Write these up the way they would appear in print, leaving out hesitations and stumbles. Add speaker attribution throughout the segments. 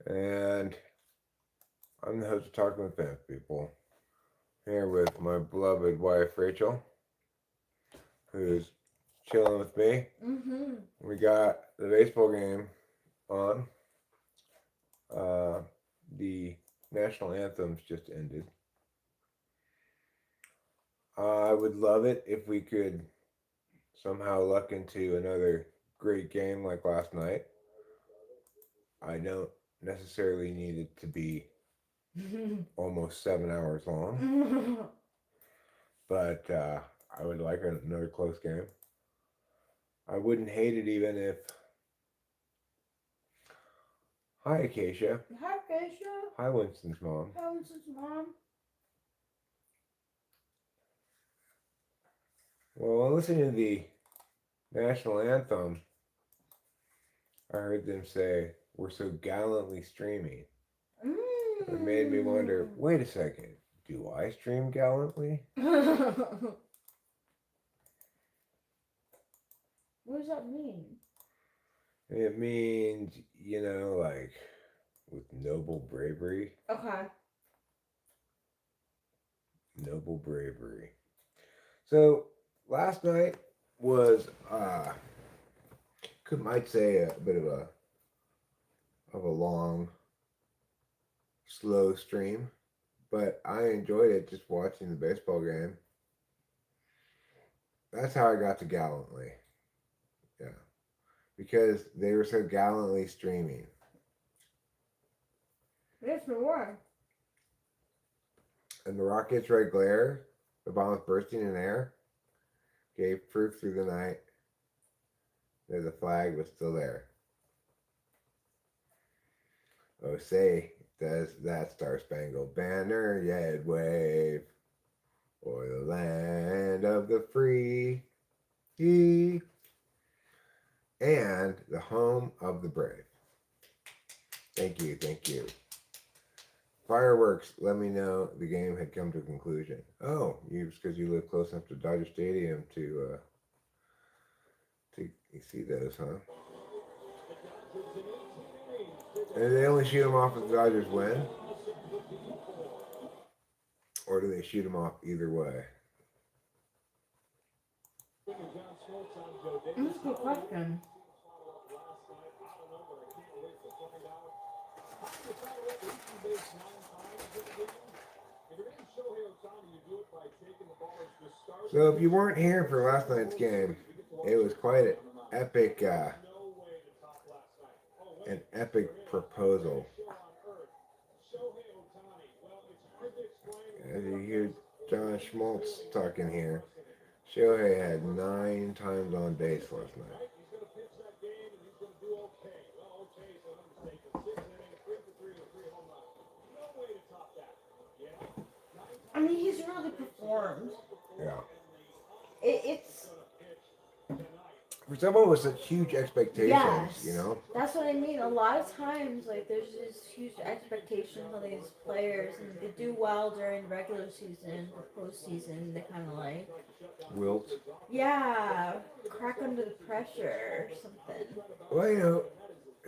Speaker 1: And I'm the host of Talking with Fans People. Here with my beloved wife Rachel, who's chilling with me.
Speaker 2: Mm-hmm.
Speaker 1: We got the baseball game on. Uh, the national anthems just ended. I would love it if we could somehow luck into another great game like last night. I don't necessarily need it to be almost 7 hours long, but I would like another close game. I wouldn't hate it even if. Hi, Acacia.
Speaker 2: Hi, Keisha.
Speaker 1: Hi, Winston's mom.
Speaker 2: Hi, Winston's mom.
Speaker 1: Well, while listening to the national anthem, I heard them say, "We're so gallantly streaming." It made me wonder, wait a second, do I stream gallantly?
Speaker 2: What does that mean?
Speaker 1: It means, like with noble bravery.
Speaker 2: Okay.
Speaker 1: Noble bravery. So, last night was, might say a bit of a long, slow stream, but I enjoyed it just watching the baseball game. That's how I got to gallantly. Yeah. Because they were so gallantly streaming.
Speaker 2: Yes, we were.
Speaker 1: And the Rockets' red glare, the bombs bursting in air, gave proof through the night that the flag was still there. Oh, say, does that Star Spangled Banner yet wave o'er the land of the free and the home of the brave? Thank you, thank you. Fireworks let me know the game had come to a conclusion. Oh, because you live close enough to Dodger Stadium to see those, huh? And they only shoot them off if the Dodgers win, or do they shoot them off either way?
Speaker 2: That's a good question.
Speaker 1: So if you weren't here for last night's game, it was quite an epic proposal. As you hear John Schmaltz talking here, Shohei had 9 times on base last night.
Speaker 2: I mean, he's really performed.
Speaker 1: Yeah.
Speaker 2: It's
Speaker 1: For someone with such huge expectations,
Speaker 2: yes. That's what I mean. A lot of times, like, there's just huge expectations on these players, and they do well during regular season or postseason. They kind of like
Speaker 1: wilt.
Speaker 2: Yeah, crack under the pressure or something.
Speaker 1: Well,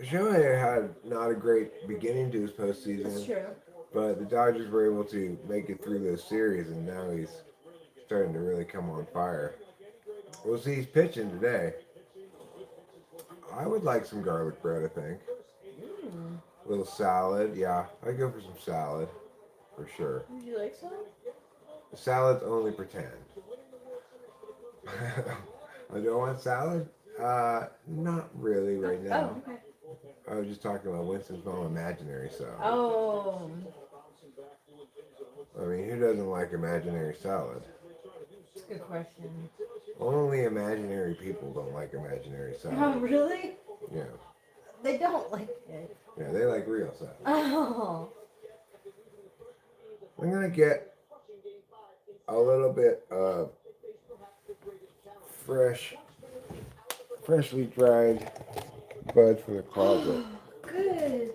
Speaker 1: Shohei had not a great beginning to his postseason.
Speaker 2: That's true.
Speaker 1: But the Dodgers were able to make it through those series, and now he's starting to really come on fire. We'll see he's pitching today. I would like some garlic bread, I think. A little salad, yeah. I'd go for some salad, for sure.
Speaker 2: Would you like some?
Speaker 1: The salads only pretend. I don't want salad? Not really right now.
Speaker 2: Oh, okay.
Speaker 1: I was just talking about Winston's mom imaginary salad.
Speaker 2: Oh.
Speaker 1: I mean, who doesn't like imaginary salad?
Speaker 2: That's a good question.
Speaker 1: Only imaginary people don't like imaginary salad.
Speaker 2: Oh, really?
Speaker 1: Yeah.
Speaker 2: They don't like it.
Speaker 1: Yeah, they like real salad.
Speaker 2: Oh.
Speaker 1: I'm going to get a little bit of freshly dried buds from the closet.
Speaker 2: Good.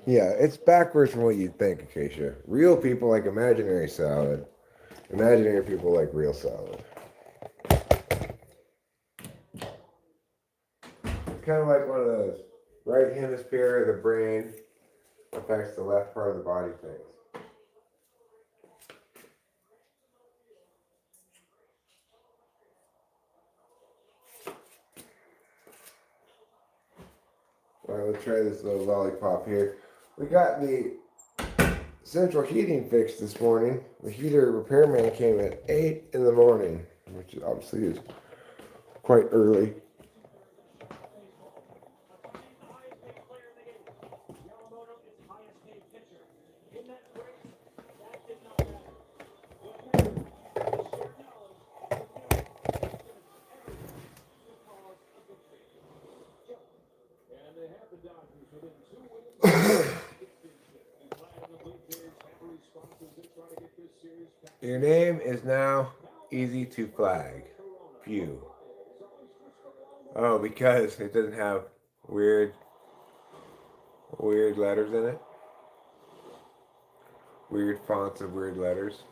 Speaker 1: Yeah, it's backwards from what you'd think, Acacia. Real people like imaginary salad. Imaginary people like real salad. It's kind of like one of those right hemisphere of the brain affects the left part of the body things. All right, let's try this little lollipop here. We got the central heating fixed this morning. The heater repairman came at 8 in the morning, which obviously is quite early. Your name is now easy to flag. Pew. Oh, because it doesn't have weird letters in it. Weird fonts of weird letters.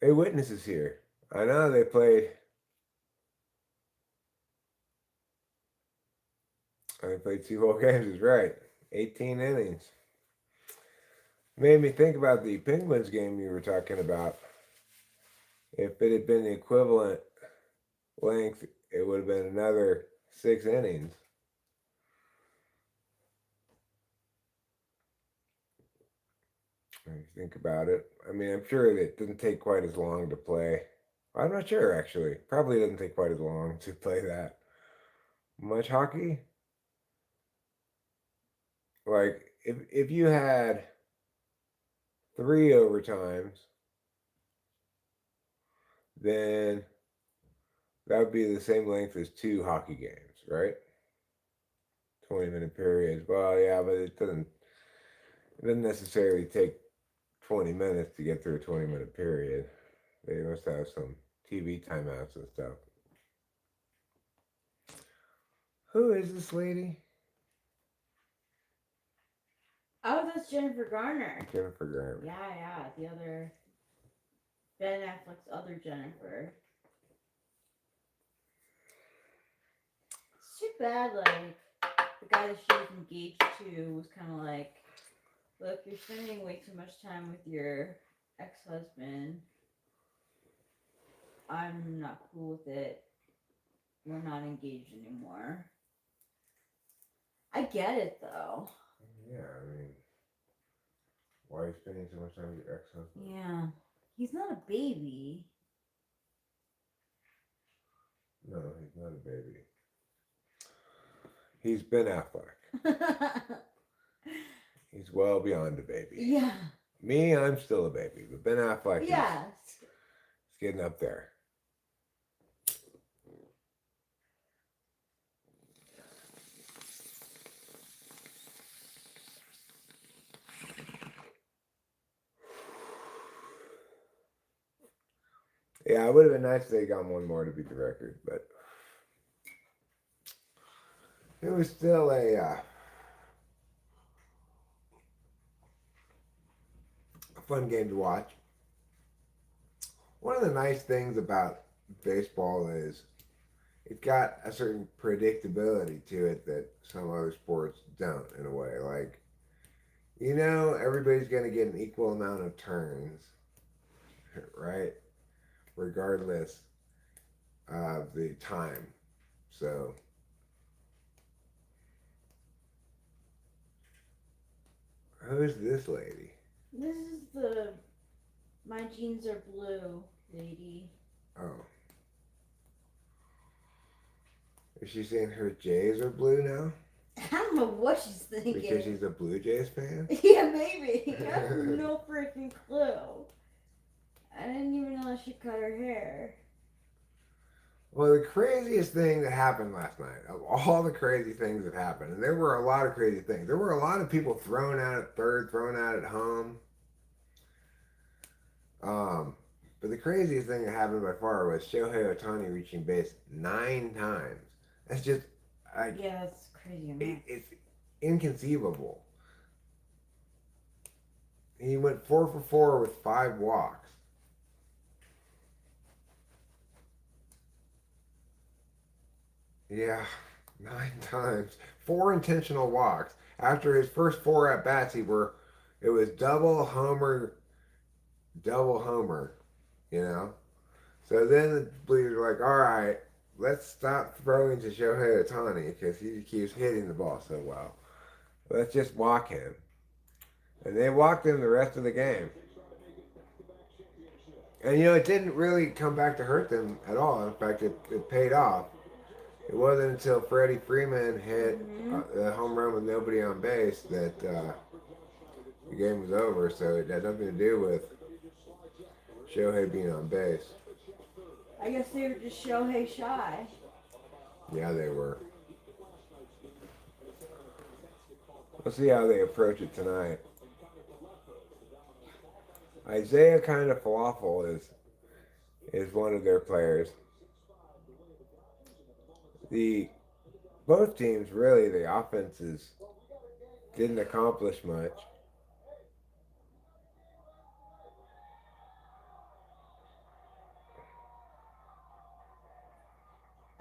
Speaker 1: Hey, witnesses here. I know they played 2 whole games, is right. 18 innings. Made me think about the Penguins game you were talking about. If it had been the equivalent length, it would have been another 6 innings. When you think about it. I mean, I'm sure it didn't take quite as long to play. I'm not sure, actually. Probably doesn't take quite as long to play that much hockey. Like, if you had 3 overtimes, then that would be the same length as 2 hockey games, right? 20-minute periods. Well, yeah, but it doesn't necessarily take 20 minutes to get through a 20-minute period. They must have some TV timeouts and stuff. Who is this lady?
Speaker 2: Oh, that's Jennifer Garner.
Speaker 1: Jennifer Garner.
Speaker 2: Yeah, the other Ben Affleck's other Jennifer. It's too bad, like, the guy that she was engaged to was kind of like, look, you're spending way too much time with your ex-husband. I'm not cool with it. We're not engaged anymore. I get it, though.
Speaker 1: Yeah, I mean, why are you spending so much time with your ex-husband?
Speaker 2: Yeah. He's not a baby.
Speaker 1: No, he's not a baby. He's Ben Affleck. He's well beyond a baby.
Speaker 2: Yeah.
Speaker 1: Me, I'm still a baby, but Ben Affleck
Speaker 2: Yeah.
Speaker 1: is getting up there. Yeah, it would have been nice if they got one more to beat the record, but it was still a fun game to watch. One of the nice things about baseball is it's got a certain predictability to it that some other sports don't, in a way. Like, you know, everybody's going to get an equal amount of turns, right? Regardless of the time. So, who's this lady?
Speaker 2: This is the My Jeans Are Blue lady.
Speaker 1: Oh. Is she saying her Jays are blue now?
Speaker 2: I don't know what she's thinking.
Speaker 1: Because she's a Blue Jays fan?
Speaker 2: Yeah, maybe. I have no freaking clue. I didn't even know she cut her hair.
Speaker 1: Well, the craziest thing that happened last night, of all the crazy things that happened, and there were a lot of crazy things. There were a lot of people thrown out at third, thrown out at home. But the craziest thing that happened by far was Shohei Ohtani reaching base 9 times. That's just,
Speaker 2: yeah, that's crazy.
Speaker 1: It's inconceivable. He went 4 for 4 with 5 walks. Yeah, 9 times. 4 intentional walks. After his first 4 at-bats, it was double homer, you know? So then the Blues were like, all right, let's stop throwing to Shohei Ohtani because he keeps hitting the ball so well. Let's just walk him. And they walked him the rest of the game. And it didn't really come back to hurt them at all. In fact, it paid off. It wasn't until Freddie Freeman hit the home run with nobody on base that the game was over. So it had nothing to do with Shohei being on base.
Speaker 2: I guess they were just Shohei shy.
Speaker 1: Yeah, they were. We'll see how they approach it tonight. Isaiah kind of Falafel is one of their players. Both teams really, the offenses didn't accomplish much.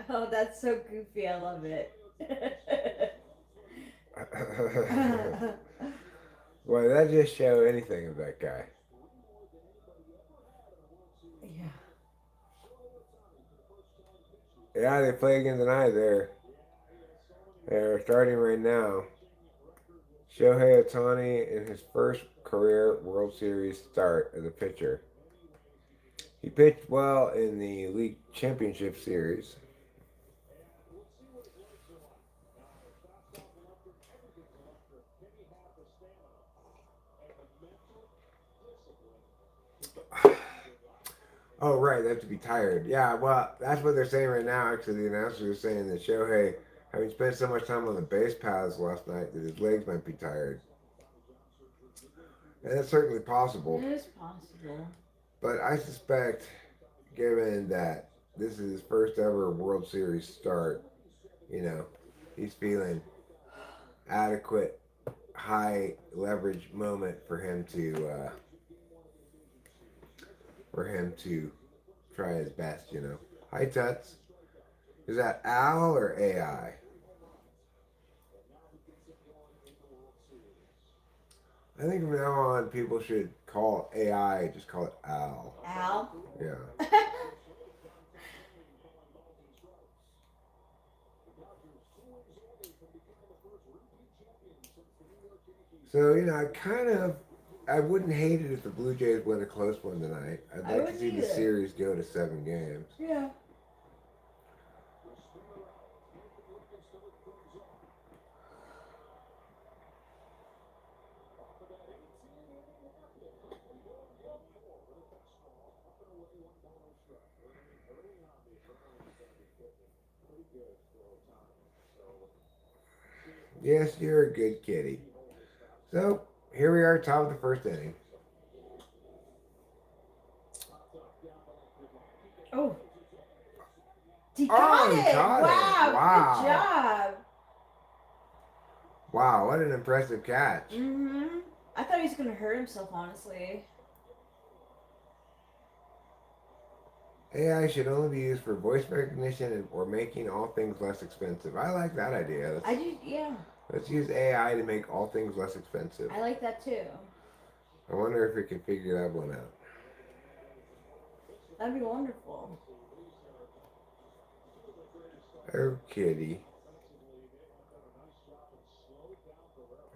Speaker 2: Oh, that's so goofy. I love it.
Speaker 1: Well, that just show anything of that guy.
Speaker 2: Yeah.
Speaker 1: Yeah, they play again tonight. They're starting right now. Shohei Ohtani in his first career World Series start as a pitcher. He pitched well in the League Championship Series. Oh, right, they have to be tired. Yeah, well, that's what they're saying right now. Actually, the announcers are saying that Shohei, having spent so much time on the base paths last night, that his legs might be tired. And that's certainly possible.
Speaker 2: It is possible.
Speaker 1: But I suspect, given that this is his first ever World Series start, he's feeling adequate, high leverage moment for him to try his best. Hi, Tuts. Is that Al or AI? I think from now on, people should call AI, just call it Al.
Speaker 2: Al?
Speaker 1: Yeah. So, I wouldn't hate it if the Blue Jays win a close one tonight. I'd like to see the series go to 7 games.
Speaker 2: Yeah.
Speaker 1: Yes, you're a good kitty. So, here we are, top of the first inning.
Speaker 2: Oh. He got it! Wow, good job.
Speaker 1: Wow, what an impressive catch.
Speaker 2: Mm-hmm. I thought he was going to hurt himself, honestly.
Speaker 1: AI should only be used for voice recognition or making all things less expensive. I like that idea.
Speaker 2: Yeah.
Speaker 1: Let's use AI to make all things less expensive.
Speaker 2: I like that too.
Speaker 1: I wonder if we can figure that one out.
Speaker 2: That'd be wonderful.
Speaker 1: Oh, kitty.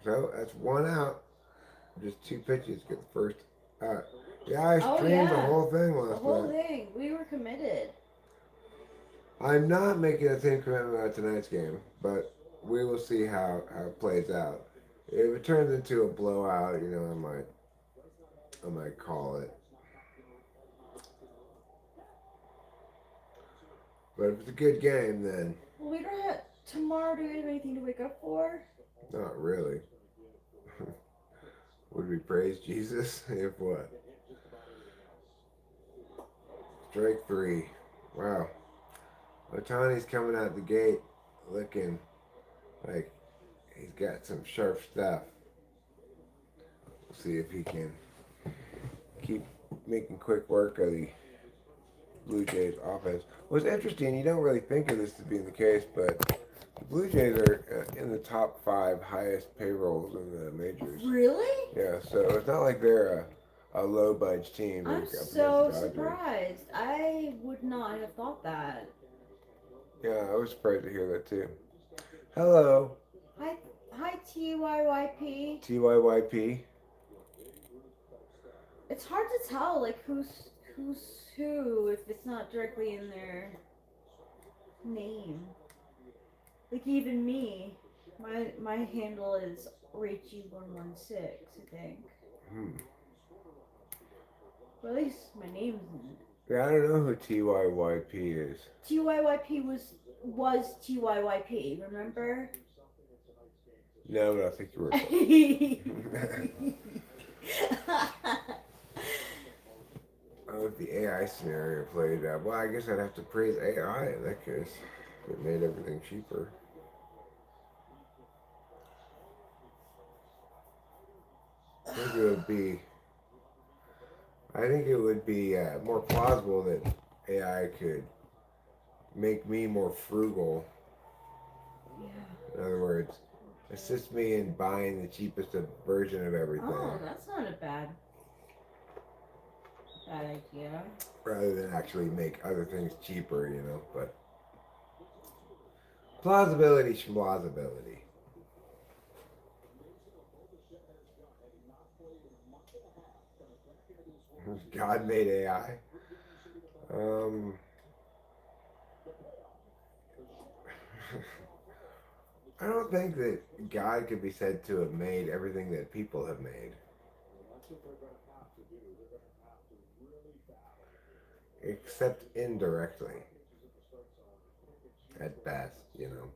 Speaker 1: So, that's 1 out. Just 2 pitches, get the first out. Yeah, I streamed the whole thing last night.
Speaker 2: The whole thing. We were committed.
Speaker 1: I'm not making the same commitment about tonight's game, but we will see how it plays out. If it turns into a blowout, I might call it. But if it's a good game, then...
Speaker 2: Well, we don't have... Tomorrow, do we have anything to wake up for?
Speaker 1: Not really. Would we praise Jesus? If what? Strike 3. Wow. Otani's coming out the gate looking like he's got some sharp stuff. We'll see if he can keep making quick work of the Blue Jays offense. What's interesting, you don't really think of this to being the case, but the Blue Jays are in the top 5 highest payrolls in the majors.
Speaker 2: Really?
Speaker 1: Yeah, so it's not like they're a low budge team.
Speaker 2: I'm
Speaker 1: up against
Speaker 2: so
Speaker 1: the Dodgers.
Speaker 2: surprised. I would not have thought that.
Speaker 1: Yeah, I was surprised to hear that too. Hello,
Speaker 2: Hi, hi, TYYP.
Speaker 1: TYYP.
Speaker 2: It's hard to tell, like who's who if it's not directly in their name. Like even me, my handle is Rachie116, I think. Or at least my name's in it.
Speaker 1: Yeah, I don't know who TYYP is.
Speaker 2: TYYP was TYYP, remember?
Speaker 1: No, but I think you were. Oh, if the AI scenario played out, well, I guess I'd have to praise AI in that case. It made everything cheaper. I think it would be more plausible that AI could make me more frugal.
Speaker 2: Yeah.
Speaker 1: In other words, assist me in buying the cheapest version of everything.
Speaker 2: Oh, that's not a bad idea.
Speaker 1: Rather than actually make other things cheaper, you know. But plausibility, schmplausibility. God made AI. I don't think that God could be said to have made everything that people have made. Except indirectly. At best, you know.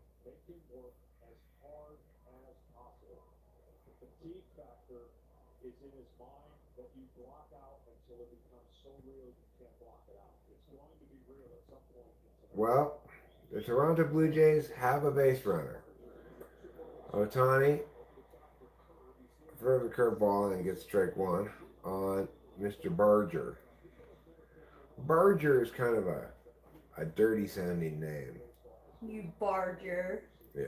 Speaker 1: Well, the Toronto Blue Jays have a base runner. Otani throws a curveball and gets strike one on Mr. Barger. Barger is kind of a dirty sounding name.
Speaker 2: You barger.
Speaker 1: Yeah.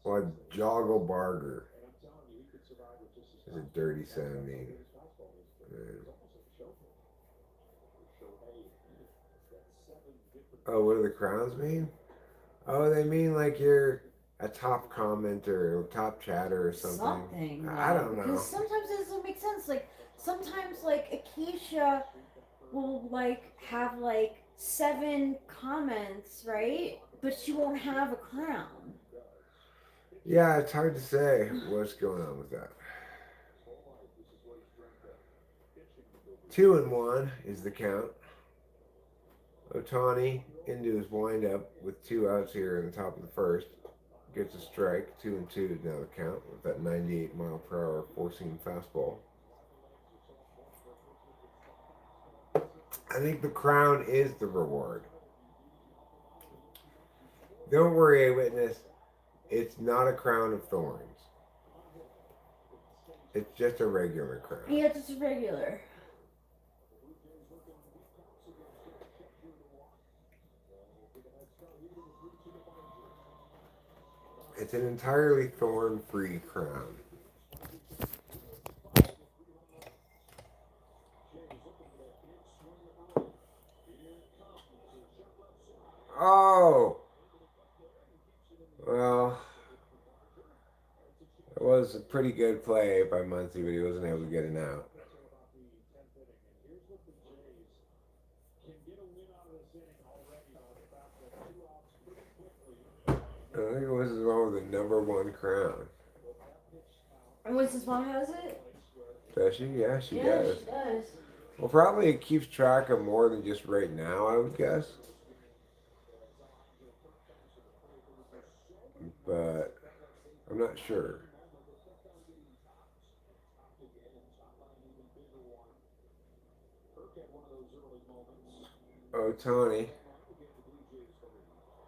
Speaker 1: Well, Joggle Barger is a dirty sounding. Oh, what do the crowns mean? Oh, they mean like you're a top commenter or top chatter or something. I don't know.
Speaker 2: Because sometimes it doesn't make sense. Like sometimes like Acacia will like have like 7 comments, right? But she won't have a crown.
Speaker 1: Yeah, it's hard to say what's going on with that. 2-1 is the count. Otani into his windup with 2 outs here in the top of the first. Gets a strike. 2-2 is now the count with that 98 mile per hour 4-seam fastball. I think the crown is the reward. Don't worry, witness. It's not a crown of thorns. It's just a regular crown.
Speaker 2: Yeah, just a regular.
Speaker 1: It's an entirely thorn-free crown. Oh! Well, it was a pretty good play by Muncy, but he wasn't able to get it out. I think it was his mom with the #1 crown.
Speaker 2: And once his mom has it?
Speaker 1: Does she? Yeah, she does.
Speaker 2: Yeah, she does.
Speaker 1: Well, probably it keeps track of more than just right now, I would guess. But I'm not sure. Otani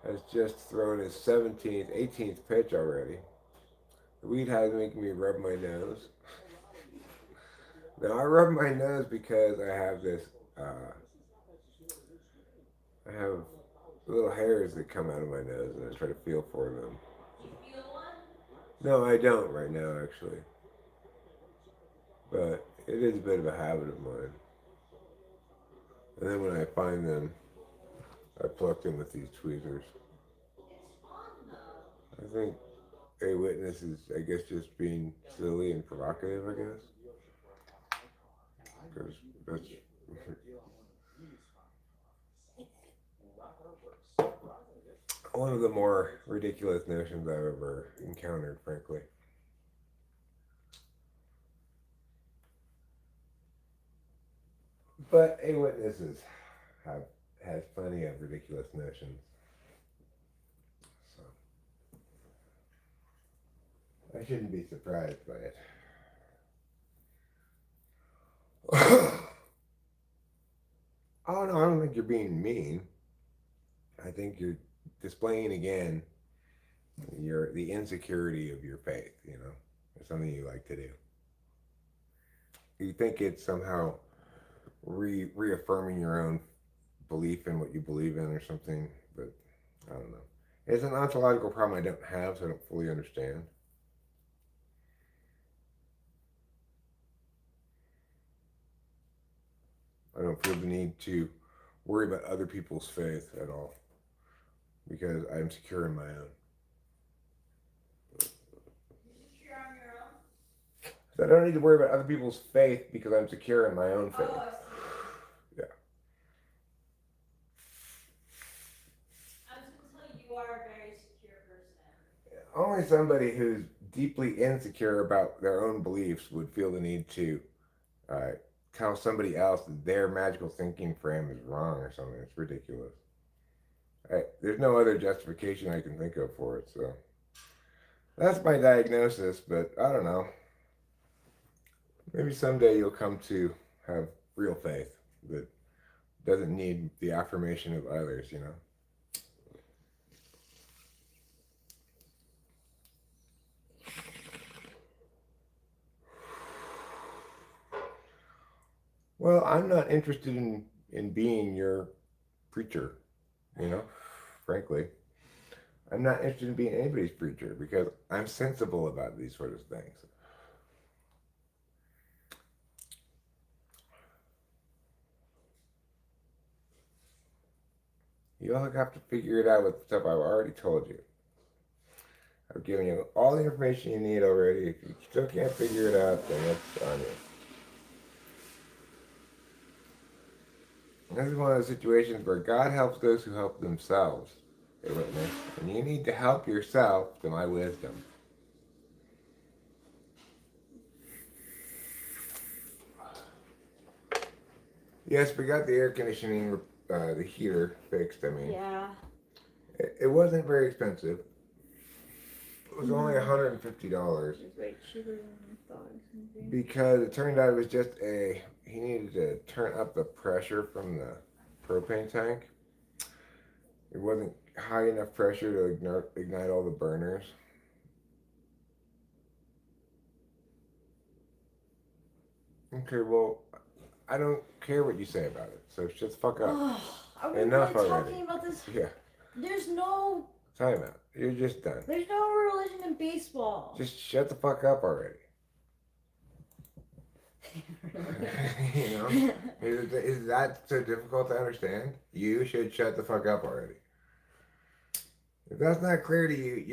Speaker 1: has just thrown his 18th pitch already. The weed has making me rub my nose. Now I rub my nose because I have this. I have little hairs that come out of my nose, and I try to feel for them. No, I don't right now, actually. But it is a bit of a habit of mine. And then when I find them, I pluck them with these tweezers. I think a witness is, I guess, just being silly and provocative, I guess. Because that's one of the more ridiculous notions I've ever encountered, frankly. But a witnesses have has plenty of ridiculous notions. So I shouldn't be surprised by it. Oh no, I don't think you're being mean. I think you're displaying again the insecurity of your faith. It's something you like to do. You think it's somehow reaffirming your own belief in what you believe in or something, but I don't know. It's an ontological problem I don't have, so I don't fully understand. I don't feel the need to worry about other people's faith at all because I'm secure in my own. So I don't need to worry about other people's faith because I'm secure in my own faith.
Speaker 2: Oh,
Speaker 1: yeah.
Speaker 2: I was going to tell you, you are a very secure person.
Speaker 1: Only somebody who's deeply insecure about their own beliefs would feel the need to tell somebody else that their magical thinking frame is wrong or something. It's ridiculous. There's no other justification I can think of for it, so that's my diagnosis, but I don't know. Maybe someday you'll come to have real faith that doesn't need the affirmation of others, Well, I'm not interested in being your preacher, frankly. I'm not interested in being anybody's preacher because I'm sensible about these sort of things. You all have to figure it out with stuff I've already told you. I've given you all the information you need already. If you still can't figure it out, then that's on you. This is one of those situations where God helps those who help themselves, a witness, and you need to help yourself to my wisdom. Yes, we got the air conditioning, the heater fixed,
Speaker 2: Yeah.
Speaker 1: It wasn't very expensive. It was only $150.
Speaker 2: It was way cheaper than I thought it was going to be.
Speaker 1: Because it turned out it was just he needed to turn up the pressure from the propane tank. It wasn't high enough pressure to ignite all the burners. Okay, well, I don't care what you say about it, so shut the fuck up.
Speaker 2: Are we
Speaker 1: Enough
Speaker 2: really
Speaker 1: already.
Speaker 2: talking about this?
Speaker 1: Yeah.
Speaker 2: There's no...
Speaker 1: Time out. You're just done.
Speaker 2: There's no religion in baseball.
Speaker 1: Just shut the fuck up already. Is that so difficult to understand? You should shut the fuck up already. If that's not clear to you,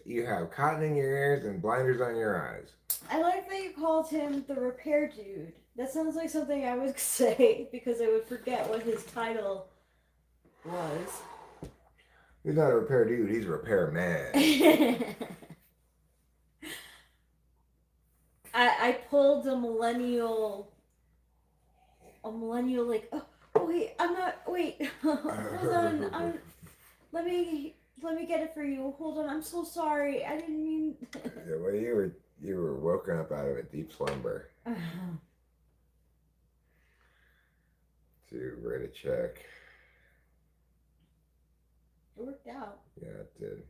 Speaker 1: you have cotton in your ears and blinders on your eyes.
Speaker 2: I like that you called him the repair dude. That sounds like something I would say because I would forget what his title was.
Speaker 1: He's not a repair dude, he's a repair man.
Speaker 2: I pulled a millennial like, oh wait, I'm not, wait, hold on, let me get it for you, hold on, I'm so sorry, I didn't mean.
Speaker 1: Yeah, well, you were woken up out of a deep slumber. To write a check.
Speaker 2: It worked out.
Speaker 1: Yeah, it did.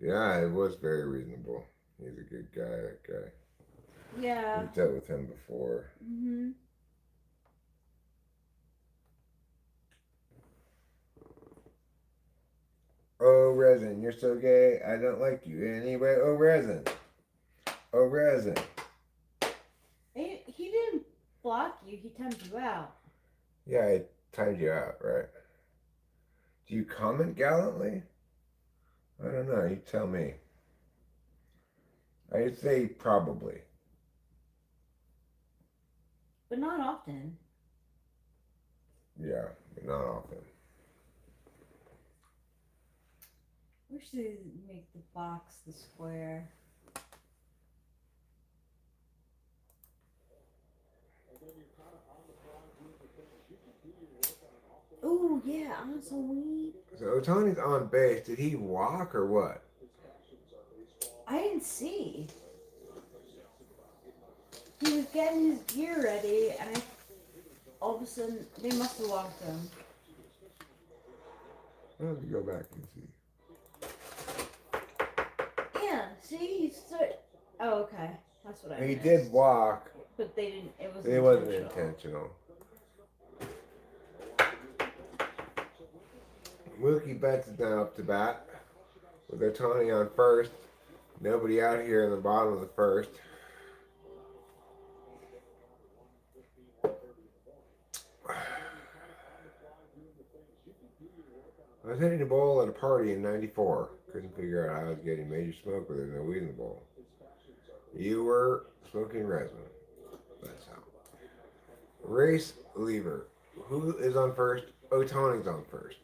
Speaker 1: Yeah, it was very reasonable. He's a good guy, that guy.
Speaker 2: Yeah.
Speaker 1: We've dealt with him before.
Speaker 2: Mhm.
Speaker 1: Oh, Resin, you're so gay. I don't like you anyway. Oh, Resin. Oh, Resin.
Speaker 2: He didn't block you. He timed you out.
Speaker 1: Yeah, I timed you out, right? Do you comment gallantly? I don't know. You tell me. I'd say probably.
Speaker 2: But not often.
Speaker 1: Yeah, but not often.
Speaker 2: Wish they make the box the square. Oh yeah, I'm so weak.
Speaker 1: So Tony's on base. Did he walk or what?
Speaker 2: I didn't see. He was getting his gear ready, and all of a sudden they must have walked him.
Speaker 1: Let me go back and see.
Speaker 2: Yeah, see, he stood. Oh, okay, that's what I
Speaker 1: He
Speaker 2: missed.
Speaker 1: did walk.
Speaker 2: But they didn't. It wasn't.
Speaker 1: It wasn't intentional. Mookie Betts is now up to bat with Otani on first. Nobody out here in the bottom of the first. I was hitting a bowl at a party in '94. Couldn't figure out how I was getting major smoke, but there's no weed in the bowl. You were smoking resin. That's how. Race lever. Who is on first? Otani's on first.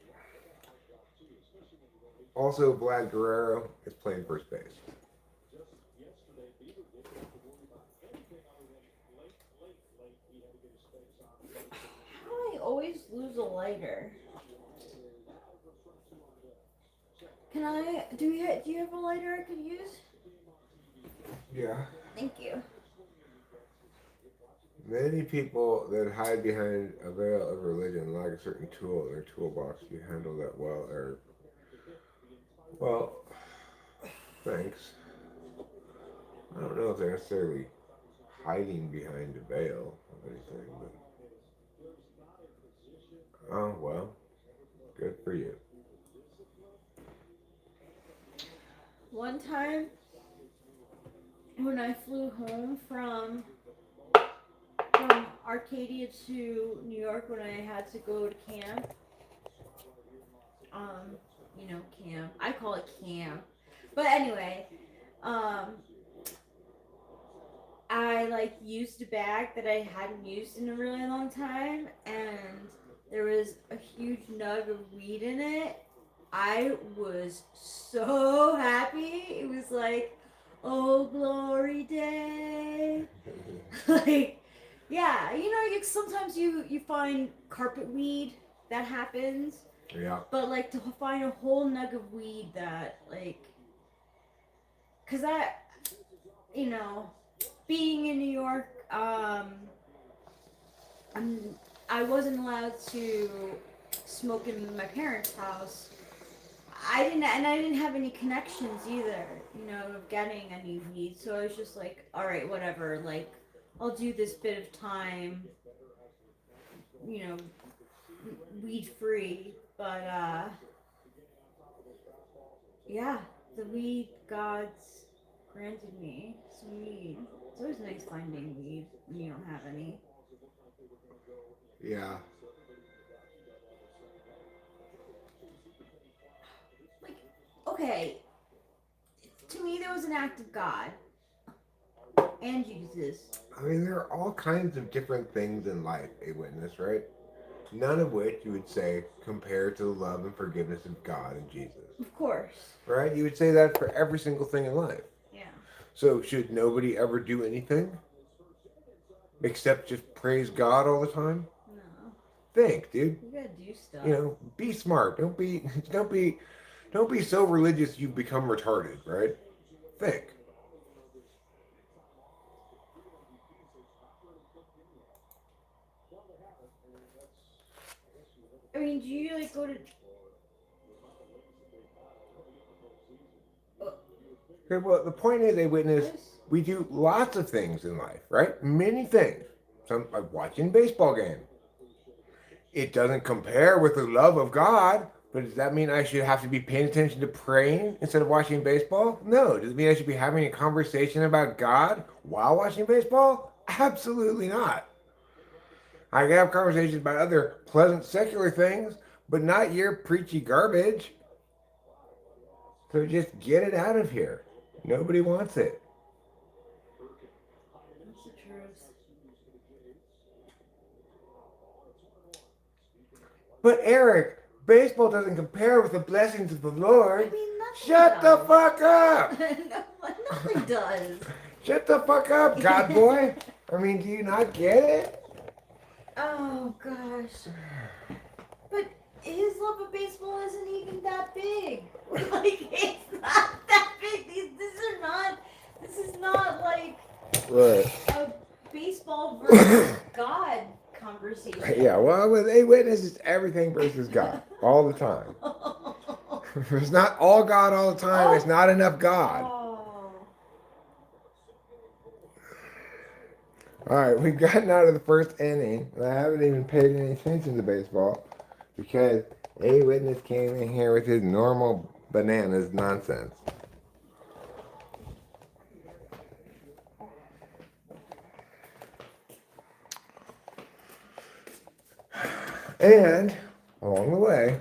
Speaker 1: Also, Vlad Guerrero is playing first base.
Speaker 2: How do I always lose a lighter? Can I? Do you have a lighter I could use?
Speaker 1: Yeah.
Speaker 2: Thank you.
Speaker 1: Many people that hide behind a veil of religion lack a certain tool in their toolbox. You handle that well, Eric. Well, thanks. I don't know if they're necessarily hiding behind a veil of anything, but oh well, good for you.
Speaker 2: One time, when I flew home from Arcadia to New York, when I had to go to camp, camp. I call it camp, but anyway, I like used a bag that I hadn't used in a really long time, and there was a huge nug of weed in it. I was so happy. It was like, oh glory day. Like, yeah, sometimes you find carpet weed, that happens.
Speaker 1: Yeah.
Speaker 2: But like to find a whole nug of weed that like, cause you know, being in New York, I wasn't allowed to smoke in my parents' house. I didn't have any connections either, of getting any weed. So I was just like, all right, whatever. Like, I'll do this bit of time, you know, weed free. But yeah, the weed gods granted me some weed. It's always nice finding weed when you don't have any.
Speaker 1: Yeah.
Speaker 2: Like, okay, to me, there was an act of God and Jesus.
Speaker 1: I mean, there are all kinds of different things in life, a witness, right? None of which you would say compare to the love and forgiveness of God and Jesus.
Speaker 2: Of course.
Speaker 1: Right? You would say that for every single thing in life.
Speaker 2: Yeah.
Speaker 1: So should nobody ever do anything except just praise God all the time?
Speaker 2: No.
Speaker 1: Think, dude.
Speaker 2: You gotta do stuff.
Speaker 1: Be smart. Don't be so religious you become retarded, right? Think.
Speaker 2: I mean, do you like go to?
Speaker 1: Okay, well, the point is, a witness, we do lots of things in life, right? Many things. Some like watching a baseball game. It doesn't compare with the love of God, but does that mean I should have to be paying attention to praying instead of watching baseball? No. Does it mean I should be having a conversation about God while watching baseball? Absolutely not. I can have conversations about other pleasant secular things, but not your preachy garbage. So just get it out of here. Nobody wants it.
Speaker 2: That's the truth.
Speaker 1: But Eric, baseball doesn't compare with the blessings of the Lord.
Speaker 2: I mean, nothing
Speaker 1: Shut
Speaker 2: does.
Speaker 1: the fuck up!
Speaker 2: No, nothing does.
Speaker 1: Shut the fuck up, God boy! I mean, do you not get it?
Speaker 2: Oh gosh. But his love of baseball isn't even that big. Like it's not that big. This is not like
Speaker 1: What?
Speaker 2: a baseball versus God conversation.
Speaker 1: Yeah, well, with a witness, it's everything versus God all the time. If it's not all God all the time, it's not enough God.
Speaker 2: Oh.
Speaker 1: All right, we've gotten out of the first inning, and I haven't even paid any attention to baseball because a witness came in here with his normal bananas nonsense. And along the way,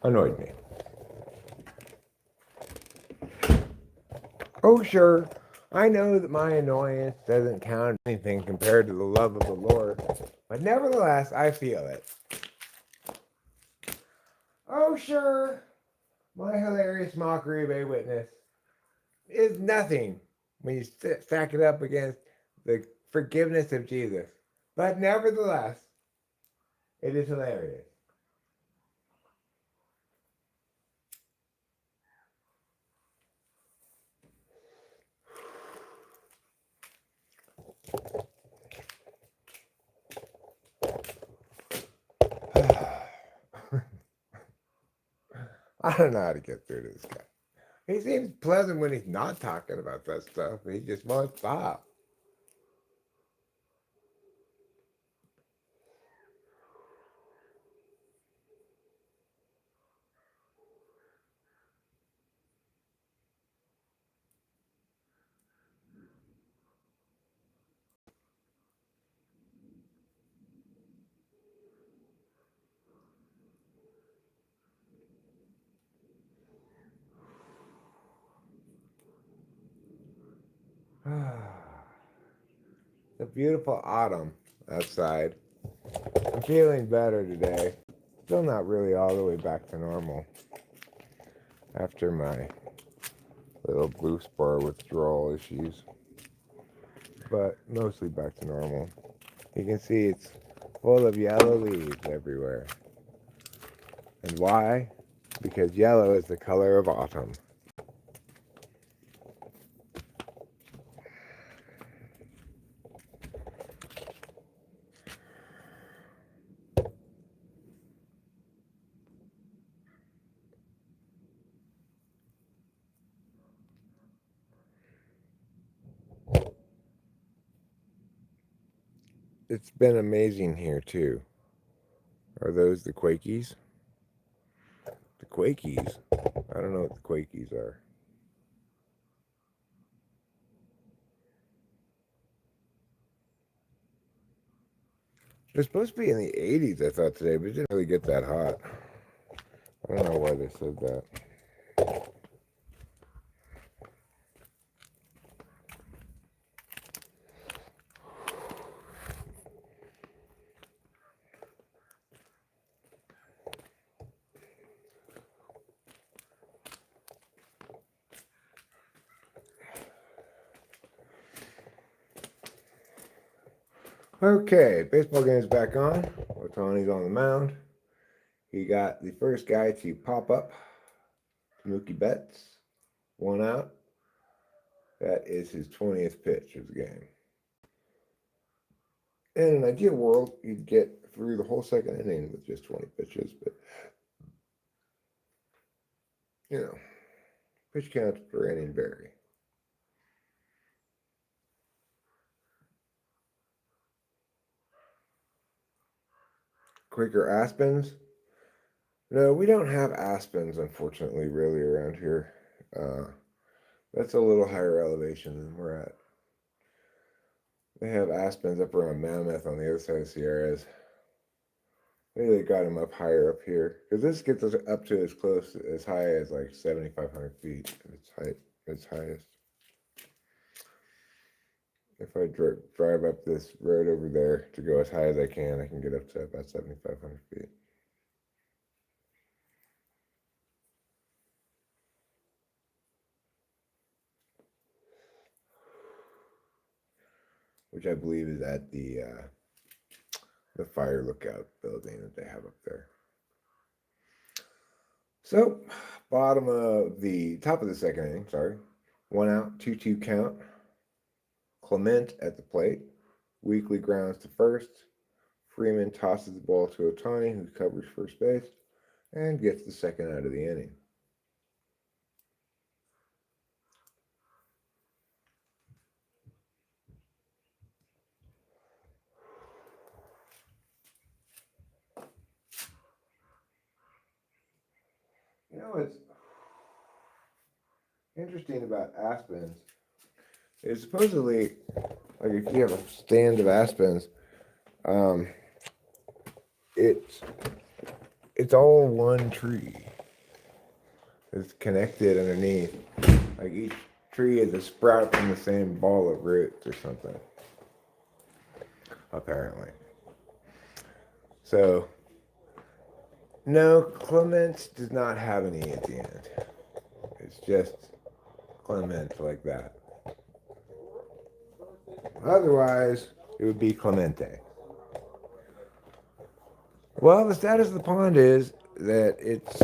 Speaker 1: annoyed me. Oh, sure, I know that my annoyance doesn't count anything compared to the love of the Lord, but nevertheless, I feel it. Oh, sure, my hilarious mockery of a witness is nothing when you stack it up against the forgiveness of Jesus. But nevertheless, it is hilarious. I don't know how to get through to this guy. He seems pleasant when he's not talking about that stuff. He just won't stop. It's a beautiful autumn outside. I'm feeling better today. Still not really all the way back to normal after my little blue spur withdrawal issues, but mostly back to normal. You can see it's full of yellow leaves everywhere. And why? Because yellow is the color of autumn. It's been amazing here too. Are those the Quakies? The Quakies? I don't know what the Quakies are. It was supposed to be in the 80s, I thought, today, but it didn't really get that hot. I don't know why they said that. Okay, baseball game's back on. Otani's on the mound. He got the first guy to pop up. Mookie Betts, 1 out. That is his 20th pitch of the game. In an ideal world, you'd get through the whole second inning with just 20 pitches, but Pitch counts per inning vary. Quaker aspens. No, we don't have aspens, unfortunately, really around here. That's a little higher elevation than we're at. They have aspens up around Mammoth on the other side of Sierras. Maybe they got them up higher up here because this gets us up to as close as high as like 7,500 feet. Its highest. If I drive up this road over there to go as high as I can get up to about 7,500 feet. Which I believe is at the fire lookout building that they have up there. So, top of the second inning, sorry. 1 out, 2-2 count. Clement at the plate. Weekly grounds to first. Freeman tosses the ball to Ohtani, who covers first base, and gets the second out of the inning. You know what's interesting about aspens is supposedly, like if you have a stand of aspens, it's all one tree. It's connected underneath. Like each tree is a sprout from the same ball of roots or something. Apparently. So, no, Clement does not have any at the end. It's just Clement like that. Otherwise, it would be Clemente. Well, the status of the pond is that it's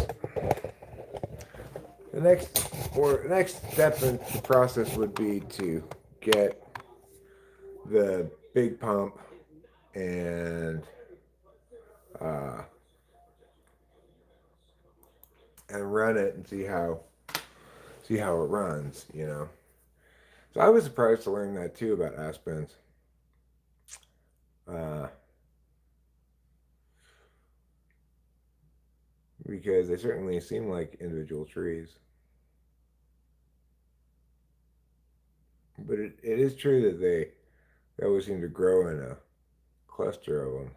Speaker 1: the next step in the process would be to get the big pump and run it and see how it runs, you know. So I was surprised to learn that too about aspens. Because they certainly seem like individual trees. But it is true that they always seem to grow in a cluster of them.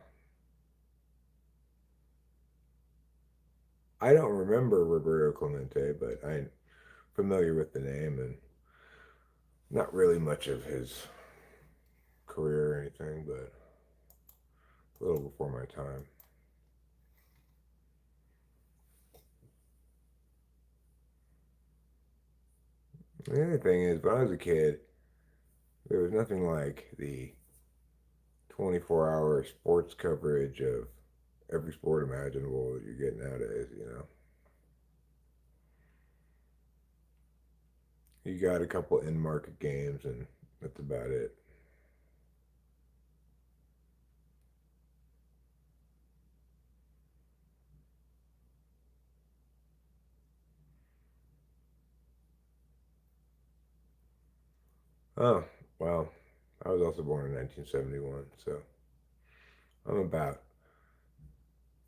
Speaker 1: I don't remember Roberto Clemente, but I'm familiar with the name and not really much of his career or anything, but a little before my time. The other thing is, when I was a kid, there was nothing like the 24-hour sports coverage of every sport imaginable that you get nowadays, you know. You got a couple in-market games, and that's about it. Oh, well, I was also born in 1971, so I'm about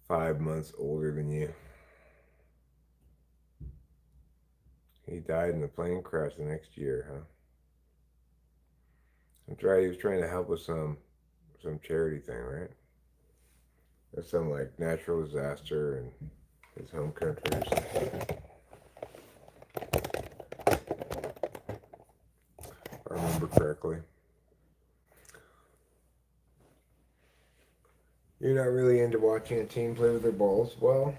Speaker 1: 5 months older than you. He died in a plane crash the next year, huh? That's right, he was trying to help with some charity thing, right? There's some like natural disaster in his home country or something. If I remember correctly. You're not really into watching a team play with their balls? Well,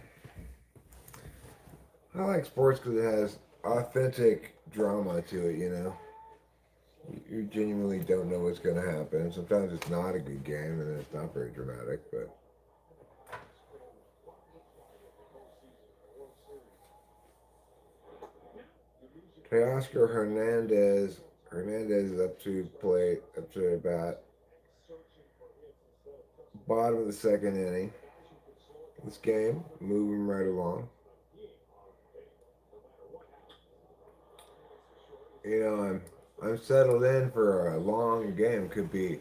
Speaker 1: I like sports because it has authentic drama to it, you know? You genuinely don't know what's going to happen. Sometimes it's not a good game and it's not very dramatic, but Teoscar Hernandez is up to plate, up to bat, bottom of the second inning. This game moving right along. you know, I'm settled in for a long game. Could be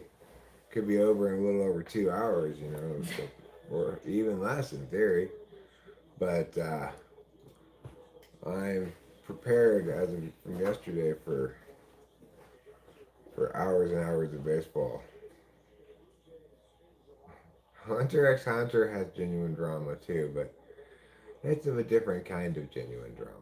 Speaker 1: over in a little over 2 hours. You know, so, or even less in theory. But I'm prepared as of from yesterday for hours and hours of baseball. Hunter x Hunter has genuine drama too, but it's of a different kind of genuine drama.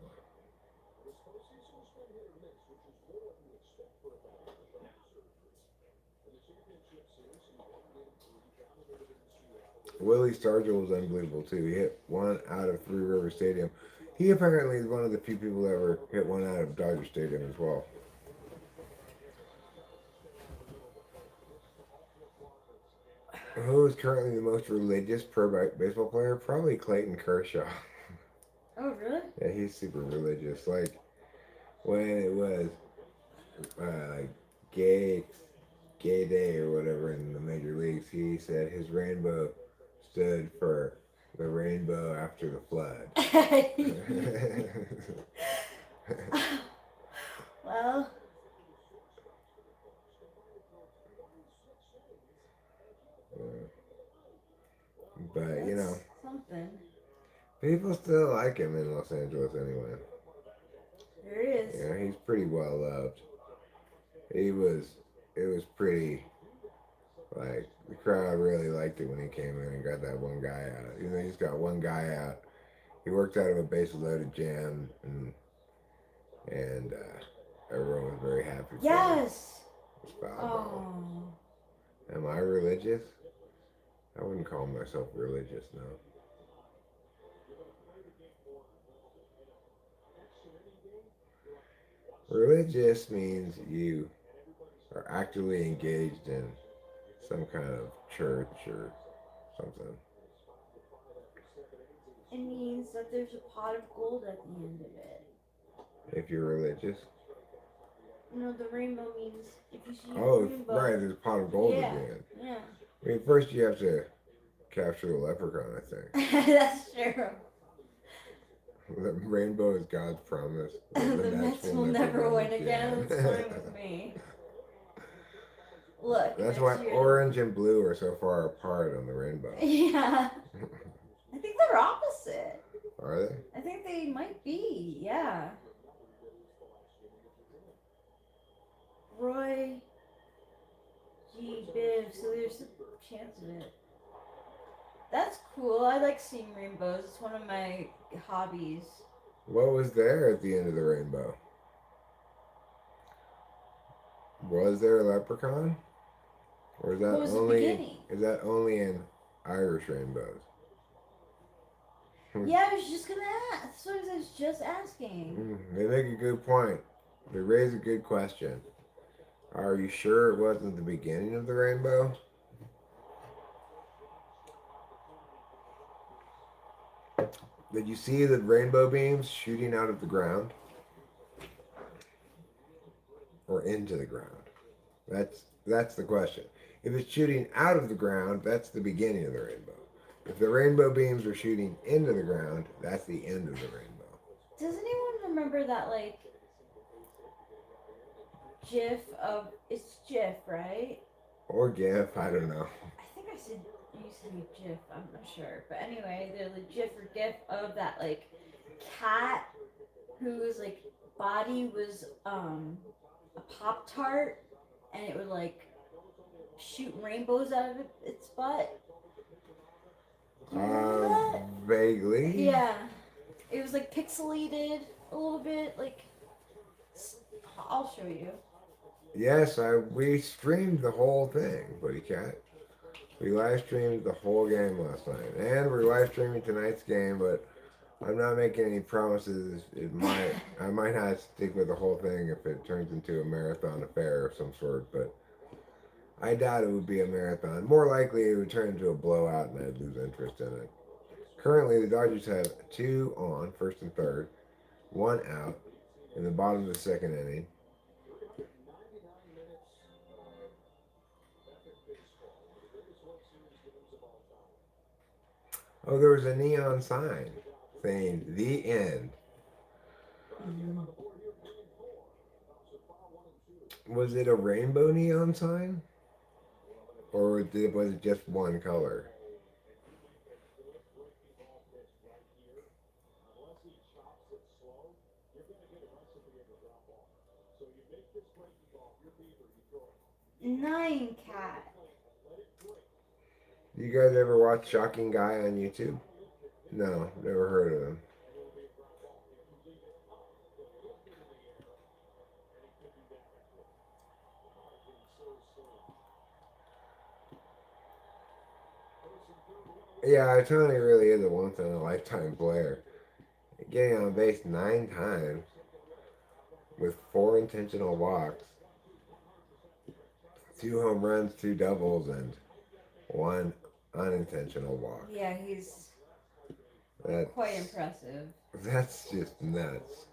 Speaker 1: Willie Stargell was unbelievable too. He hit one out of Three River Stadium. He apparently is one of the few people that ever hit one out of Dodger Stadium as well. Who is currently the most religious pro baseball player? Probably Clayton Kershaw.
Speaker 2: Oh, really?
Speaker 1: Yeah, he's super religious. Like when it was uh, gay gay day or whatever in the major leagues, he said his rainbow stood for the rainbow after the flood.
Speaker 2: Well,
Speaker 1: But you know,
Speaker 2: something.
Speaker 1: people still like him in Los Angeles anyway.
Speaker 2: There he is.
Speaker 1: Yeah, he's pretty well loved. He was. It was pretty. Like the crowd really liked it when he came in and got that one guy out. You know, he's got one guy out. He worked out of a base loaded jam, and everyone was very happy.
Speaker 2: Yes.
Speaker 1: For him. Oh. Am I religious? I wouldn't call myself religious, no. Religious means you are actively engaged in some kind of church or something.
Speaker 2: It means that there's a pot of gold at the end of it.
Speaker 1: If you're religious.
Speaker 2: No, the rainbow means if you see
Speaker 1: a
Speaker 2: rainbow.
Speaker 1: Right, there's a pot of gold at the end.
Speaker 2: Yeah.
Speaker 1: I mean, first you have to capture the leprechaun, I think.
Speaker 2: That's true.
Speaker 1: The rainbow is God's promise.
Speaker 2: The Mets will never win again. It's fine with me. Look.
Speaker 1: That's why orange and blue are so far apart on the rainbow.
Speaker 2: Yeah. I think they're opposite.
Speaker 1: Are they?
Speaker 2: I think they might be, yeah. Roy G. Biv, so there's a chance of it. That's cool. I like seeing rainbows. It's one of my hobbies.
Speaker 1: What was there at the end of the rainbow? Was there a leprechaun? Or is that
Speaker 2: What was the
Speaker 1: only
Speaker 2: beginning?
Speaker 1: Is that only in Irish rainbows?
Speaker 2: Yeah, I was just gonna ask. That's what I was just asking.
Speaker 1: They make a good point. They raise a good question. Are you sure it wasn't the beginning of the rainbow? Did you see the rainbow beams shooting out of the ground? Or into the ground? That's the question. If it's shooting out of the ground, that's the beginning of the rainbow. If the rainbow beams are shooting into the ground, that's the end of the rainbow.
Speaker 2: Does anyone remember that, like, GIF of, it's GIF, right?
Speaker 1: Or GIF, I don't know.
Speaker 2: I think I said, you said GIF, I'm not sure. But anyway, there's a GIF or GIF of that, like, cat whose, like, body was, a Pop-Tart, and it would, like, shoot rainbows out of its butt.
Speaker 1: Vaguely.
Speaker 2: Yeah. It was like pixelated a little bit, like, I'll show you.
Speaker 1: Yes, we streamed the whole thing, Buddy Cat. We live streamed the whole game last night. And we're live streaming tonight's game, but I'm not making any promises. I might not stick with the whole thing if it turns into a marathon affair of some sort, but I doubt it would be a marathon. More likely it would turn into a blowout and I'd lose interest in it. Currently, the Dodgers have 2 on, first and third, 1 out in the bottom of the second inning. Oh, there was a neon sign saying "The End." Was it a rainbow neon sign? Or was it just one color?
Speaker 2: Nine cat.
Speaker 1: You guys ever watch Shocking Guy on YouTube? No, never heard of him. Yeah, Tony really is a once in a lifetime player. Getting on base 9 times with 4 intentional walks, 2 home runs, 2 doubles, and 1 unintentional walk.
Speaker 2: Yeah, he's
Speaker 1: That's,
Speaker 2: quite impressive.
Speaker 1: That's just nuts.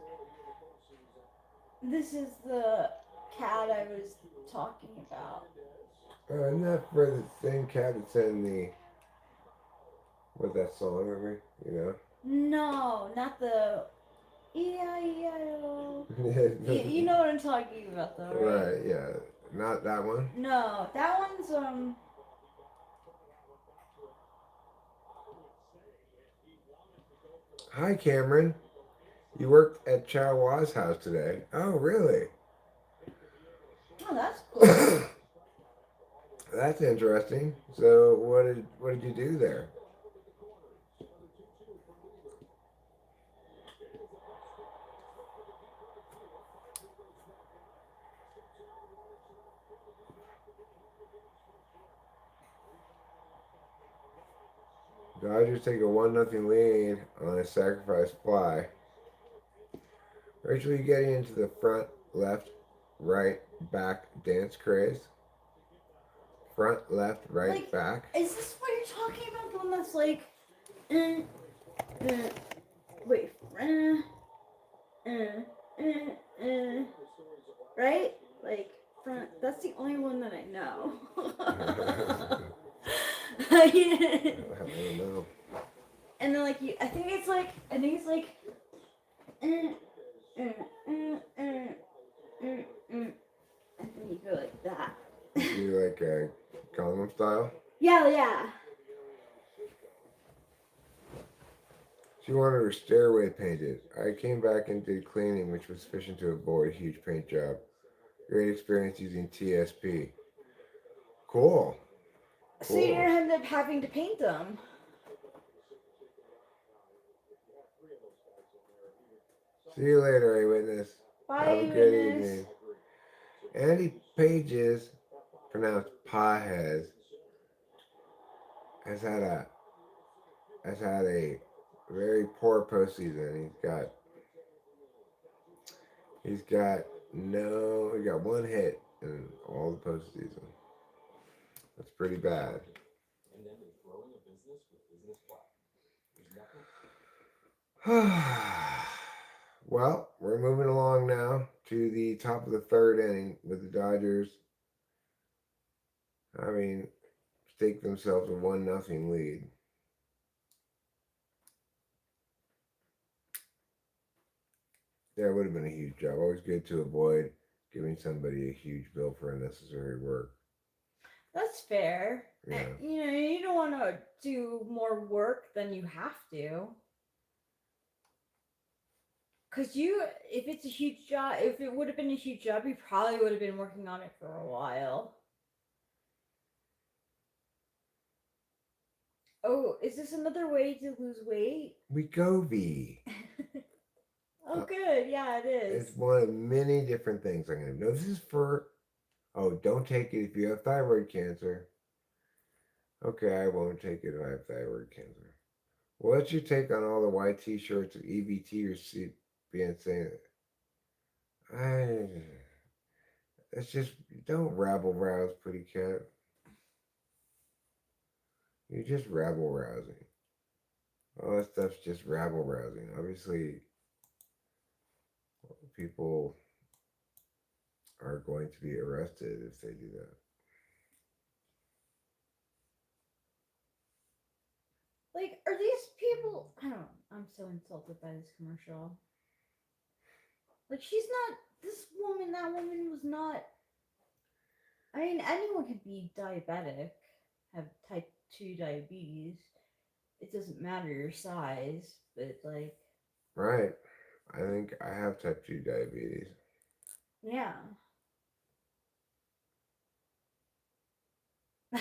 Speaker 2: This is the cat I was talking about.
Speaker 1: Isn't that for the same cat that's in the with that song of me? You
Speaker 2: No, not the E-I-E-I-O.
Speaker 1: know.
Speaker 2: You know what I'm talking about, though, right?
Speaker 1: Right? Yeah. Not that one.
Speaker 2: No, that one's
Speaker 1: Hi, Cameron. You worked at Chow Wa's house today. Oh, really?
Speaker 2: Oh, that's cool.
Speaker 1: That's interesting. So, what did you do there? Dodgers take a 1-0 lead on a sacrifice fly. Rachel, you getting into the front, left, right, back dance craze? Front, left, right,
Speaker 2: Like,
Speaker 1: back.
Speaker 2: Is this what you're talking about? The one that's like, uh, wait, right? Like front. That's the only one that I know.
Speaker 1: I don't know.
Speaker 2: And then like I think it's like, and then you go like that.
Speaker 1: You like Gangnam style?
Speaker 2: Yeah.
Speaker 1: She wanted her stairway painted. I came back and did cleaning, which was sufficient to avoid a huge paint job. Great experience using TSP. Cool.
Speaker 2: So you didn't end up having to paint them.
Speaker 1: See you later, Eyewitness.
Speaker 2: Bye,
Speaker 1: Have a good
Speaker 2: Eyewitness.
Speaker 1: evening. Andy Pages, pronounced Pajes, has had a very poor postseason. He got 1 hit in all the postseason. That's pretty bad. Well, we're moving along now to the top of the third inning with the Dodgers having staked themselves a 1-0 lead. Yeah, it would have been a huge job. Always good to avoid giving somebody a huge bill for unnecessary work.
Speaker 2: That's fair.
Speaker 1: Yeah.
Speaker 2: You don't want to do more work than you have to. Because if it's a huge job, if it would have been a huge job, you probably would have been working on it for a while. Oh, is this another way to lose weight?
Speaker 1: Wegovy.
Speaker 2: Oh, good. Yeah, it is.
Speaker 1: It's one of many different things I'm going to do. This is for, don't take it if you have thyroid cancer. Okay, I won't take it if I have thyroid cancer. What's your take on all the white t-shirts of EBT being saying it? It's just, don't rabble rouse, pretty cat. You're just rabble rousing. All that stuff's just rabble rousing. Obviously, people are going to be arrested if they do that.
Speaker 2: Like, are these people? I don't know. I'm so insulted by this commercial. Like, she's not, this woman, that woman was not, I mean, anyone could be diabetic, have type 2 diabetes. It doesn't matter your size, but, like,
Speaker 1: Right. I think I have type 2 diabetes.
Speaker 2: yeah.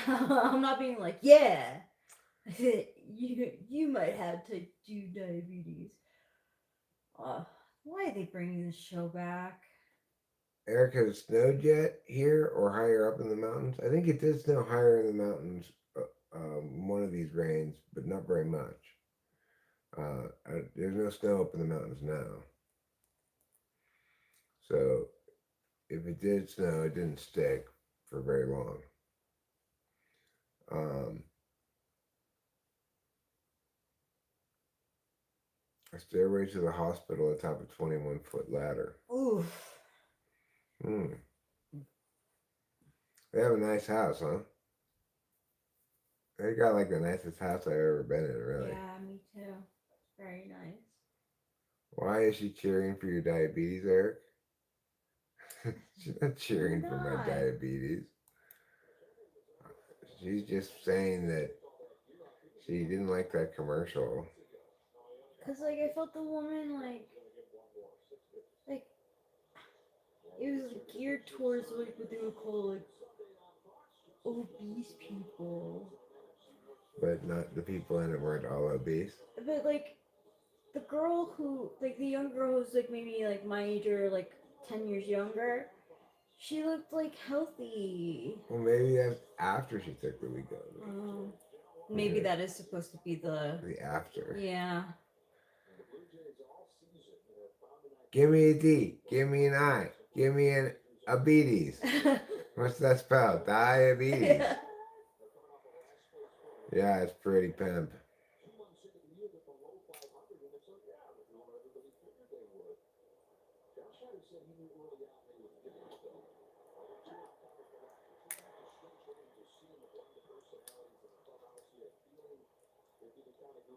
Speaker 2: I'm not being like, yeah, you might have type 2 diabetes. Why are they bringing this show back?
Speaker 1: Eric, has it snowed yet here or higher up in the mountains? I think it did snow higher in the mountains one of these rains, but not very much. There's no snow up in the mountains now. So if it did snow, it didn't stick for very long. A stairway to the hospital atop a 21-foot ladder.
Speaker 2: Oof.
Speaker 1: Hmm. They have a nice house, huh? They got like the nicest house I've ever been in, really.
Speaker 2: Yeah, me too. Very nice.
Speaker 1: Why is she cheering for your diabetes, Eric? She's not cheering for my
Speaker 2: Not.
Speaker 1: diabetes. She's just saying that she didn't like that commercial.
Speaker 2: Cause like I felt the woman like it was like, geared towards like what they would call like obese people.
Speaker 1: But not the people in it weren't all obese.
Speaker 2: But like the girl who like the young girl who's like maybe like my age or like 10 years younger, she looked like healthy.
Speaker 1: Well, maybe that's after she took the Wegovy.
Speaker 2: Maybe
Speaker 1: Yeah.
Speaker 2: that is supposed to be the
Speaker 1: After.
Speaker 2: yeah.
Speaker 1: Give me a D. Give me an I. Give me an diabetes. What's that spell? Diabetes. Yeah, it's pretty pimp.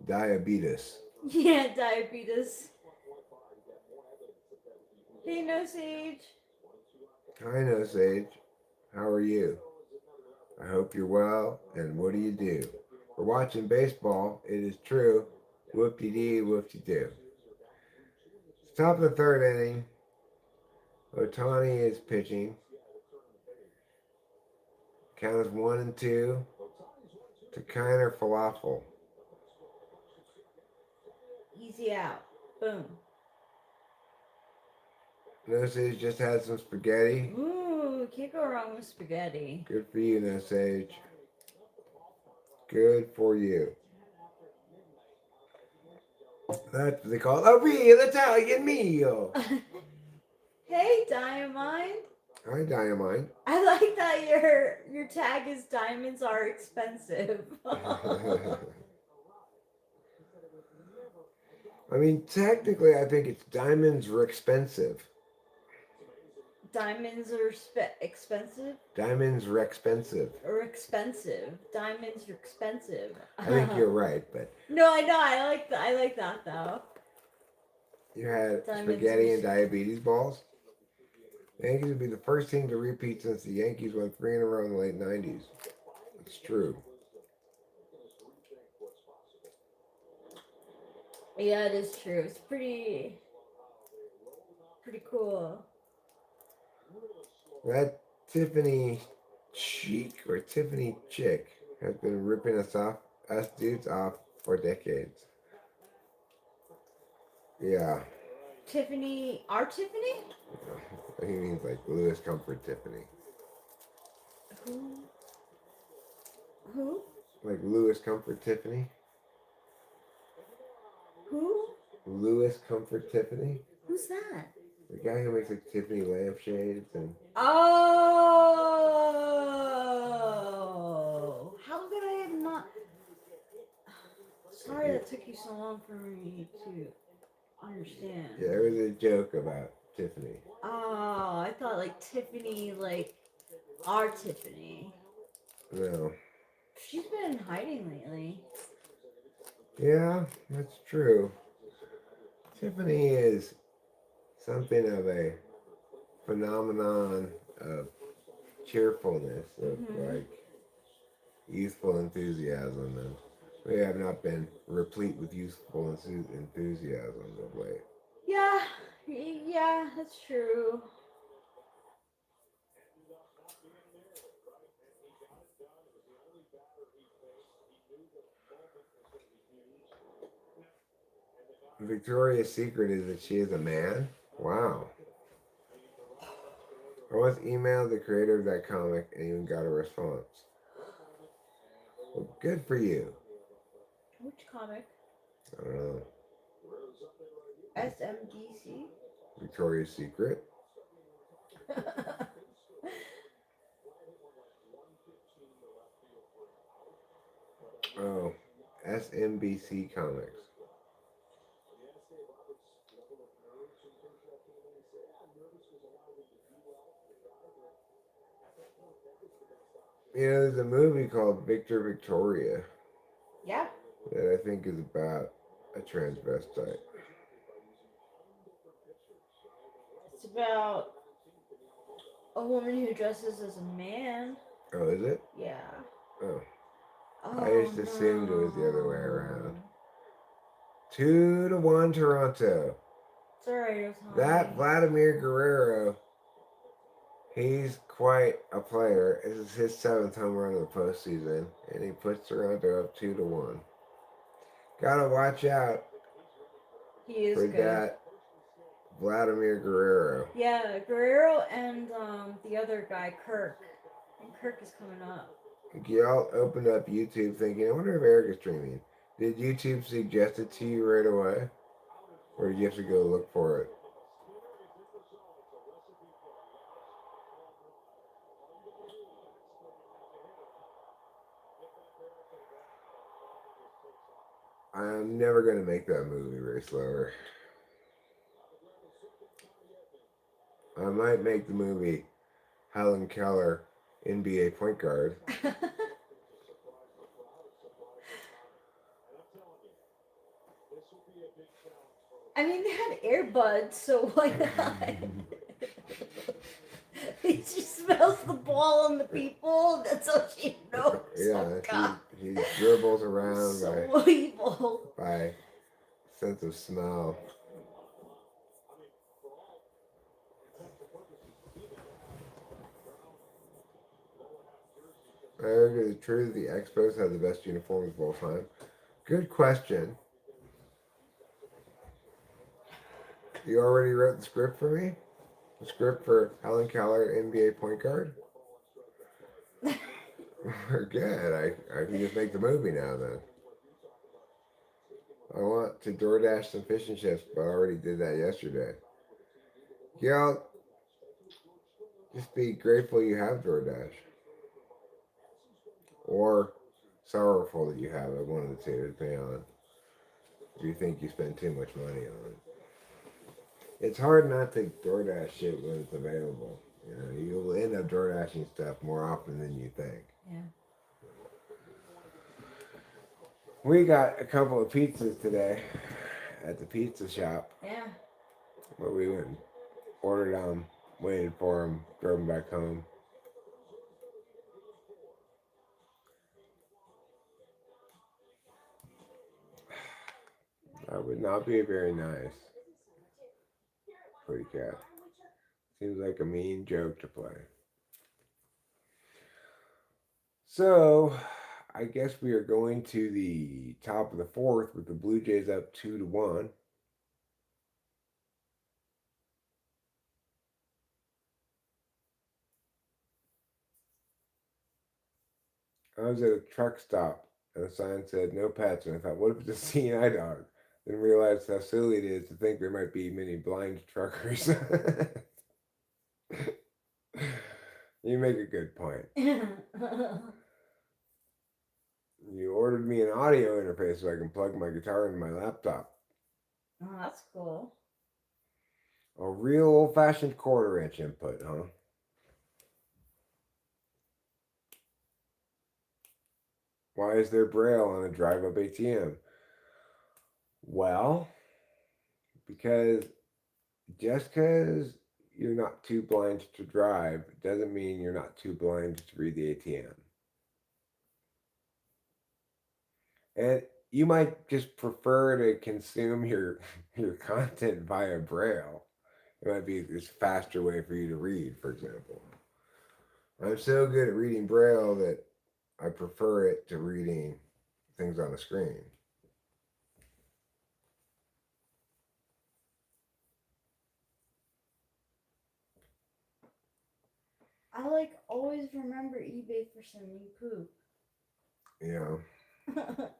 Speaker 1: Diabetes.
Speaker 2: Yeah, diabetes. Hey, no Sage.
Speaker 1: I know, Sage. How are you? I hope you're well. And what do you do? We're watching baseball. It is true. Whoop-de-dee, whoop-de-doo. It's top of the third inning. Otani is pitching. Count is 1-2 to Kiner Falafel.
Speaker 2: Easy out. Boom.
Speaker 1: No Sage just had some spaghetti.
Speaker 2: Ooh, can't go wrong with spaghetti.
Speaker 1: Good for you, No Sage. Good for you. That's what they call a real Italian meal.
Speaker 2: Hey, Diamond.
Speaker 1: Hi, Diamond.
Speaker 2: I like that your tag is diamonds are expensive.
Speaker 1: I mean, technically, I think it's diamonds are expensive.
Speaker 2: Diamonds are expensive?
Speaker 1: Diamonds are expensive.
Speaker 2: Or expensive. Diamonds are expensive.
Speaker 1: I think you're right, but
Speaker 2: No, I know. I like that though.
Speaker 1: you had
Speaker 2: Diamonds
Speaker 1: spaghetti
Speaker 2: are-
Speaker 1: and diabetes balls. The Yankees would be the first team to repeat since the Yankees won 3 in a row in the late 90s. It's true.
Speaker 2: Yeah, it is true. It's pretty cool.
Speaker 1: That Tiffany chick or Tiffany chick has been ripping us dudes off for decades. Yeah.
Speaker 2: Tiffany, our Tiffany?
Speaker 1: He means like Lewis Comfort Tiffany.
Speaker 2: Who?
Speaker 1: Like Lewis Comfort Tiffany?
Speaker 2: Who?
Speaker 1: Lewis Comfort Tiffany?
Speaker 2: Who's that?
Speaker 1: The guy who makes like Tiffany lampshades and
Speaker 2: Oh, how could I have not? Sorry that took you so long for me to understand.
Speaker 1: yeah, there was a joke about Tiffany.
Speaker 2: Oh, I thought like Tiffany, like our Tiffany.
Speaker 1: No.
Speaker 2: She's been in hiding lately.
Speaker 1: Yeah, that's true. Tiffany is something of a phenomenon of cheerfulness, of like youthful enthusiasm, and we have not been replete with youthful enthusiasm of late.
Speaker 2: Yeah, yeah, that's true.
Speaker 1: Victoria's secret is that she is a man? Wow. I once emailed the creator of that comic and even got a response. Well, good for you.
Speaker 2: Which comic?
Speaker 1: I don't know.
Speaker 2: SMDC?
Speaker 1: Victoria's Secret? Oh, SMBC Comics. You know, there's a movie called Victor Victoria
Speaker 2: Yeah.
Speaker 1: that I think is about a transvestite.
Speaker 2: It's about a woman who dresses as a man.
Speaker 1: Oh, is it?
Speaker 2: Yeah.
Speaker 1: Oh.
Speaker 2: Oh,
Speaker 1: I just assumed it was the other way around. 2-1 Toronto.
Speaker 2: It's alright, it was
Speaker 1: That Vladimir Guerrero, he's quite a player. This is his 7th home run of the postseason, and he puts Toronto up 2-1. Gotta watch out
Speaker 2: He is
Speaker 1: for
Speaker 2: good.
Speaker 1: that Vladimir Guerrero.
Speaker 2: Yeah, Guerrero and the other guy, Kirk. And Kirk is coming up.
Speaker 1: Y'all opened up YouTube thinking, I wonder if Eric is streaming. Did YouTube suggest it to you right away? Or did you have to go look for it? I'm never going to make that movie, Ray Slower. I might make the movie Helen Keller, NBA point guard.
Speaker 2: I mean, they had earbuds, so why not? He just smells the ball and the people. That's all she knows.
Speaker 1: Yeah, he dribbles around
Speaker 2: so evil.
Speaker 1: by sense of smell. Is it true that the Expos have the best uniforms of all time? Good question. You already wrote the script for me? The script for Helen Keller, NBA point guard? We're good. I can just make the movie now then. I want to DoorDash some fish and chips, but I already did that yesterday. Y'all, just be grateful you have DoorDash. Or sorrowful that you have it, one of the two, depending on if you think you spend too much money on it. It's hard not to DoorDash shit when it's available. You know, you'll end up DoorDashing stuff more often than you think.
Speaker 2: Yeah.
Speaker 1: We got a couple of pizzas today at the pizza shop.
Speaker 2: Yeah.
Speaker 1: Where we went and ordered them, waited for them, drove them back home. That would not be very nice. Pretty cat. Seems like a mean joke to play. So, I guess we are going to the top of the 4th with the Blue Jays up 2-1. I was at a truck stop and the sign said no pets, and I thought, what if it's a seeing eye dog? Then realized how silly it is to think there might be many blind truckers. You make a good point. You ordered me an audio interface so I can plug my guitar into my laptop.
Speaker 2: Oh, that's cool.
Speaker 1: A real old-fashioned quarter-inch input, huh? Why is there Braille on a drive-up ATM? Well, because just because you're not too blind to drive doesn't mean you're not too blind to read the ATM. And you might just prefer to consume your content via braille. It might be this faster way for you to read, for example. I'm so good at reading braille that I prefer it to reading things on the screen.
Speaker 2: I like always remember eBay for some new poop.
Speaker 1: You know,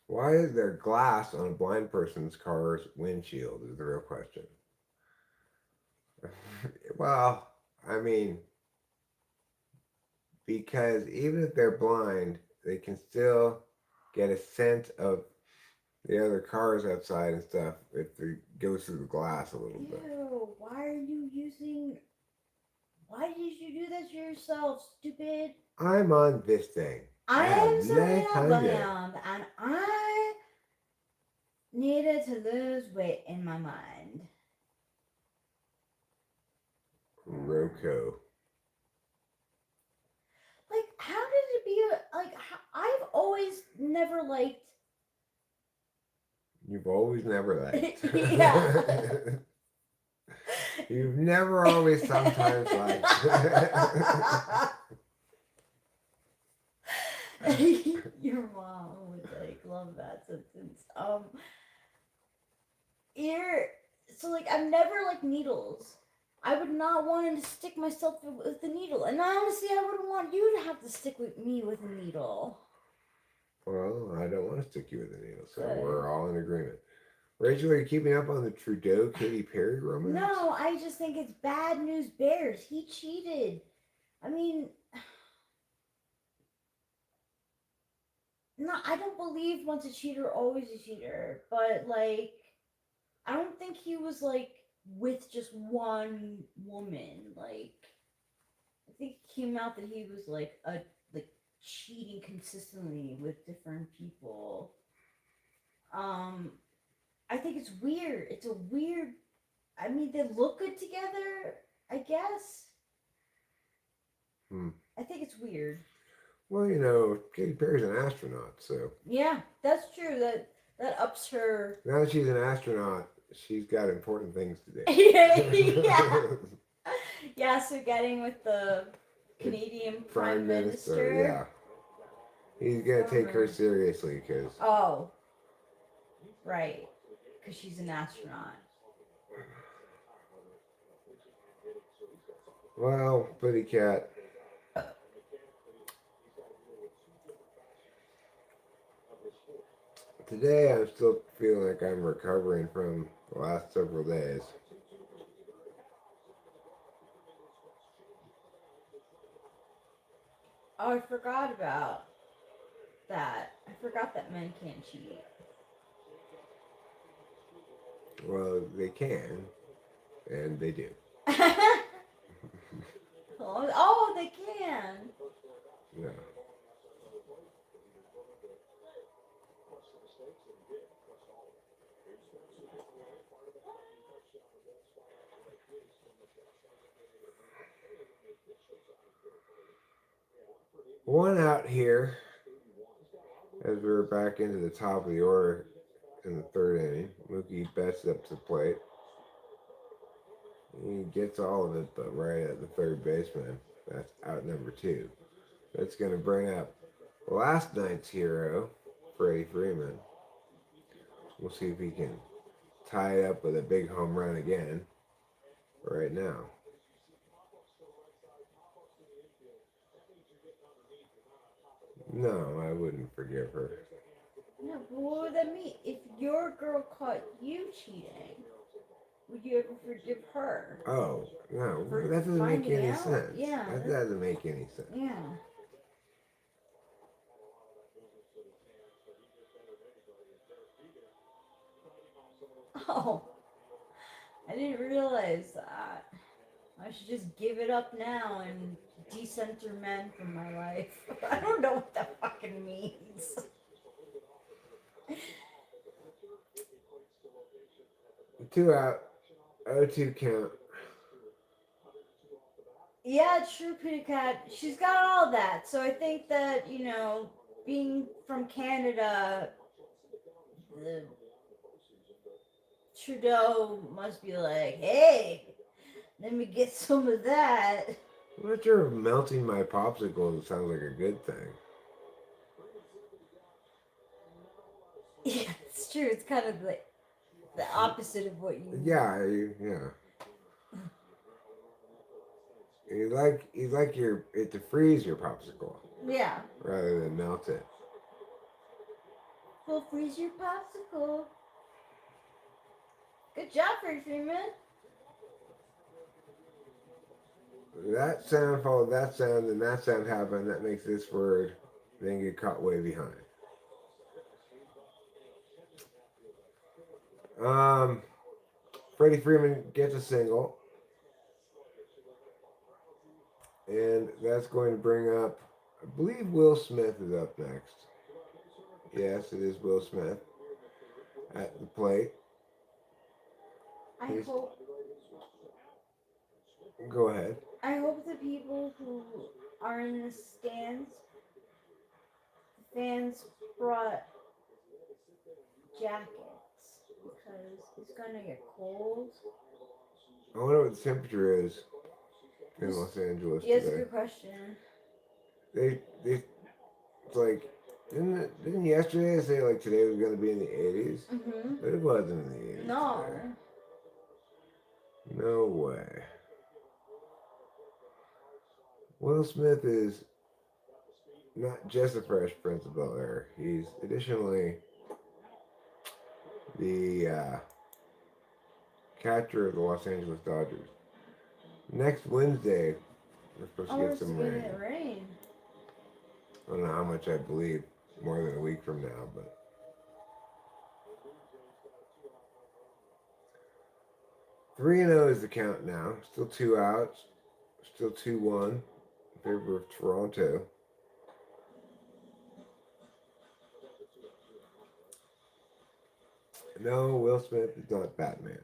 Speaker 1: why is there glass on a blind person's car's windshield? Is the real question. Well, I mean, because even if they're blind, they can still get a sense of the other cars outside and stuff if it goes through the glass a little bit.
Speaker 2: Ew, why are you using. Why did you do that to yourself, stupid?
Speaker 1: I'm on this thing.
Speaker 2: I am Serena
Speaker 1: 900.
Speaker 2: Williams, and I needed to lose weight in my mind.
Speaker 1: Roko.
Speaker 2: Like, how did it be I've always never liked.
Speaker 1: You've always never liked.
Speaker 2: Yeah.
Speaker 1: You've never always sometimes liked.
Speaker 2: Your mom would like love that sentence. I've never liked needles. I would not want to stick myself with the needle, and honestly, I wouldn't want you to have to stick with me with a needle.
Speaker 1: Well, I don't want to stick you with a needle, so
Speaker 2: Good.
Speaker 1: we're all in agreement. Rachel, are you keeping up on the Trudeau Katy Perry romance?
Speaker 2: No, I just think it's bad news bears. He cheated. I mean, no, I don't believe once a cheater, always a cheater. But like, I don't think he was like with just one woman. Like, I think it came out that he was like cheating consistently with different people. I think it's weird. It's a weird. I mean, they look good together, I guess. I think it's weird.
Speaker 1: Well, you know, Katy Perry's an astronaut, so.
Speaker 2: Yeah, that's true. That ups her.
Speaker 1: Now that she's an astronaut, she's got important things to do.
Speaker 2: Yeah. Yeah, so getting with the Canadian Prime Minister.
Speaker 1: Yeah. He's going to take her seriously because.
Speaker 2: Oh. Right. Because she's an astronaut.
Speaker 1: Well, Buddy Cat. Today I'm still feeling like I'm recovering from the last several days.
Speaker 2: Oh, I forgot about that. I forgot that men can't cheat.
Speaker 1: Well, they can, and they do.
Speaker 2: Oh, they can.
Speaker 1: Yeah. One out here as we're back into the top of the order in the third inning. Mookie Betts up to the plate. He gets all of it, but right at the third baseman. That's out number 2. That's going to bring up last night's hero, Freddie Freeman. We'll see if he can tie it up with a big home run again right now. No, I wouldn't forgive her.
Speaker 2: No, but what would that mean? If your girl caught you cheating, would you ever forgive her?
Speaker 1: Oh, no,
Speaker 2: For
Speaker 1: that doesn't make any
Speaker 2: out?
Speaker 1: sense.
Speaker 2: Yeah.
Speaker 1: That doesn't make any sense.
Speaker 2: Yeah. Oh, I didn't realize that. I should just give it up now and decenter men from my life. I don't know what that fucking means.
Speaker 1: 2 out. 0-2 count.
Speaker 2: Yeah, true, Pretty Cat. She's got all that. So I think that, you know, being from Canada, the Trudeau must be like, hey, let me get some of that.
Speaker 1: I'm not sure if melting my popsicle sounds like a good thing.
Speaker 2: Yeah, it's true. It's kind of like the opposite of what you.
Speaker 1: Yeah, yeah. You like it to freeze your popsicle
Speaker 2: Yeah.
Speaker 1: rather than melt it.
Speaker 2: We'll freeze your popsicle. Good job, Freddie Freeman.
Speaker 1: That sound followed that sound, and that sound happened. That makes this word then get caught way behind. Freddie Freeman gets a single, and that's going to bring up, I believe Will Smith is up next. Yes, it is Will Smith at the plate.
Speaker 2: I hope.
Speaker 1: Go ahead.
Speaker 2: I hope the people who are in the stands, the fans brought jackets because it's gonna get cold.
Speaker 1: I wonder what the temperature is in Los Angeles
Speaker 2: Yeah, that's a
Speaker 1: today.
Speaker 2: good question.
Speaker 1: They it's like didn't yesterday say like today was gonna be in the 80s?
Speaker 2: Mm-hmm.
Speaker 1: But it wasn't in the 80s.
Speaker 2: No.
Speaker 1: Today. No way. Will Smith is not just a Fresh Prince of Bel-Air. He's additionally the catcher of the Los Angeles Dodgers. Next Wednesday, we're supposed to get some rain. I don't know how much I believe, more than a week from now, but 3-0 is the count now. Still 2 outs. Still 2-1 in favor of Toronto. No, Will Smith is not Batman.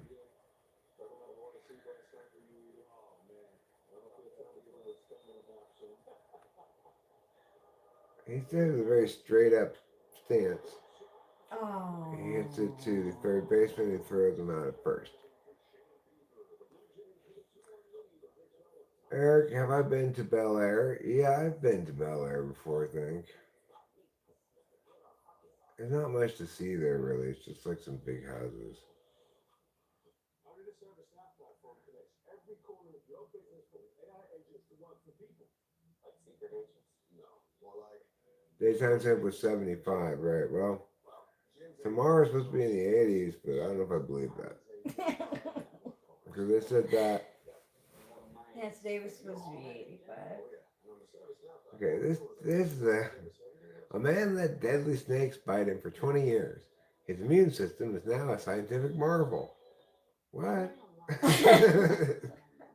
Speaker 1: He has a very straight up stance.
Speaker 2: Oh.
Speaker 1: He hits it to the third baseman and throws him out at first. Eric, have I been to Bel Air? Yeah, I've been to Bel Air before, I think. There's not much to see there, really. It's just like some big houses. Daytime temp was 75, right? Well, tomorrow's supposed to be in the 80s, but I don't know if I believe that. Because they said that.
Speaker 2: Yeah, today was supposed to be 85.
Speaker 1: Okay, this is a man let deadly snakes bite him for 20 years. His immune system is now a scientific marvel. What?
Speaker 2: I'd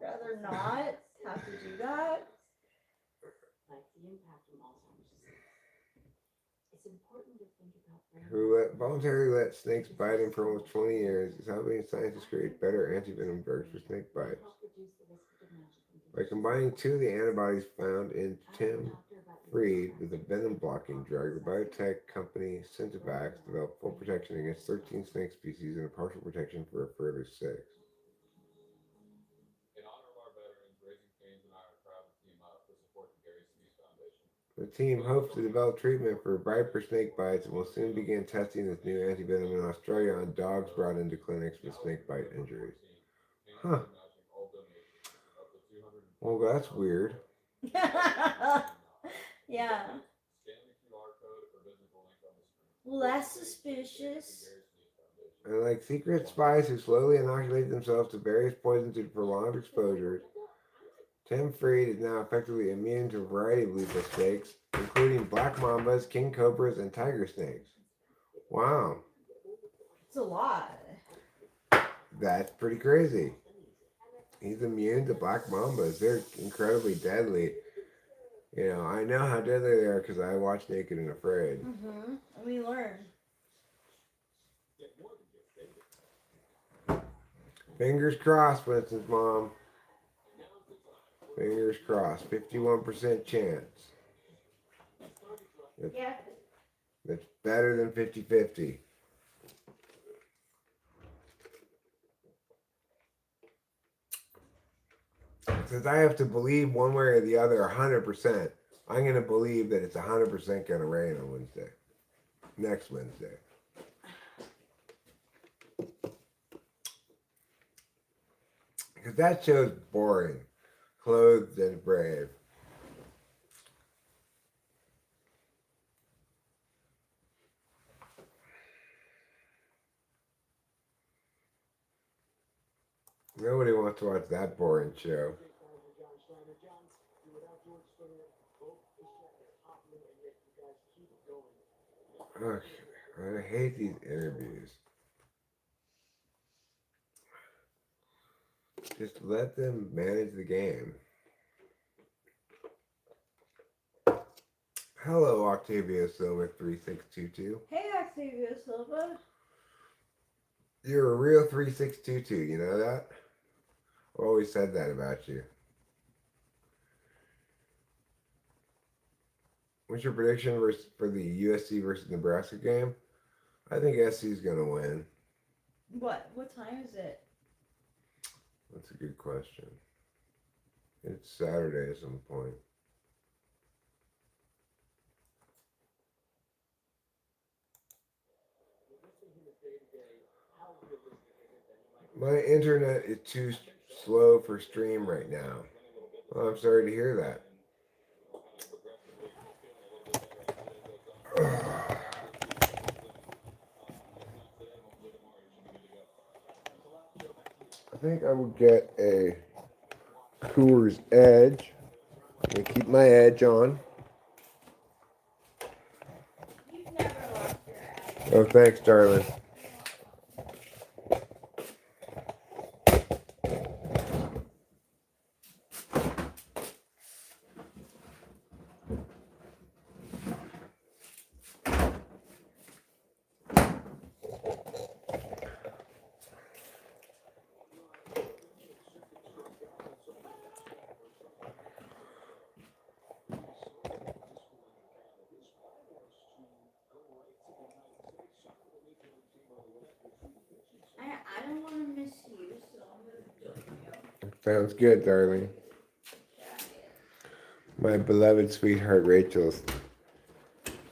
Speaker 2: rather not have to do that.
Speaker 1: Who voluntarily let snakes bite him for almost 20 years is helping scientists create better antivenom drugs for snake bites. By combining 2 of the antibodies found in Tim Freed with a venom-blocking drug, the biotech company Syntevax developed full protection against 13 snake species and a partial protection for a further 6. The team hopes to develop treatment for viper snake bites and will soon begin testing this new antivenom in Australia on dogs brought into clinics with snake bite injuries. Huh. Well, that's weird.
Speaker 2: Yeah. Well, that's suspicious.
Speaker 1: And like secret spies who slowly inoculate themselves to various poisons through prolonged exposures, Tim Freed is now effectively immune to a variety of lethal snakes, including black mambas, king cobras, and tiger snakes. Wow.
Speaker 2: It's a lot.
Speaker 1: That's pretty crazy. He's immune to black mambas. They're incredibly deadly. You know, I know how deadly they are because I watch Naked and Afraid.
Speaker 2: Mm-hmm. And we learn.
Speaker 1: Fingers crossed, Winston's mom. Fingers crossed. 51% chance.
Speaker 2: Yeah.
Speaker 1: That's better than 50-50. Since I have to believe one way or the other 100%, I'm going to believe that it's 100% going to rain on Wednesday. Next Wednesday. Because that show's boring. Clothed and Brave. Nobody wants to watch that boring show. Ugh, I hate these interviews. Just let them manage the game. Hello, Octavia Silva 3622.
Speaker 2: Hey, Octavia Silva.
Speaker 1: You're a real 3622, you know that? I've always said that about you. What's your prediction for the USC versus Nebraska game? I think SC's going to win.
Speaker 2: What? What time is it?
Speaker 1: That's a good question. It's Saturday at some point. My internet is too slow for stream right now. Well, I'm sorry to hear that. I think I would get a Coors Edge. I'm going to keep my edge on.
Speaker 2: You've never lost your edge.
Speaker 1: Oh, thanks, darling.
Speaker 2: I don't want to miss you, so I'm going to join you.
Speaker 1: Sounds good, darling. My beloved sweetheart Rachel's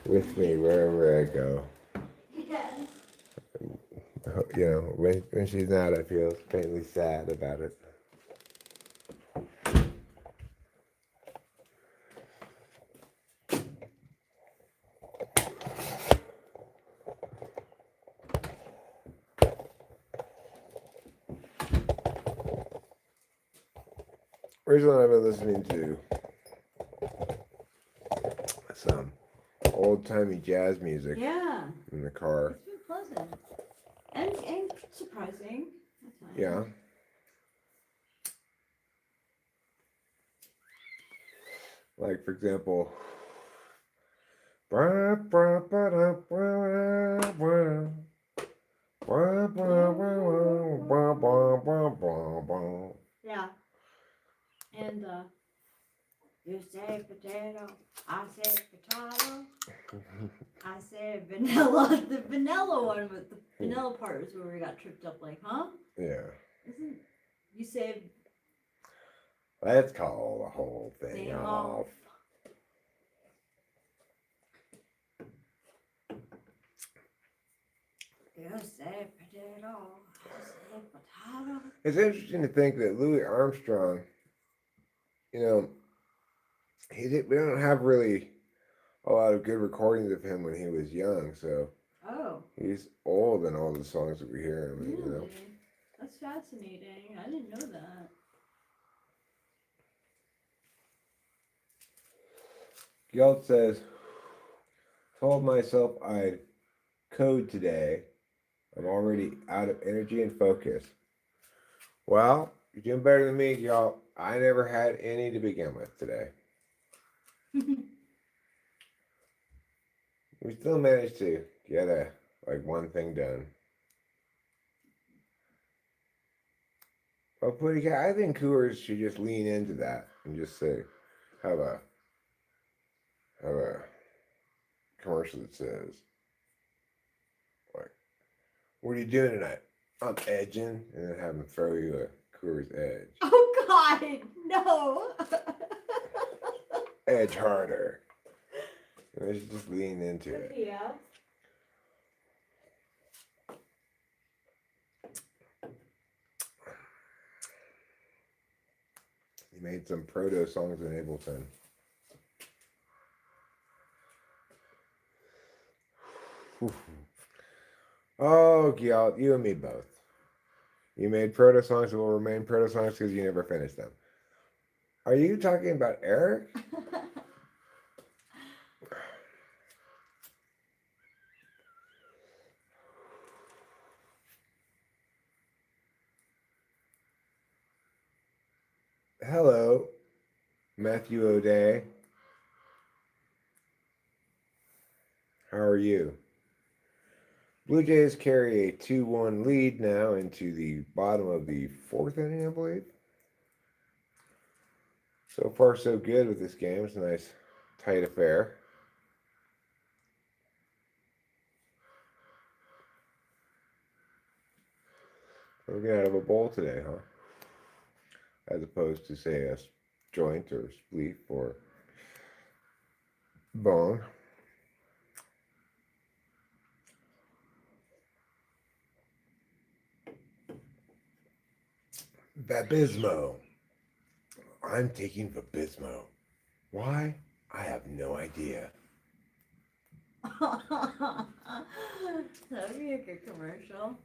Speaker 1: with me wherever I go.
Speaker 2: Yes.
Speaker 1: You know, when she's not, I feel faintly sad about it. Recently, I've been listening to some old-timey jazz music
Speaker 2: Yeah.
Speaker 1: in the car.
Speaker 2: It's been pleasant. And surprising. At times.
Speaker 1: Yeah. Like, for example,
Speaker 2: Yeah. And you say potato, I say potato, I say vanilla. The vanilla one with the vanilla part was where we got tripped up. Like, huh?
Speaker 1: Yeah.
Speaker 2: Isn't you say
Speaker 1: Let's call the whole thing
Speaker 2: thing
Speaker 1: off.
Speaker 2: off? You say potato, I say potato.
Speaker 1: It's interesting to think that Louis Armstrong, you know, we don't have really a lot of good recordings of him when he was young, so
Speaker 2: Oh.
Speaker 1: he's old in all the songs that we hear him in, you know.
Speaker 2: That's fascinating. I didn't know that.
Speaker 1: Gelt says, told myself I'd code today. I'm already out of energy and focus. Well, you're doing better than me, y'all. I never had any to begin with today. We still managed to get one thing done. Well, I think Coors should just lean into that and just say, have a commercial that says, like, what are you doing tonight? I'm edging, and then have them throw you a Coors Edge.
Speaker 2: Oh God, no!
Speaker 1: Edge harder. And they should just lean into it.
Speaker 2: Yeah.
Speaker 1: He made some proto songs in Ableton. Oh, Gyal, you and me both. You made proto songs that will remain proto songs because you never finished them. Are you talking about Eric? Hello, Matthew O'Day. How are you? Blue Jays carry a 2-1 lead now into the bottom of the fourth inning, I believe. So far, so good with this game. It's a nice, tight affair. We're going to have a bowl today, huh? As opposed to, say, a joint or spleef or bone. Babismo. I'm taking Babismo. Why? I have no idea.
Speaker 2: That'd be a good commercial.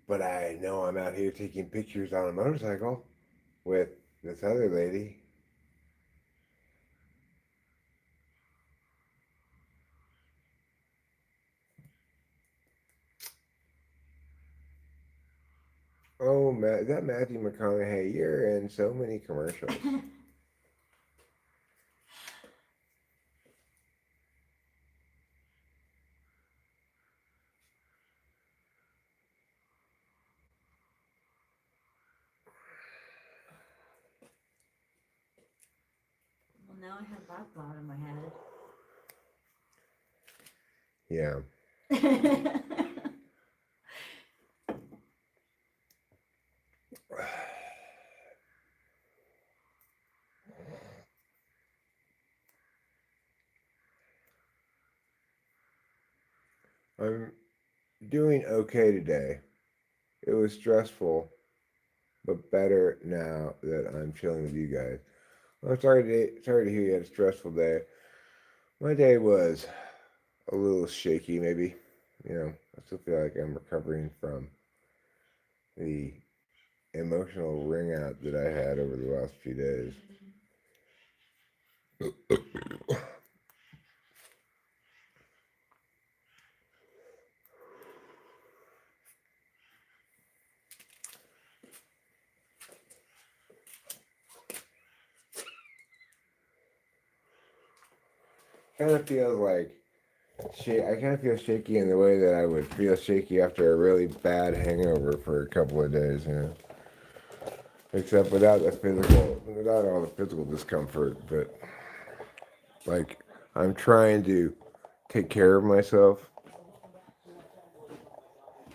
Speaker 1: But I know I'm out here taking pictures on a motorcycle with this other lady. Oh, is that Matthew McConaughey? You're in so many commercials.
Speaker 2: Well, now I have that thought in my head.
Speaker 1: Yeah. I'm doing okay today. It was stressful, but better now that I'm chilling with you guys. I'm sorry to hear you had a stressful day. My day was a little shaky, maybe. You know, I still feel like I'm recovering from the emotional ring out that I had over the last few days. Kind of feels like I kind of feel shaky in the way that I would feel shaky after a really bad hangover for a couple of days, you know. Except without all the physical discomfort, but like I'm trying to take care of myself.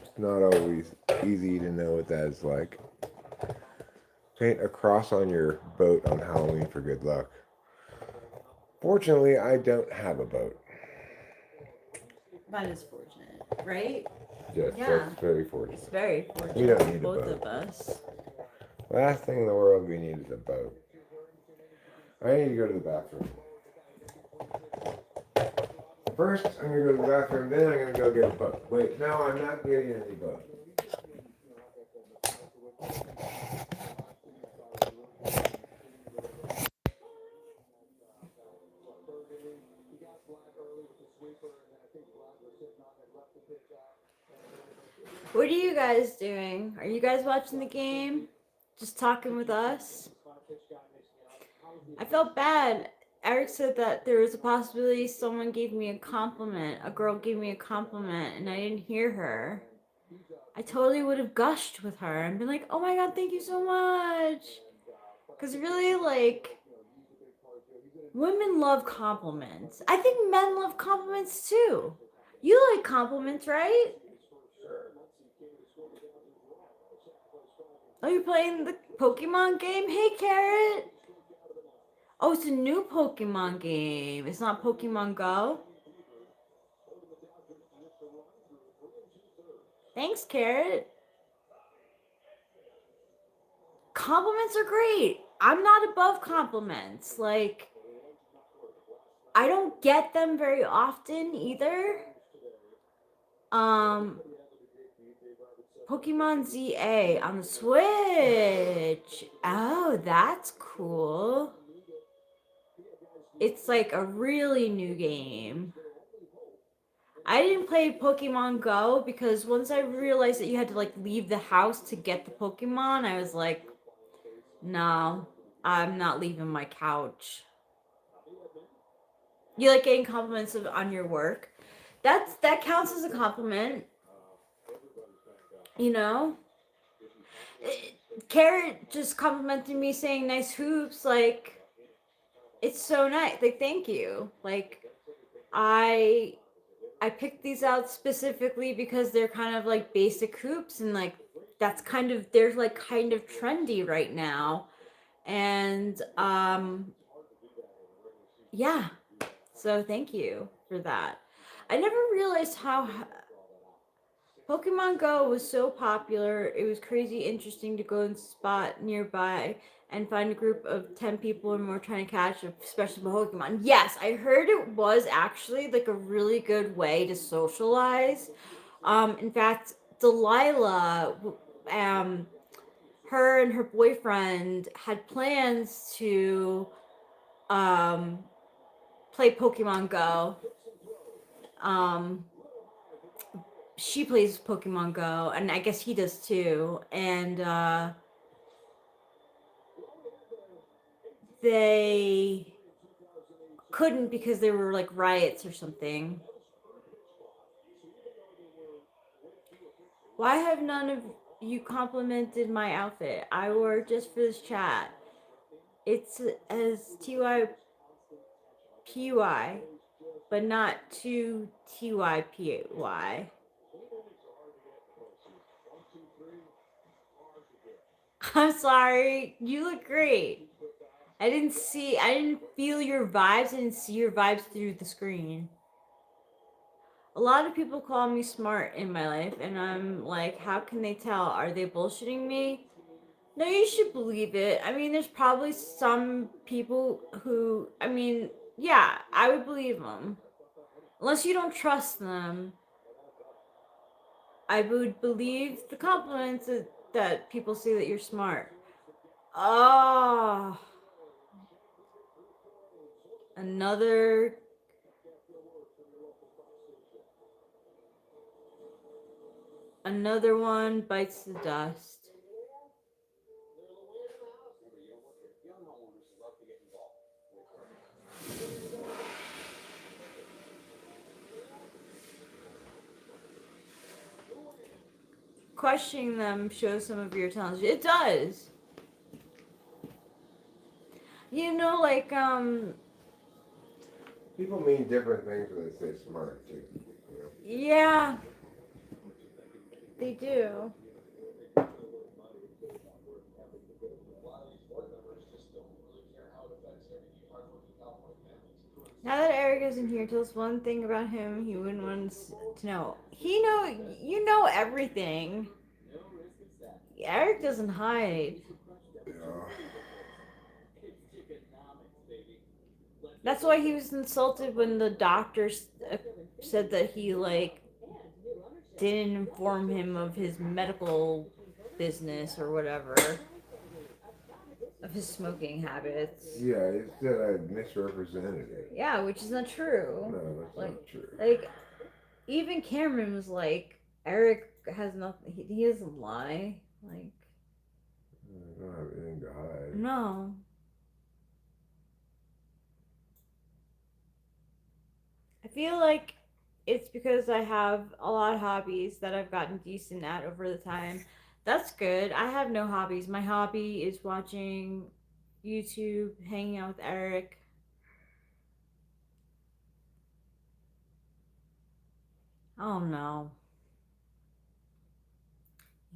Speaker 1: It's not always easy to know what that is like. Paint a cross on your boat on Halloween for good luck. Fortunately, I don't have a boat.
Speaker 2: Mine is fortunate, right?
Speaker 1: Yes,
Speaker 2: Yeah.
Speaker 1: that's very fortunate.
Speaker 2: It's very fortunate.
Speaker 1: We don't need
Speaker 2: both
Speaker 1: a boat.
Speaker 2: of us.
Speaker 1: Last thing in the world we need is a boat. I need to go to the bathroom. First, I'm going to go to the bathroom, then I'm going to go get a boat. Wait, no, I'm not getting any boat.
Speaker 2: What are you guys doing? Are you guys watching the game? Just talking with us? I felt bad. Eric said that there was a possibility someone gave me a compliment. A girl gave me a compliment and I didn't hear her. I totally would have gushed with her and been like, oh my god, thank you so much. Because really, like, women love compliments. I think men love compliments too. You like compliments, right? Oh, you're playing the Pokemon game? Hey, Carrot. Oh, it's a new Pokemon game. It's not Pokemon Go. Thanks, Carrot. Compliments are great. I'm not above compliments. Like, I don't get them very often either. Pokemon ZA on the Switch. Oh, that's cool. It's like a really new game. I didn't play Pokemon Go because once I realized that you had to like leave the house to get the Pokemon, I was like, no, I'm not leaving my couch. You like getting compliments on your work? That counts as a compliment. You know? Carrot just complimented me saying nice hoops, like it's so nice. Like thank you. Like I I picked these out specifically because they're kind of like basic hoops and like that's kind of they're like kind of trendy right now. And yeah. So thank you for that. I never realized how Pokemon Go was so popular. It was crazy interesting to go and spot nearby and find a group of 10 people or more trying to catch a special Pokemon. Yes, I heard it was actually like a really good way to socialize. In fact, Delilah, her and her boyfriend had plans to um, play Pokemon Go. She plays Pokemon Go, and I guess he does too. And they couldn't because there were like riots or something. Why have none of you complimented my outfit? I wore it just for this chat. It's as TYPY, but not to TYPY. I'm sorry. You look great. I didn't feel your vibes. I didn't see your vibes through the screen. A lot of people call me smart in my life, and I'm like, how can they tell? Are they bullshitting me? No, you should believe it. I mean, there's probably some people who, I mean, yeah, I would believe them. Unless you don't trust them, I would believe the compliments that people say that you're smart. Oh, another one bites the dust. Questioning them shows some of your talents. It does. You know, like
Speaker 1: People mean different things when they say smart too. You know?
Speaker 2: yeah, they do. Now that Eric isn't here, tell us one thing about him he wouldn't want us to know. You know everything. Eric doesn't hide.
Speaker 1: Yeah.
Speaker 2: That's why he was insulted when the doctor said that he like didn't inform him of his medical business or whatever, of his smoking habits.
Speaker 1: Yeah, he said I misrepresented it.
Speaker 2: Yeah, which is not true.
Speaker 1: No, that's not true.
Speaker 2: Like, even Cameron was like, Eric has nothing. He doesn't lie. Like,
Speaker 1: I don't have anything to hide.
Speaker 2: no. I feel like it's because I have a lot of hobbies that I've gotten decent at over the time. That's good. I have no hobbies. My hobby is watching YouTube, hanging out with Eric. Oh no.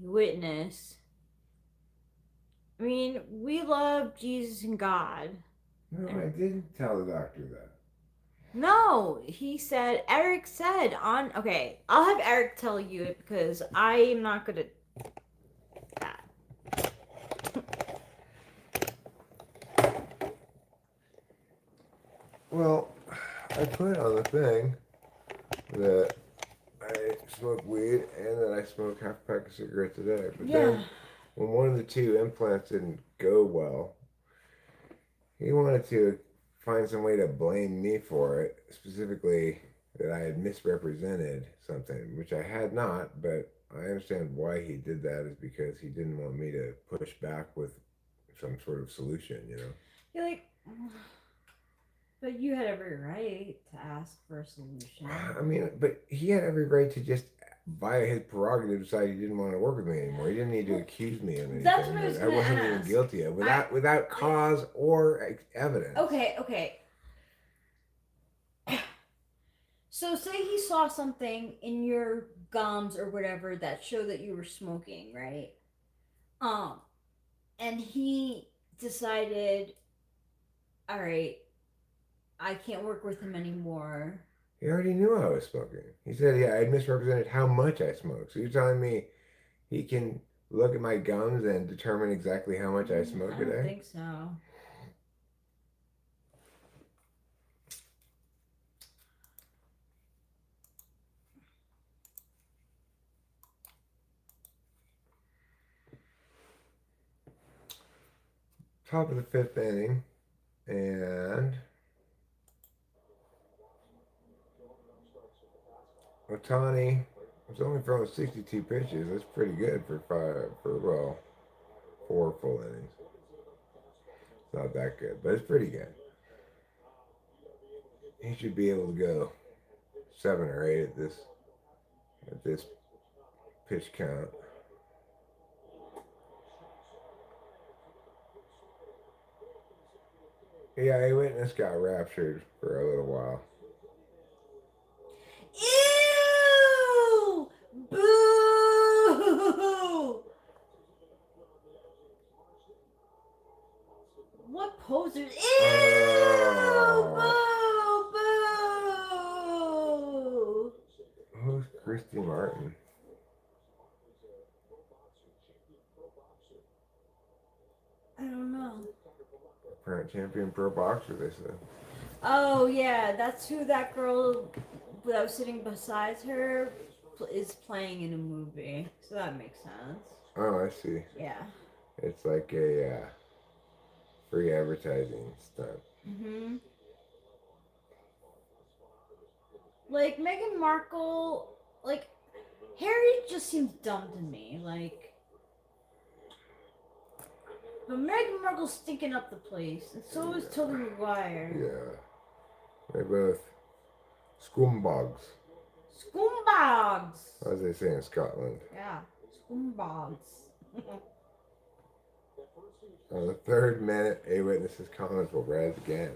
Speaker 2: You witness. I mean, we love Jesus and God.
Speaker 1: No, I didn't tell the doctor that.
Speaker 2: No, he said, Eric said on. Okay, I'll have Eric tell you it because I am not good at that.
Speaker 1: Well, I put on the thing that I smoke weed and that I smoke half a pack of cigarettes a day. But
Speaker 2: Yeah.
Speaker 1: then, when one of the two implants didn't go well, he wanted to find some way to blame me for it, specifically that I had misrepresented something, which I had not, but I understand why he did that is because he didn't want me to push back with some sort of solution, you know?
Speaker 2: You're like, but you had every right to ask for a solution.
Speaker 1: I mean, but he had every right to just, via his prerogative, decide he didn't want to work with me anymore. He didn't need to accuse me of anything
Speaker 2: That's what I was
Speaker 1: that I
Speaker 2: gonna
Speaker 1: wasn't even
Speaker 2: ask.
Speaker 1: guilty of without cause or evidence.
Speaker 2: Okay. So say he saw something in your gums or whatever that showed that you were smoking, right? Um, and he decided, all right, I can't work with him anymore.
Speaker 1: He already knew I was smoking. He said, yeah, I misrepresented how much I smoke. So you're telling me he can look at my gums and determine exactly how much I smoke
Speaker 2: I
Speaker 1: a
Speaker 2: don't
Speaker 1: day?
Speaker 2: think so.
Speaker 1: Top of the fifth inning, and Otani was only throwing 62 pitches. That's pretty good for well, 4 full innings. It's not that good, but it's pretty good. He should be able to go 7 or 8 at this pitch count. Yeah, I witness got raptured for a little while.
Speaker 2: Ew! Boo! What posers? Ew!
Speaker 1: Oh,
Speaker 2: Boo!
Speaker 1: who's Christy Martin?
Speaker 2: I don't know.
Speaker 1: Current champion pro boxer, they said.
Speaker 2: Oh yeah, that's who that girl that was sitting beside her is playing in a movie. So that makes sense.
Speaker 1: Oh, I see.
Speaker 2: Yeah.
Speaker 1: It's like a free advertising stunt.
Speaker 2: Mhm. Like Meghan Markle, like Harry just seems dumb to me. Like, but Meghan Markle's stinking up the place, and so is Tobey Maguire.
Speaker 1: Yeah. They're both scumbags,
Speaker 2: Scumbags.
Speaker 1: as they say in Scotland.
Speaker 2: Yeah, scumbags.
Speaker 1: On the third minute, a witness's comments will rise again.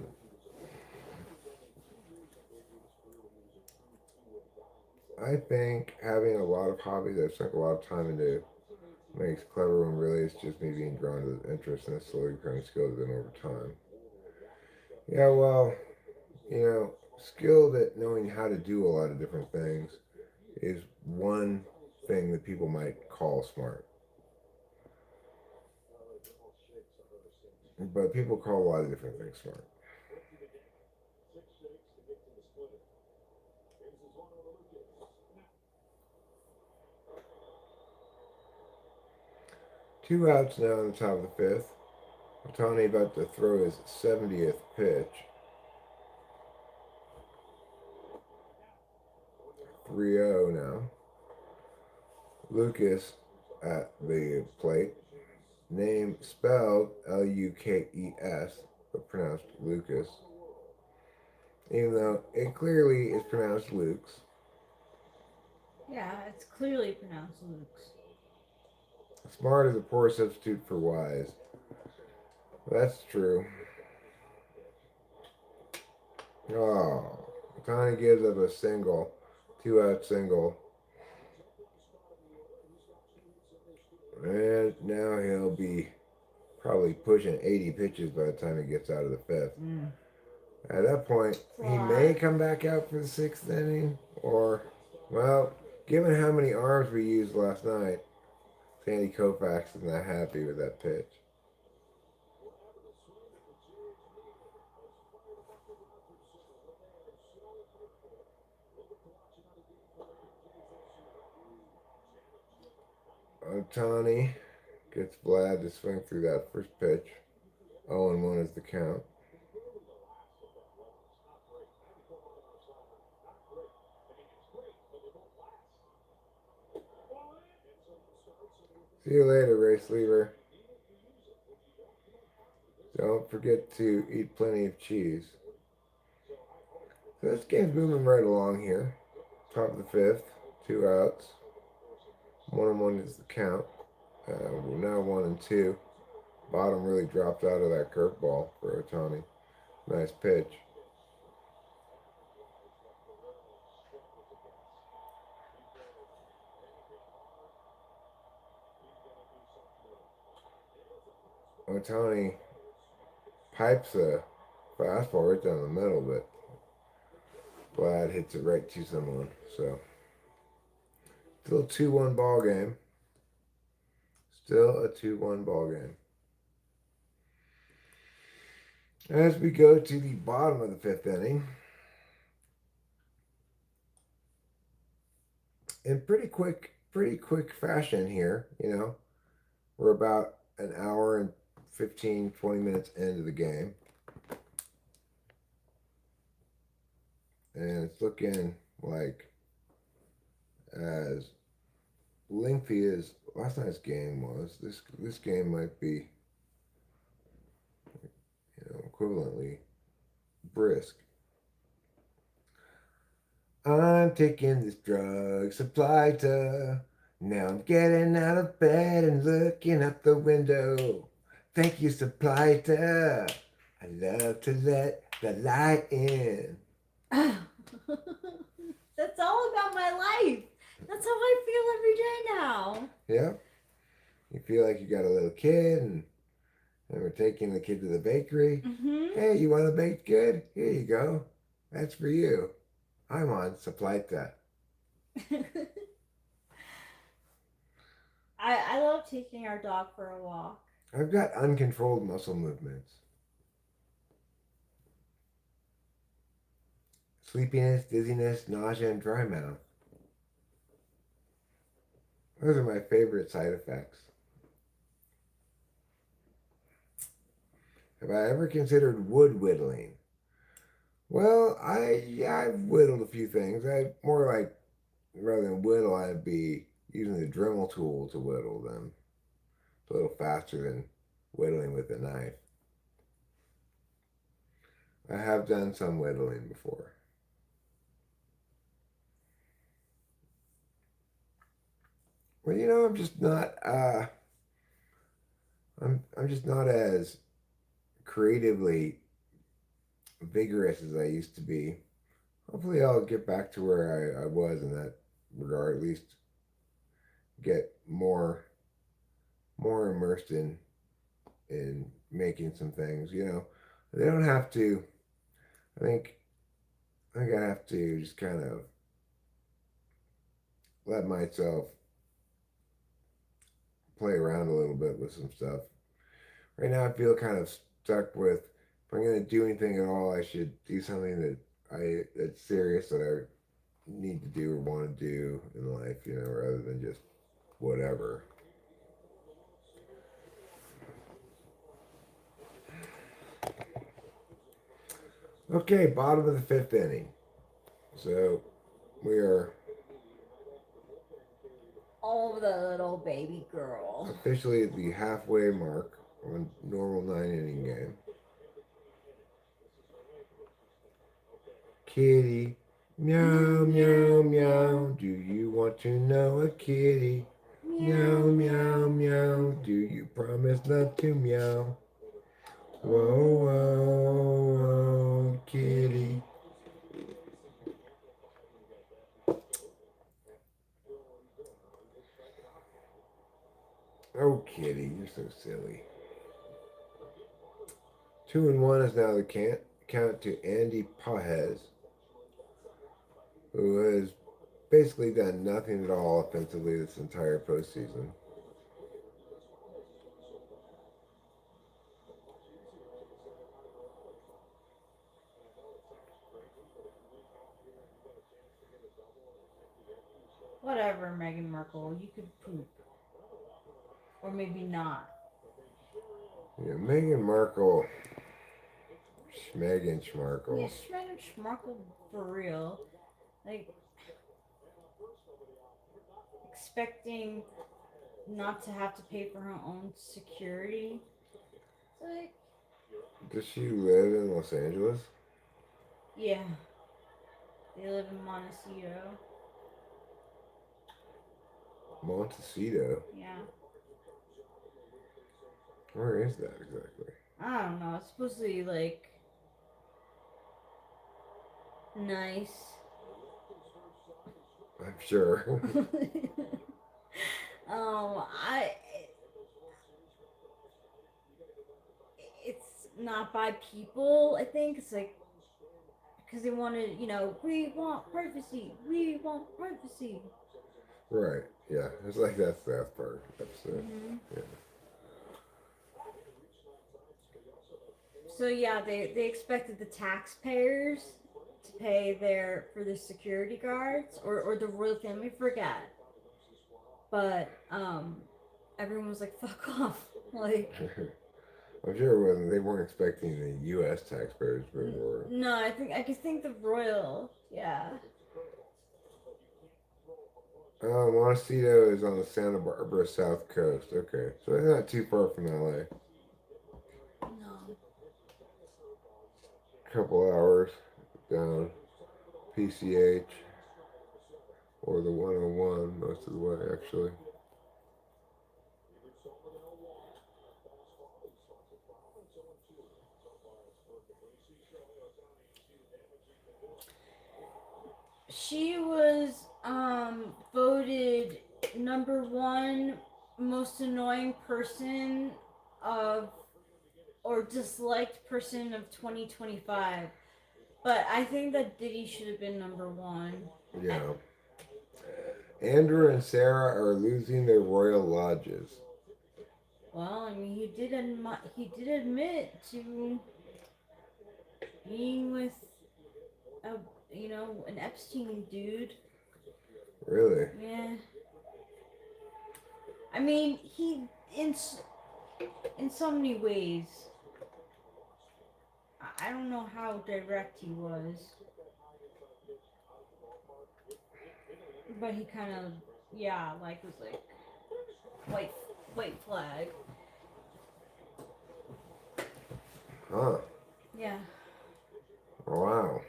Speaker 1: I think having a lot of hobbies I've sunk a lot of time into makes clever when really it's just me being drawn to the interest and slowly growing skilled in over time. Yeah, well, skilled at knowing how to do a lot of different things is one thing that people might call smart. But people call a lot of different things smart. Two outs now in the top of the fifth. Otani about to throw his 70th pitch. 3-0 now. Lucas at the plate. Name spelled Lukes, but pronounced Lucas. even though it clearly is pronounced Luke's.
Speaker 2: Yeah, it's clearly pronounced Luke's.
Speaker 1: Smart is a poor substitute for wise. That's true. Oh, Tony gives up a single, 2-out single. And now he'll be probably pushing 80 pitches by the time he gets out of the fifth. At that point, he may come back out for the sixth inning, or, well, given how many arms we used last night, Sandy Koufax is not happy with that pitch. Otani gets Vlad to swing through that first pitch. 0-1 is the count. See you later, Race Lever. Don't forget to eat plenty of cheese. So this game's moving right along here. Top of the fifth, 2 outs. 1-1 is the count. We're now 1-2. Bottom really dropped out of that curveball for Otani. Nice pitch. Otani pipes a fastball right down the middle, but Vlad hits it right to someone. So still a 2-1 ball game. Still a 2-1 ball game. As we go to the bottom of the fifth inning, in pretty quick fashion here, we're about an hour and 15, 20 minutes into the game. And it's looking like as lengthy as last night's game was. This game might be, equivalently brisk. I'm taking this drug supply to. Now I'm getting out of bed and looking out the window. Thank you, supply to. I love to let the light in.
Speaker 2: That's all about my life. That's how I feel every day now.
Speaker 1: Yeah. You feel like you got a little kid and we're taking the kid to the bakery.
Speaker 2: Mm-hmm.
Speaker 1: Hey, you want a baked good? Here you go. That's for you. I'm on supply to.
Speaker 2: I love taking our dog for a walk.
Speaker 1: I've got uncontrolled muscle movements. Sleepiness, dizziness, nausea, and dry mouth. Those are my favorite side effects. Have I ever considered wood whittling? Well, I've whittled a few things. I more like, rather than whittle, I'd be using the Dremel tool to whittle them. It's a little faster than whittling with a knife. I have done some whittling before. Well, I'm just not. I'm just not as creatively vigorous as I used to be. Hopefully, I'll get back to where I was in that regard. At least get more immersed in making some things. They don't have to. I think I have to just kind of let myself play around a little bit with some stuff. Right now, I feel kind of stuck with if I'm going to do anything at all, I should do something that's serious that I need to do or want to do in life, rather than just whatever. Okay, bottom of the fifth inning. So we are
Speaker 2: Oh, the little baby girl.
Speaker 1: officially at the halfway mark of a normal 9-inning game. kitty. Meow, meow, meow. Do you want to know a kitty? Meow, meow, meow. Do you promise not to meow? Whoa, whoa, whoa, kitty. Oh, kitty, you're so silly. 2-1 is now the count to Andy Pajes, who has basically done nothing at all offensively this entire postseason.
Speaker 2: Whatever, Meghan Markle. You could poop. Or maybe not.
Speaker 1: Yeah, Meghan Markle. Schmegan Schmarkle.
Speaker 2: Yeah, Meghan Schmarkle for real. Like, expecting not to have to pay for her own security. Like,
Speaker 1: Does she live in Los Angeles?
Speaker 2: yeah. They live in Montecito.
Speaker 1: Montecito?
Speaker 2: Yeah.
Speaker 1: Where is that exactly?
Speaker 2: I don't know. It's supposed to be like nice.
Speaker 1: I'm sure.
Speaker 2: It's not by people. I think it's like because they wanted, we want privacy. We want privacy.
Speaker 1: Right. Yeah. It's like that South Park episode.
Speaker 2: Mm-hmm.
Speaker 1: Yeah.
Speaker 2: So yeah, they expected the taxpayers to pay for the security guards or the royal family, forget. But everyone was like, "Fuck off!" Like,
Speaker 1: I'm sure it wasn't. They weren't expecting the U.S. taxpayers to pay more.
Speaker 2: no, I just think the royal, yeah.
Speaker 1: Montecito is on the Santa Barbara South Coast. Okay, so it's not too far from L.A.
Speaker 2: No.
Speaker 1: Couple hours down PCH or the 101 most of the way, actually.
Speaker 2: She was voted number one most annoying person or disliked person of 2025. But I think that Diddy should have been number one.
Speaker 1: Yeah. Andrew and Sarah are losing their royal lodges.
Speaker 2: Well, I mean, he did admit to being with an Epstein dude.
Speaker 1: Really?
Speaker 2: Yeah. I mean, he in so many ways. I don't know how direct he was, but he kind of was like white flag.
Speaker 1: Huh.
Speaker 2: Yeah.
Speaker 1: Wow.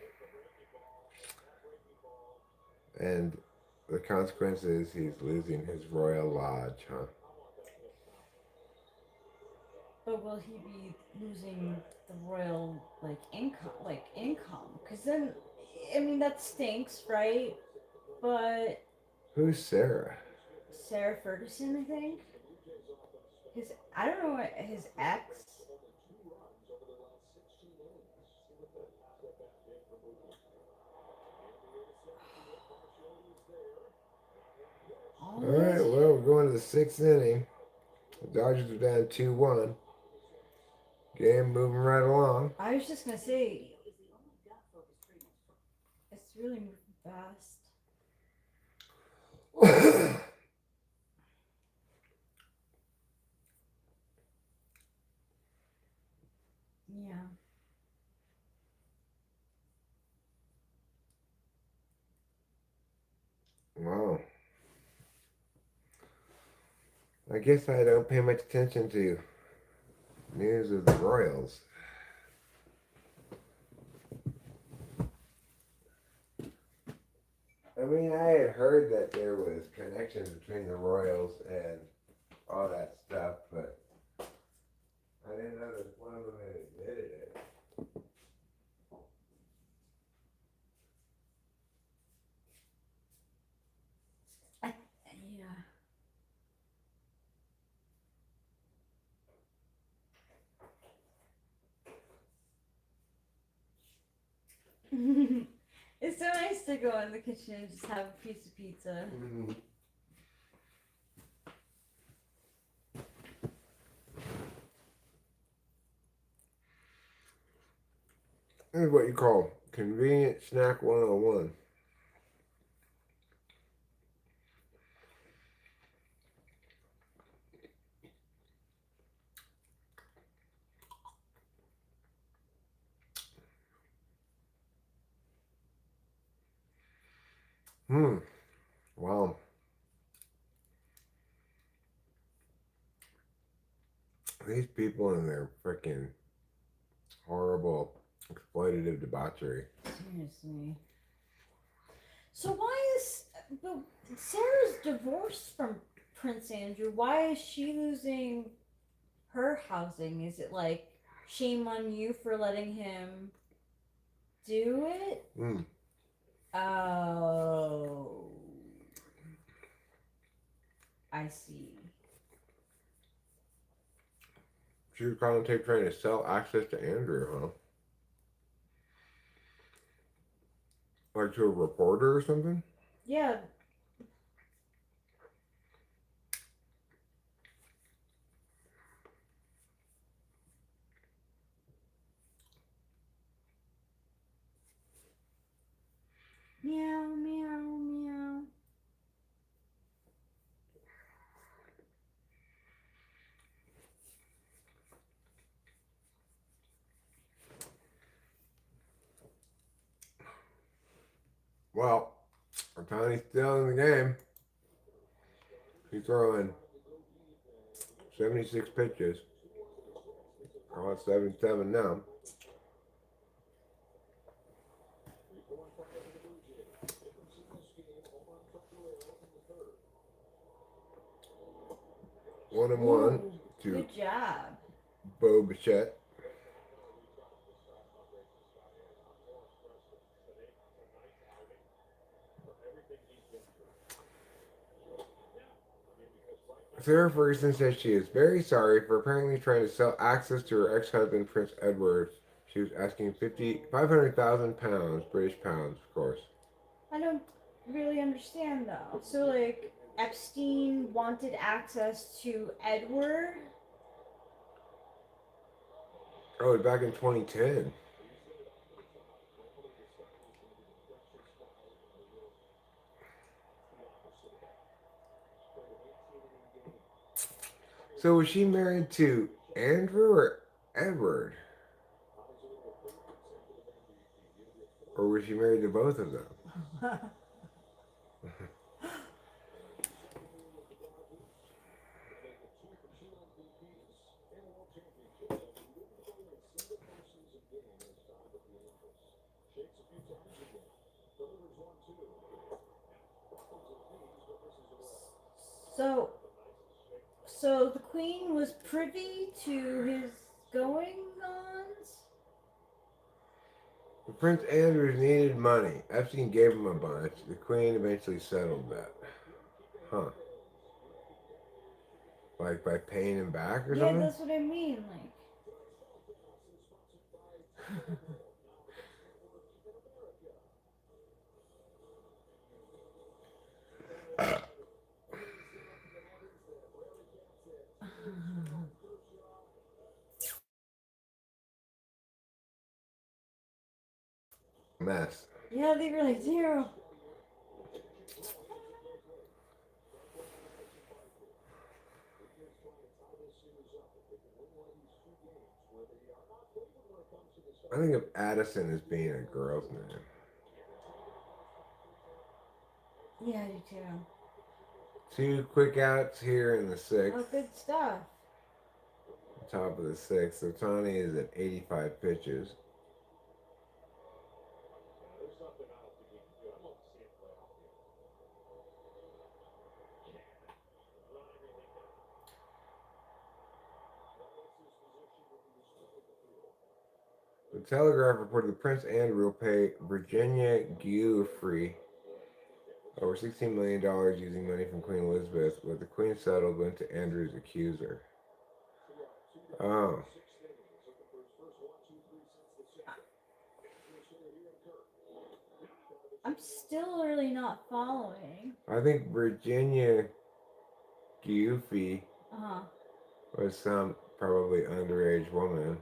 Speaker 1: And the consequence is he's losing his royal lodge, huh?
Speaker 2: But will he be losing the royal income? Because then, I mean, that stinks, right? But
Speaker 1: Who's Sarah?
Speaker 2: Sarah Ferguson, I think. I don't know what his ex.
Speaker 1: All right, well, we're going to the 6th inning. The Dodgers are down 2-1. Game moving right along.
Speaker 2: I was just gonna say, it's really moving fast. Yeah.
Speaker 1: Wow. I guess I don't pay much attention to news of the Royals. I mean, I had heard that there was connections between the Royals and all that stuff, but I didn't know that one of them had admitted it.
Speaker 2: Yeah. It's so nice to go in the kitchen and just have a piece of pizza.
Speaker 1: Mm-hmm. This is what you call convenient snack 101. Wow. These people and their freaking horrible exploitative debauchery.
Speaker 2: Seriously. So why is Sarah's divorced from Prince Andrew? Why is she losing her housing? Is it like shame on you for letting him do it? Oh, I see.
Speaker 1: She was contemplating trying to sell access to Andrew, huh? Like to a reporter or something?
Speaker 2: Yeah. Meow, meow, meow.
Speaker 1: Well, Otani's still in the game. He's throwing 76 pitches. I'm at 77 now. One and one to
Speaker 2: Good job.
Speaker 1: Bo Bichette. Sarah Ferguson says she is very sorry for apparently trying to sell access to her ex-husband Prince Edward. She was asking 500,000 pounds, British pounds, of course.
Speaker 2: I don't really understand though. So like Epstein wanted access to Edward.
Speaker 1: Oh, back in 2010. So was she married to Andrew or Edward? Or was she married to both of them?
Speaker 2: So the Queen was privy to his goings-ons?
Speaker 1: Prince Andrews needed money. Epstein gave him a bunch. The Queen eventually settled that. Huh. Like by paying him back or
Speaker 2: Yeah,
Speaker 1: something?
Speaker 2: that's what I mean. Like.
Speaker 1: Mess.
Speaker 2: Yeah, they really do.
Speaker 1: I think of Addison as being a girl's name.
Speaker 2: Yeah, I do too.
Speaker 1: 2 quick outs here in the 6th.
Speaker 2: Oh, good stuff.
Speaker 1: Top of the 6th. So Tony is at 85 pitches. Telegraph reported the Prince Andrew will pay Virginia Giuffre over $16 million using money from Queen Elizabeth, but the Queen settled went to Andrew's accuser. Oh.
Speaker 2: I'm still really not following.
Speaker 1: I think Virginia Giuffre was some probably underage woman.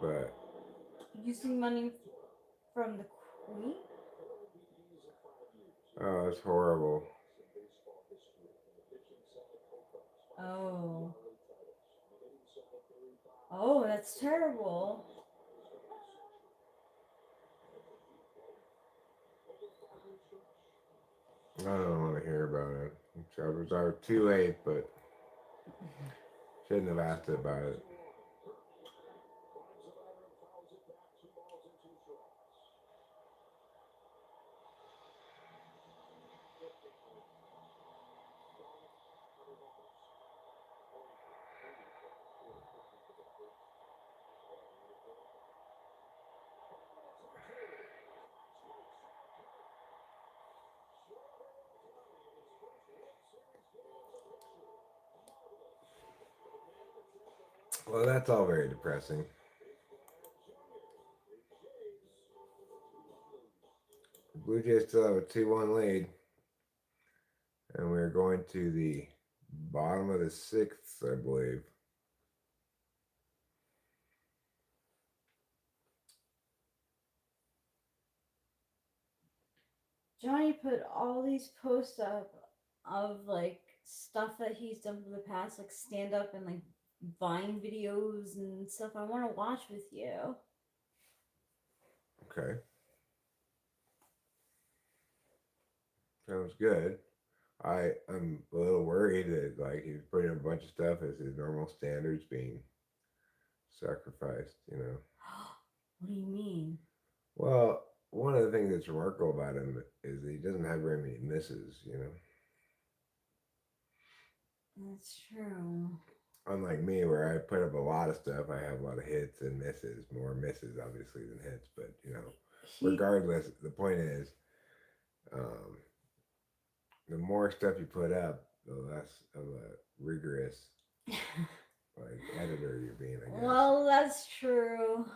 Speaker 1: But
Speaker 2: using money from the Queen?
Speaker 1: oh, it's horrible.
Speaker 2: Oh. Oh, that's terrible.
Speaker 1: I don't want to hear about it. I was too late, but shouldn't have asked about it. Well, that's all very depressing. The Blue Jays still have a 2-1 lead. And we're going to the bottom of the sixth, I believe.
Speaker 2: Johnny put all these posts up of like stuff that he's done for the past, like stand up and like Vine videos and stuff I want to watch with you.
Speaker 1: Okay. Sounds good. I'm a little worried that like he's putting a bunch of stuff as his normal standards being sacrificed, you know.
Speaker 2: What do you mean?
Speaker 1: Well, one of the things that's remarkable about him is that he doesn't have very many misses, you know.
Speaker 2: That's true.
Speaker 1: Unlike me, where I put up a lot of stuff, I have a lot of hits and misses. More misses, obviously, than hits. But, you know, regardless, the point is, the more stuff you put up, the less of a rigorous like editor you're being, I guess.
Speaker 2: Well, that's true.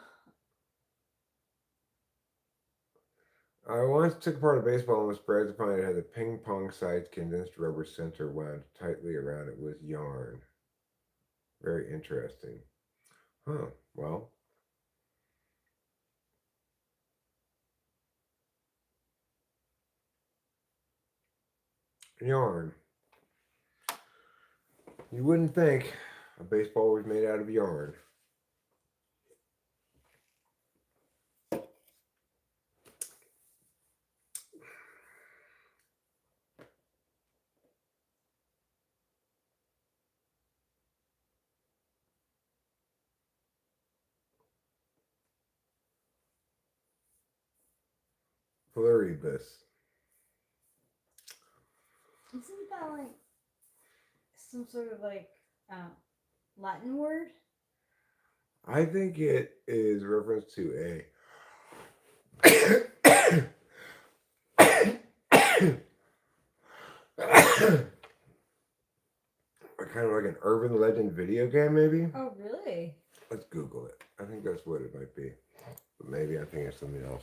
Speaker 1: I once took apart a baseball and was surprised to find it had a ping pong sized condensed rubber center wound tightly around it with yarn. Very interesting. Huh. Well. Yarn. You wouldn't think a baseball was made out of yarn. Pluribus.
Speaker 2: Isn't that like some sort of like Latin word?
Speaker 1: I think it is reference to a kind of like an urban legend video game, maybe?
Speaker 2: Oh, really?
Speaker 1: Let's Google it. I think that's what it might be. But maybe I think it's something else.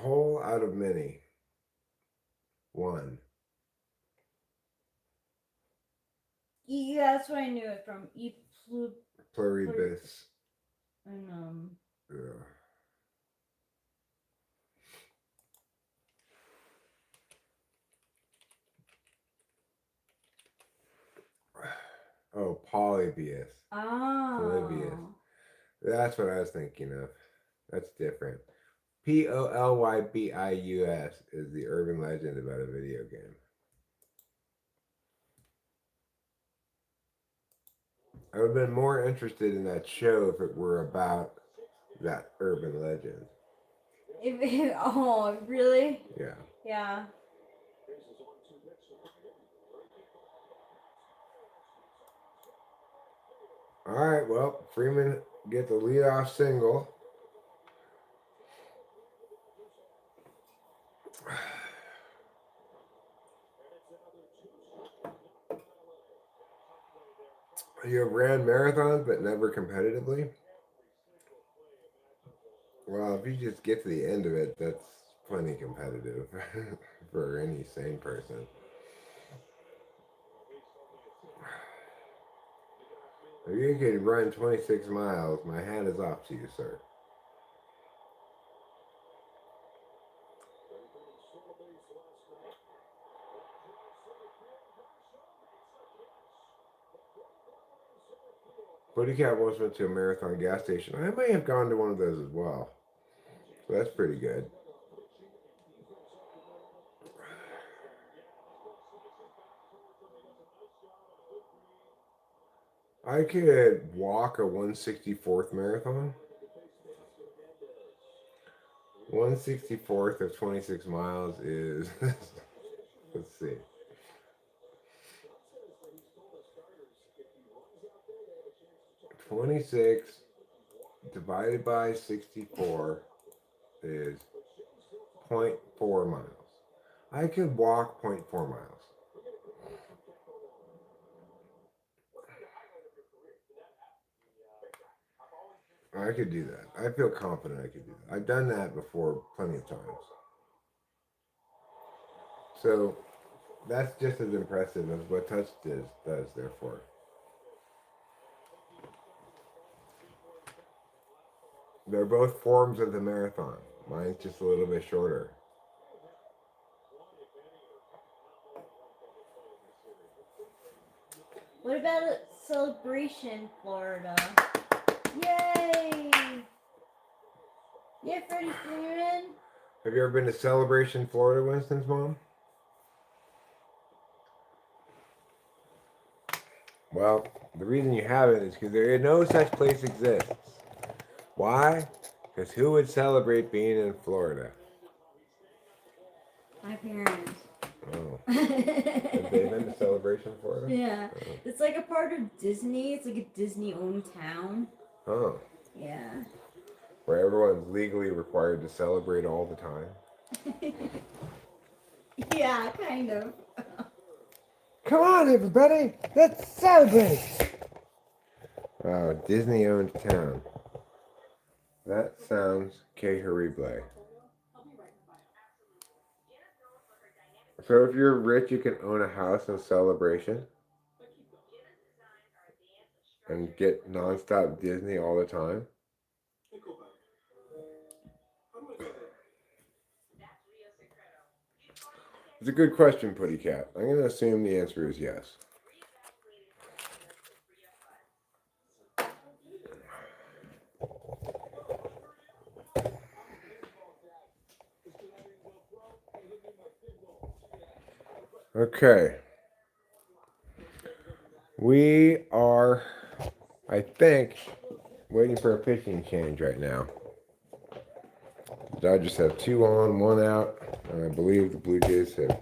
Speaker 1: Whole out of many. One.
Speaker 2: Yeah, that's what I knew it from.
Speaker 1: Pluribus.
Speaker 2: And
Speaker 1: Oh, Polybius.
Speaker 2: Oh.
Speaker 1: Polybius. That's what I was thinking of. That's different. Pollybius is the urban legend about a video game. I would have been more interested in that show if it were about that urban legend.
Speaker 2: Oh, really?
Speaker 1: Yeah.
Speaker 2: Yeah.
Speaker 1: All right, well, Freeman gets the leadoff single. You have ran marathons but never competitively? Well, if you just get to the end of it, that's plenty competitive for any sane person. If you could run 26 miles, my hat is off to you, sir. Buddy Cat once went to a marathon gas station. I may have gone to one of those as well. So that's pretty good. I could walk a 164th marathon. 164th of 26 miles is, let's see. 26 divided by 64 is 0.4 miles. I could walk 0.4 miles. I could do that. I feel confident I could do that. I've done that before plenty of times. So that's just as impressive as what touch does therefore. They're both forms of the marathon. Mine's just a little bit shorter.
Speaker 2: What about a celebration, Florida? Yay! Yeah, Freddie Freeman.
Speaker 1: Have you ever been to Celebration, Florida, Winston's mom? Well, the reason you haven't is because there no such place exists. Why? Because who would celebrate being in Florida?
Speaker 2: My parents.
Speaker 1: Oh. Have they been to Celebration, Florida?
Speaker 2: Yeah.
Speaker 1: Oh.
Speaker 2: It's like a part of Disney. It's like a Disney-owned town.
Speaker 1: Oh.
Speaker 2: Yeah.
Speaker 1: Where everyone's legally required to celebrate all the time?
Speaker 2: Yeah, kind of.
Speaker 1: Come on, everybody! Let's celebrate! Oh, Disney-owned town. That sounds que horrible. So if you're rich, you can own a house in Celebration and get nonstop Disney all the time. It's a good question, Putty Cat. I'm going to assume the answer is yes. Okay. We are, I think, waiting for a pitching change right now. The Dodgers have 2 on, 1 out, and I believe the Blue Jays have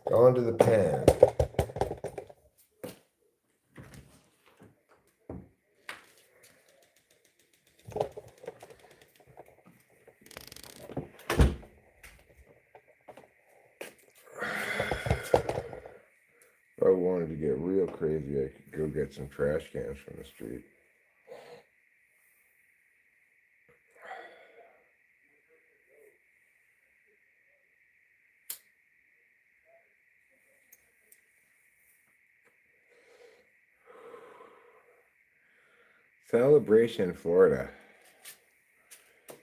Speaker 1: gone to the pen. If I wanted to get real crazy, I could go get some trash cans from the street. Celebration, Florida.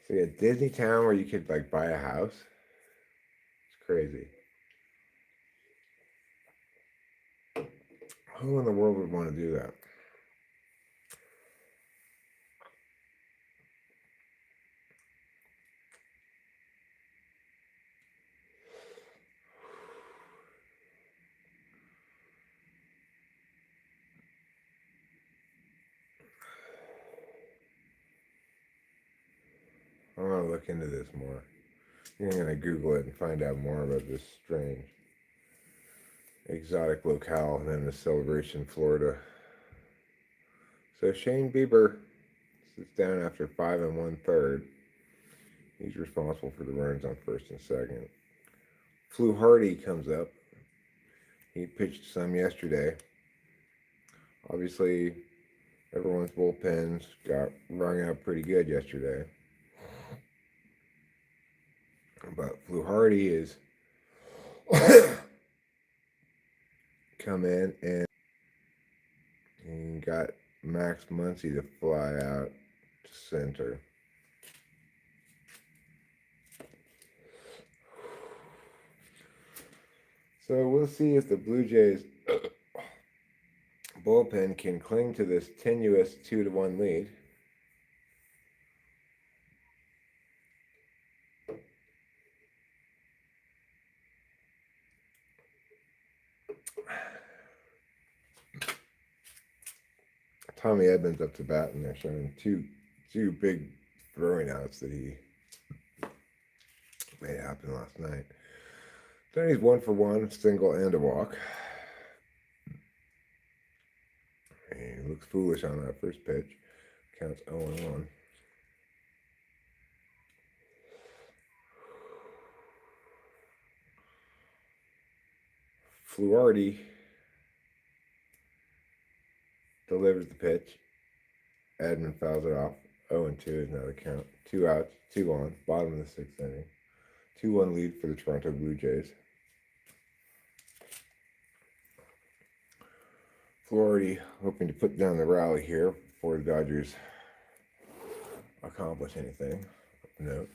Speaker 1: So a Disney town where you could like buy a house. It's crazy. Who in the world would want to do that? want to look into this more. I'm going to Google it and find out more about this strange exotic locale in the Celebration, Florida. So Shane Bieber sits down after 5 1/3. He's responsible for the runs on first and second. Flu Hardy comes up. He pitched some yesterday. Obviously, everyone's bullpens got rung out pretty good yesterday. But Flu Hardy is come in and he got Max Muncy to fly out to center. So we'll see if the Blue Jays bullpen can cling to this tenuous 2-1 lead. Tommy Edmonds up to bat, and they're showing two big throwing outs that he made happen last night. Then he's 1 for 1, single and a walk. And he looks foolish on that first pitch. Counts 0-1. Fluardi delivers the pitch. Edmund fouls it off. 0-2 is now the count. 2 outs, 2 on. Bottom of the 6th inning. 2-1 lead for the Toronto Blue Jays. Fluardi hoping to put down the rally here before the Dodgers accomplish anything of note.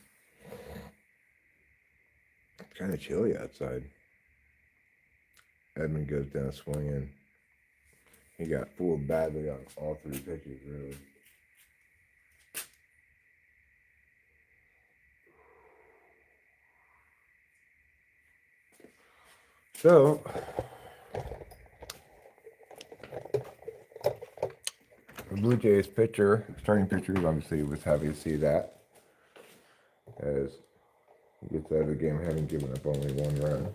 Speaker 1: It's kind of chilly outside. Edmund goes down swinging. He got fooled badly on all 3 pitches, really. So, the Blue Jays starting pitcher, obviously was happy to see that, as he gets out of the game having given up only 1 run.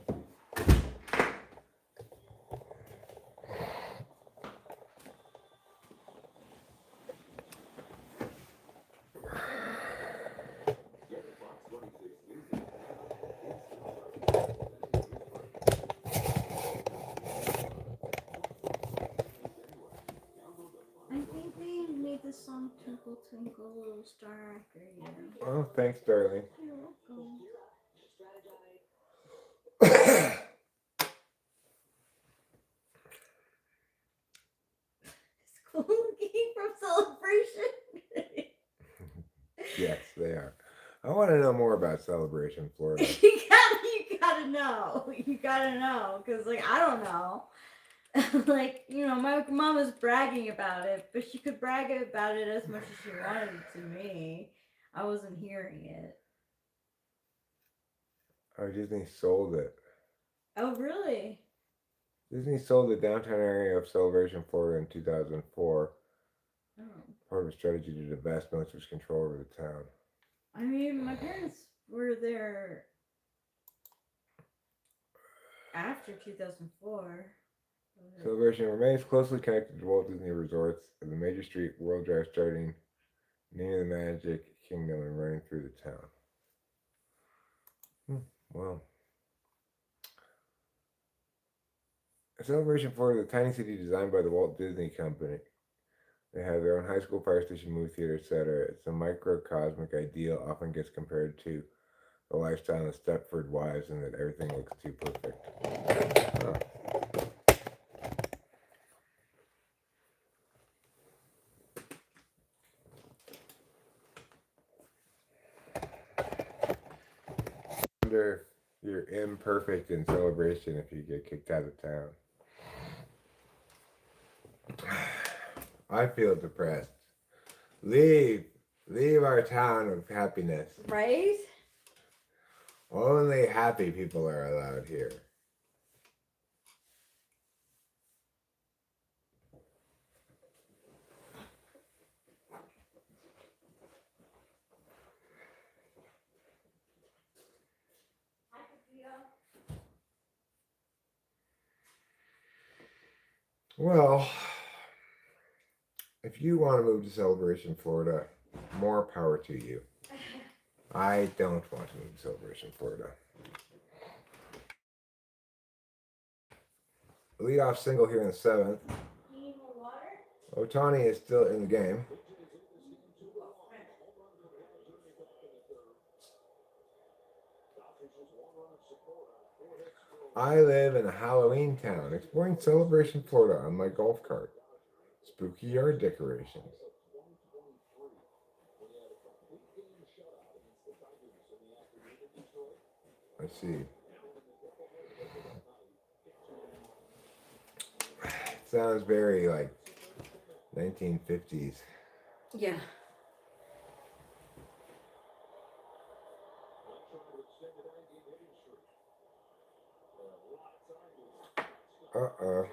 Speaker 2: Song Twinkle Twinkle Little Star after you.
Speaker 1: Oh, thanks, darling.
Speaker 2: You're welcome. School looking from Celebration.
Speaker 1: Yes, they are. I want to know more about Celebration, Florida.
Speaker 2: you gotta know. You gotta know, because I don't know. My mom was bragging about it, but she could brag about it as much as she wanted to me. I wasn't hearing it.
Speaker 1: Oh, Disney sold it.
Speaker 2: Oh, really?
Speaker 1: Disney sold the downtown area of Celebration, Florida in 2004.
Speaker 2: Oh.
Speaker 1: Part of a strategy to divest most of its control over the town.
Speaker 2: I mean, my parents were there after 2004.
Speaker 1: Celebration remains closely connected to Walt Disney Resorts and the major street World Drive starting near the Magic Kingdom and running through the town. Well, Celebration Florida is a tiny city designed by the Walt Disney Company. They have their own high school, fire station, movie theater, etc. It's a microcosmic ideal, often gets compared to the lifestyle of Stepford Wives, and that everything looks too perfect. Oh. You're imperfect in Celebration if you get kicked out of town. I feel depressed. Leave our town of happiness.
Speaker 2: Right?
Speaker 1: Only happy people are allowed here. Well, if you want to move to Celebration, Florida, more power to you. I don't want to move to Celebration, Florida. Leadoff single here in the seventh.
Speaker 2: You need more water?
Speaker 1: Otani is still in the game. I live in a Halloween town, exploring Celebration, Florida on my golf cart. Spooky yard decorations. I see. Sounds very like 1950s.
Speaker 2: Yeah.
Speaker 1: Uh-oh.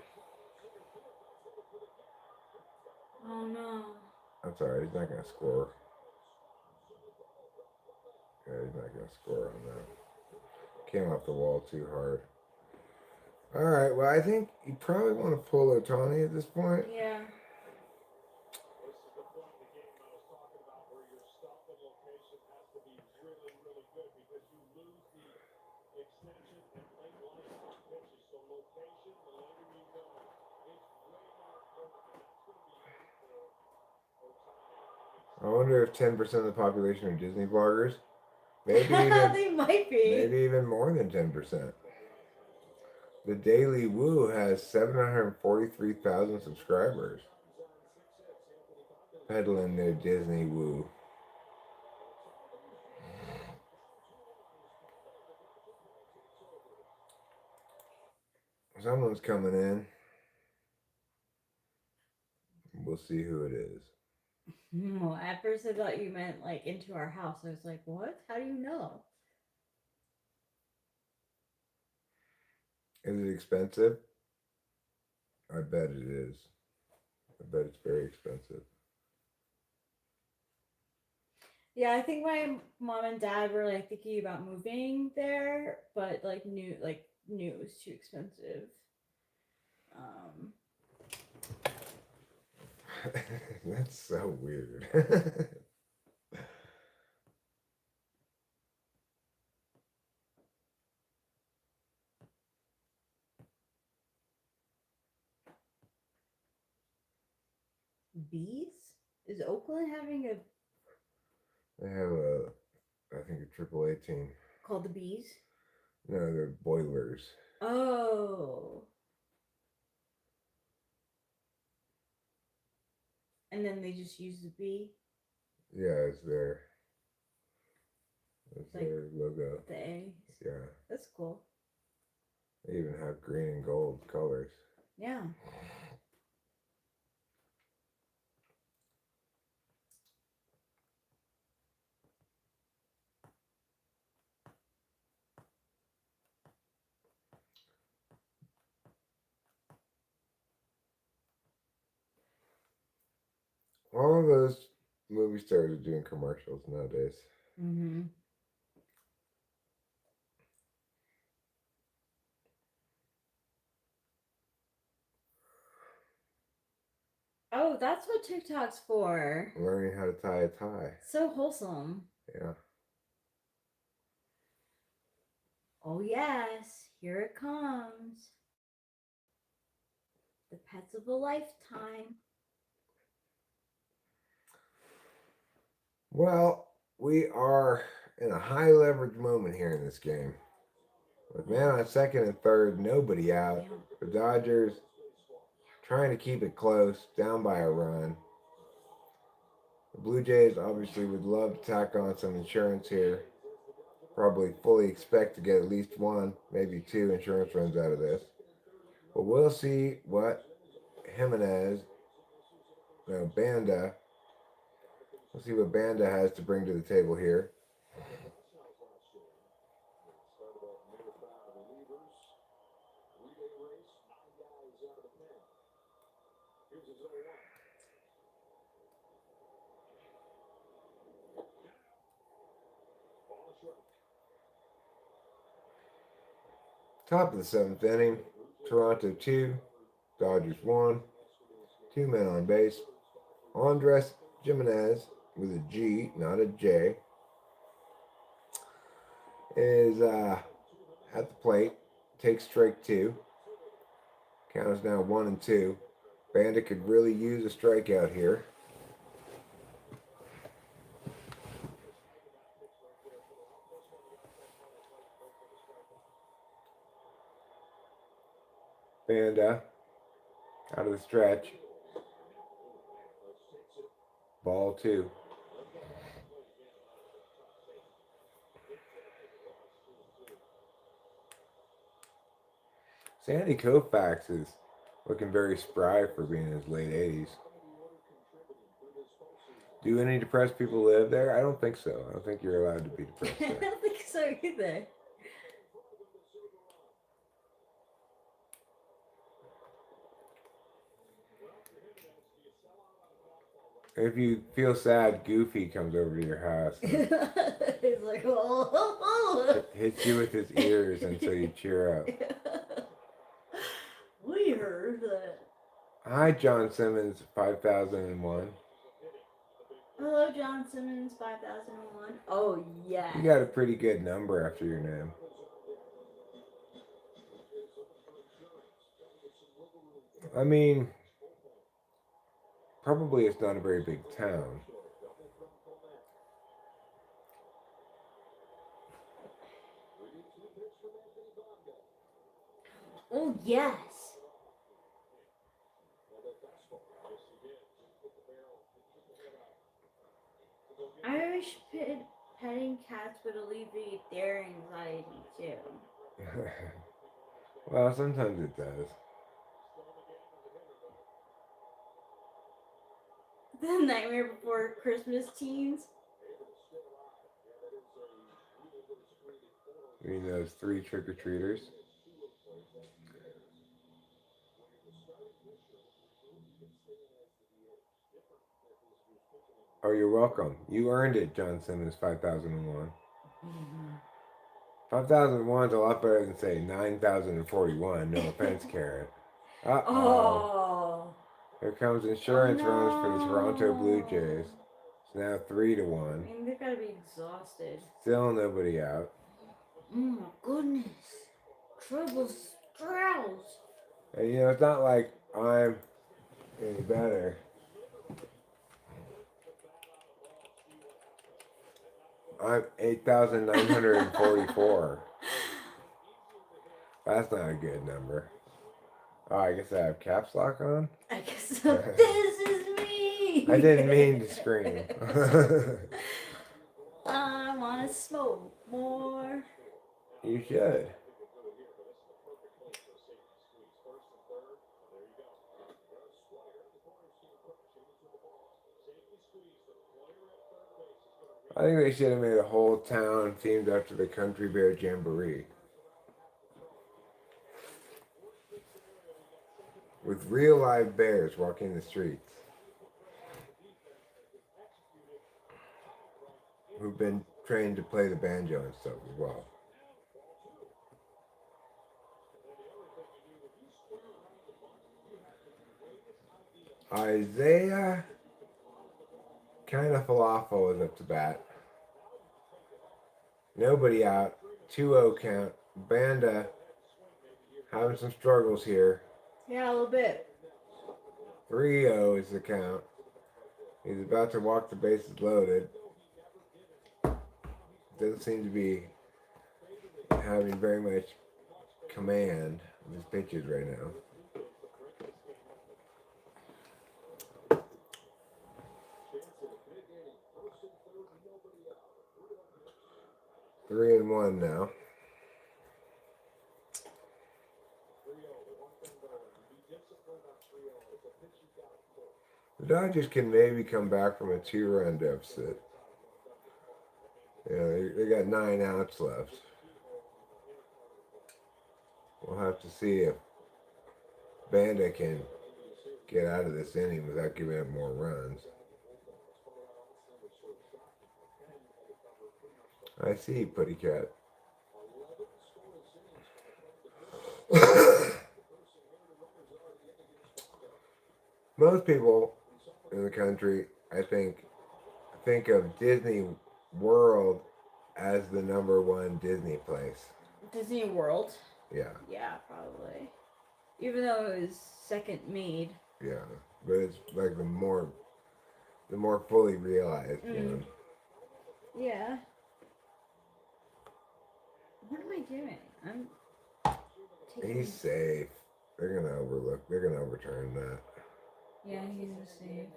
Speaker 2: Oh no.
Speaker 1: That's alright, he's not going to score. Yeah, he's not going to score on that. Came off the wall too hard. Alright, well, I think you probably want to pull Otani at this point.
Speaker 2: Yeah.
Speaker 1: I wonder if 10% of the population are Disney bloggers. Maybe even,
Speaker 2: They might be.
Speaker 1: maybe even more than 10%. The Daily Woo has 743,000 subscribers. Peddling their Disney Woo. Someone's coming in. We'll see who it is.
Speaker 2: No, at first I thought you meant like into our house. I was like, what? How do you know?
Speaker 1: Is it expensive? I bet it is. I bet it's very expensive.
Speaker 2: Yeah, I think my mom and dad were like thinking about moving there, but like knew it was too expensive.
Speaker 1: That's so weird.
Speaker 2: Bees? Is Oakland having a
Speaker 1: They have I think a AAA team.
Speaker 2: called the Bees?
Speaker 1: No, they're Boilers.
Speaker 2: Oh. And then they just use the B?
Speaker 1: Yeah, it's their logo.
Speaker 2: The A.
Speaker 1: Yeah.
Speaker 2: That's cool.
Speaker 1: They even have green and gold colors.
Speaker 2: Yeah.
Speaker 1: All of those movie stars are doing commercials nowadays.
Speaker 2: Mm-hmm. Oh, that's what TikTok's for.
Speaker 1: Learning how to tie a tie.
Speaker 2: So wholesome.
Speaker 1: Yeah.
Speaker 2: Oh yes, here it comes. The pets of a lifetime.
Speaker 1: Well, we are in a high leverage moment here in this game. With man on second and third, nobody out.
Speaker 2: Yeah.
Speaker 1: The Dodgers trying to keep it close, down by a run. The Blue Jays obviously would love to tack on some insurance here. Probably fully expect to get at least one, maybe two insurance runs out of this. But we'll see what Banda. We'll see what Banda has to bring to the table here. Top of the seventh inning, Toronto 2, Dodgers won. 2 men on base. Andres Jimenez with a G, not a J, is at the plate. Takes strike 2. Count is now 1-2. Bandit could really use a strikeout here. Banda out of the stretch. Ball 2. Sandy Koufax is looking very spry for being in his late 80s. Do any depressed people live there? I don't think so. I don't think you're allowed to be depressed
Speaker 2: I
Speaker 1: there.
Speaker 2: don't think so either.
Speaker 1: If you feel sad, Goofy comes over to your house and
Speaker 2: He's like, oh.
Speaker 1: hits you with his ears until you cheer up.
Speaker 2: We heard that.
Speaker 1: Hi, John Simmons, 5001.
Speaker 2: Hello, John Simmons, 5001. Oh, yeah.
Speaker 1: You got a pretty good number after your name. I mean, probably it's not a very big town.
Speaker 2: Oh, yes. Irish petting cats would alleviate their anxiety, too.
Speaker 1: Well, sometimes it does.
Speaker 2: The Nightmare Before Christmas teens.
Speaker 1: You mean those 3 trick-or-treaters? Oh, you're welcome. You earned it, John Simmons, 5001. 5001 is a lot better than, say, 9041. No offense, Karen. Uh-oh.
Speaker 2: Oh.
Speaker 1: Here comes insurance runs for the
Speaker 2: no.
Speaker 1: Toronto Blue Jays. It's now 3-1.
Speaker 2: I mean, they've got to be exhausted.
Speaker 1: Still nobody out.
Speaker 2: Oh my goodness. Trouble Strauss.
Speaker 1: And you know, it's not like I'm any better. I'm 8,944. That's not a good number. Oh, I guess I have caps lock on?
Speaker 2: I guess so. This is me.
Speaker 1: I didn't mean to scream.
Speaker 2: I want to smoke more.
Speaker 1: You should. I think they should have made a whole town themed after the Country Bear Jamboree. With real live bears walking the streets. Who've been trained to play the banjo and stuff as well. Isaiah kind of falafel is up to bat. Nobody out. 2-0 count. Banda having some struggles here.
Speaker 2: Yeah, a little bit.
Speaker 1: 3-0 is the count. He's about to walk the bases loaded. Doesn't seem to be having very much command of his pitches right now. Three and one now. The Dodgers can maybe come back from a 2-run deficit. Yeah, they got 9 outs left. We'll have to see if Banda can get out of this inning without giving up more runs. I see, Putty Cat. most people in the country, I think of Disney World as the number one Disney place.
Speaker 2: Disney World.
Speaker 1: Yeah.
Speaker 2: Yeah, probably. Even though it was second made.
Speaker 1: Yeah, but it's like the more fully realized one.
Speaker 2: Yeah. What am I doing? I'm taking...
Speaker 1: He's safe. They're gonna overlook. They're gonna overturn that.
Speaker 2: Yeah, he's a safe.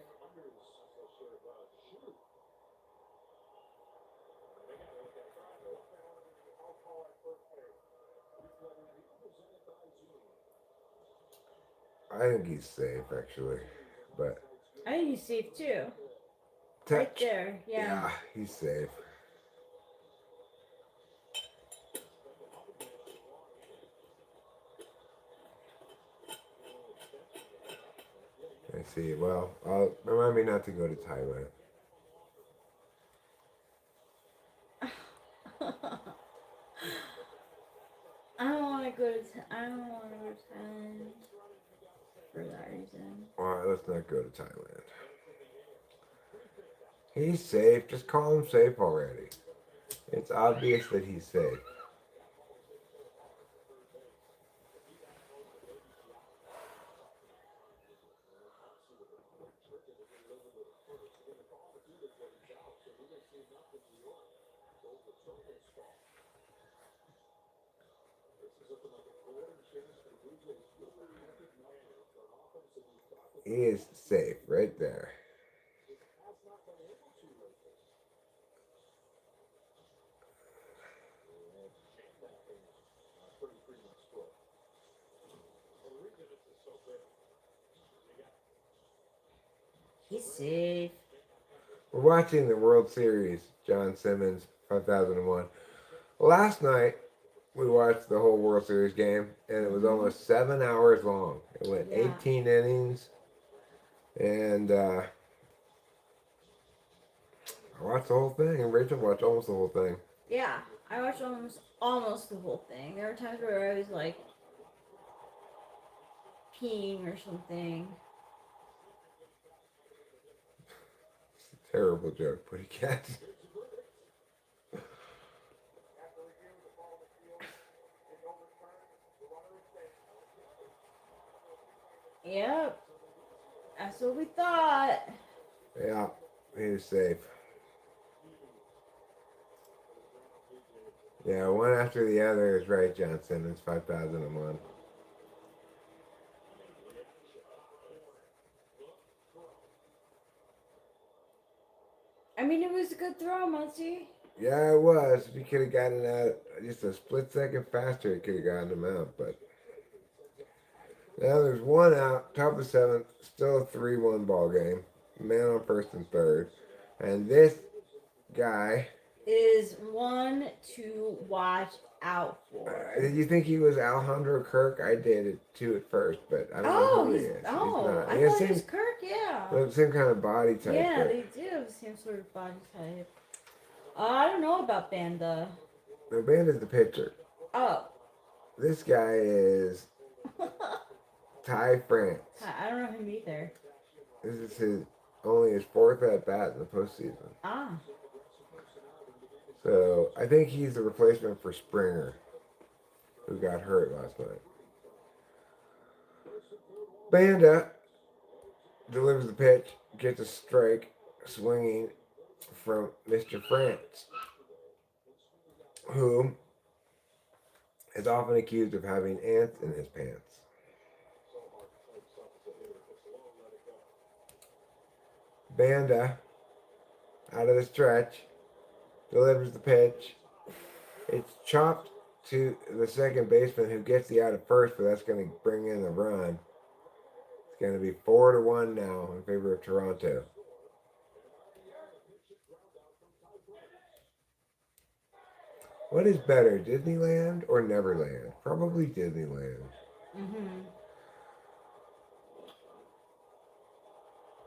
Speaker 1: I think he's safe actually, but
Speaker 2: I think he's safe too.
Speaker 1: touch.
Speaker 2: Right there. Yeah.
Speaker 1: He's safe. I see. Well, remind me not to go to Thailand.
Speaker 2: I don't want to go to. I don't want to go to Thailand for that reason.
Speaker 1: Alright, let's not go to Thailand. He's safe. Just call him safe already. It's obvious that he's safe. He is safe right there.
Speaker 2: He's safe.
Speaker 1: We're watching the World Series, John Simmons, 5001. Last night, we watched the whole World Series game, and it was almost 7 hours long. It went 18 innings, and I watched the whole thing, and Rachel watched almost the whole thing.
Speaker 2: Yeah, I watched almost the whole thing. There were times where I was like peeing or something.
Speaker 1: It's a terrible joke, Putty Cat.
Speaker 2: Yep, that's what we thought.
Speaker 1: Yeah, he was safe. Yeah, one after the other is right, John Simmons, 5001.
Speaker 2: I mean, it was a good throw, Muncie.
Speaker 1: Yeah, it was. If he could have gotten out just a split second faster, he could have gotten him out. But now there's one out, top of the seventh, still a 3-1 ball game. Man on first and third. And this guy
Speaker 2: is one to watch out for.
Speaker 1: Did you think he was Alejandro Kirk? I did it too at first, but I don't know who he is.
Speaker 2: Oh,
Speaker 1: he's not.
Speaker 2: I thought he was Kirk, yeah.
Speaker 1: The same kind of body type.
Speaker 2: Yeah, they do have the same sort of body type. I don't know about Banda.
Speaker 1: No, Banda's the pitcher.
Speaker 2: Oh.
Speaker 1: This guy is Ty France.
Speaker 2: I don't know him either.
Speaker 1: This is only his fourth at bat in the postseason.
Speaker 2: Ah.
Speaker 1: So I think he's the replacement for Springer, who got hurt last night. Banda delivers the pitch, gets a strike, swinging from Mr. France, who is often accused of having ants in his pants. Banda, out of the stretch, delivers the pitch. It's chopped to the second baseman, who gets the out at first, but that's going to bring in a run. It's going to be 4-1 now in favor of Toronto. What is better, Disneyland or Neverland? Probably Disneyland.
Speaker 2: Mm-hmm.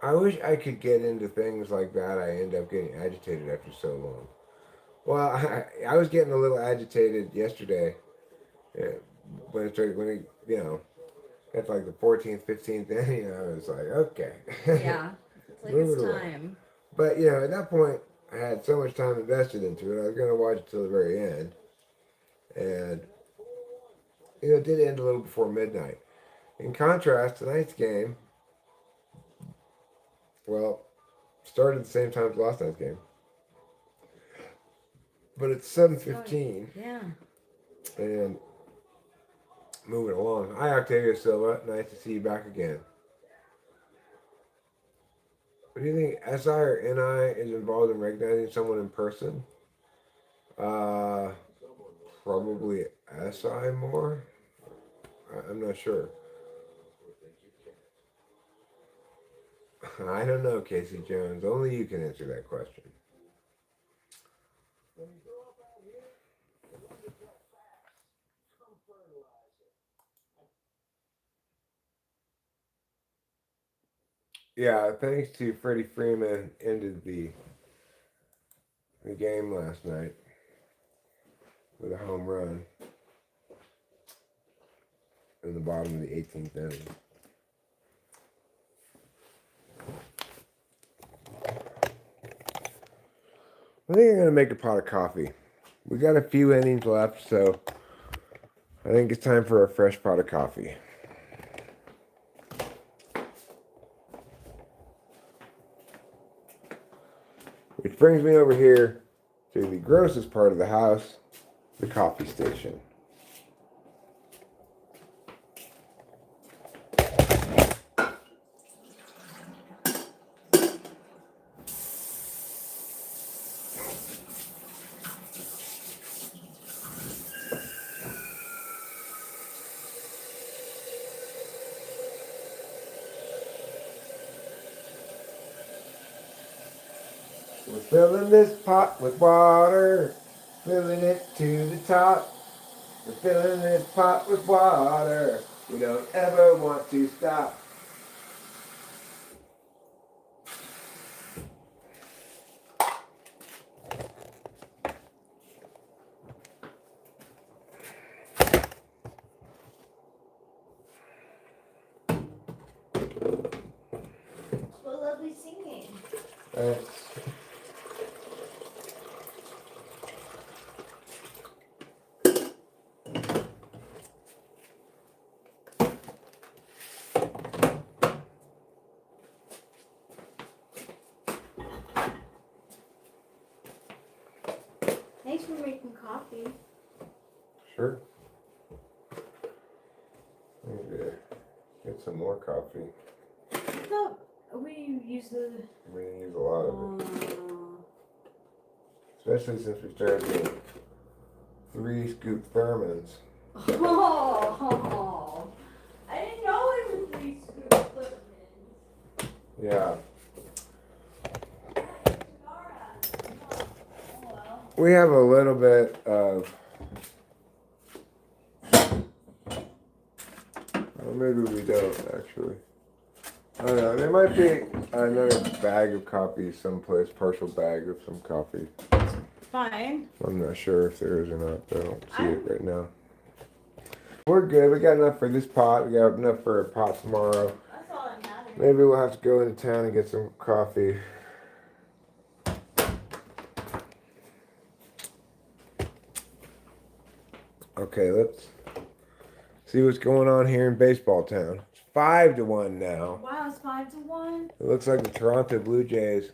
Speaker 1: I wish I could get into things like that. I end up getting agitated after so long. Well, I was getting a little agitated yesterday when it, It's like the 14th, 15th inning. I was like, okay.
Speaker 2: Yeah. It's like it's
Speaker 1: Move it
Speaker 2: time.
Speaker 1: But, you know, at that point, I had so much time invested into it. I was going to watch it till the very end. And, you know, it did end a little before midnight. In contrast, tonight's game, well, started at the same time as last night's game. But it's 7:15.
Speaker 2: Yeah.
Speaker 1: And moving along. Hi, Octavia Silva. Nice to see you back again. What do you think? SI or NI is involved in recognizing someone in person? Probably SI more. I'm not sure. I don't know, Casey Jones. Only you can answer that question. Yeah, thanks to Freddie Freeman, ended the game last night with a home run in the bottom of the 18th inning. I think I'm going to make a pot of coffee. We got a few innings left, so I think it's time for a fresh pot of coffee. Which brings me over here to the grossest part of the house, the coffee station. We're filling this pot with water, filling it to the top. We're filling this pot with water, we don't ever want to stop.
Speaker 2: What lovely singing.
Speaker 1: Thanks.
Speaker 2: Thanks for making coffee.
Speaker 1: Sure. Maybe get some more coffee.
Speaker 2: No, we use the.
Speaker 1: We use a lot of it. Especially since we started doing 3 scoop Furmans.
Speaker 2: Oh, I didn't know it was 3 scoop Furmans.
Speaker 1: Yeah. We have a little bit of, well, maybe we don't actually. I don't know. There might be another bag of coffee someplace, partial bag of some coffee.
Speaker 2: Fine.
Speaker 1: I'm not sure if there is or not, but I don't see it right now. We're good. We got enough for this pot. We got enough for a pot tomorrow.
Speaker 2: That's all that matters.
Speaker 1: Maybe we'll have to go into town and get some coffee. Okay, let's see what's going on here in baseball town. It's 5-1 now.
Speaker 2: Wow, it's 5-1.
Speaker 1: It looks like the Toronto Blue Jays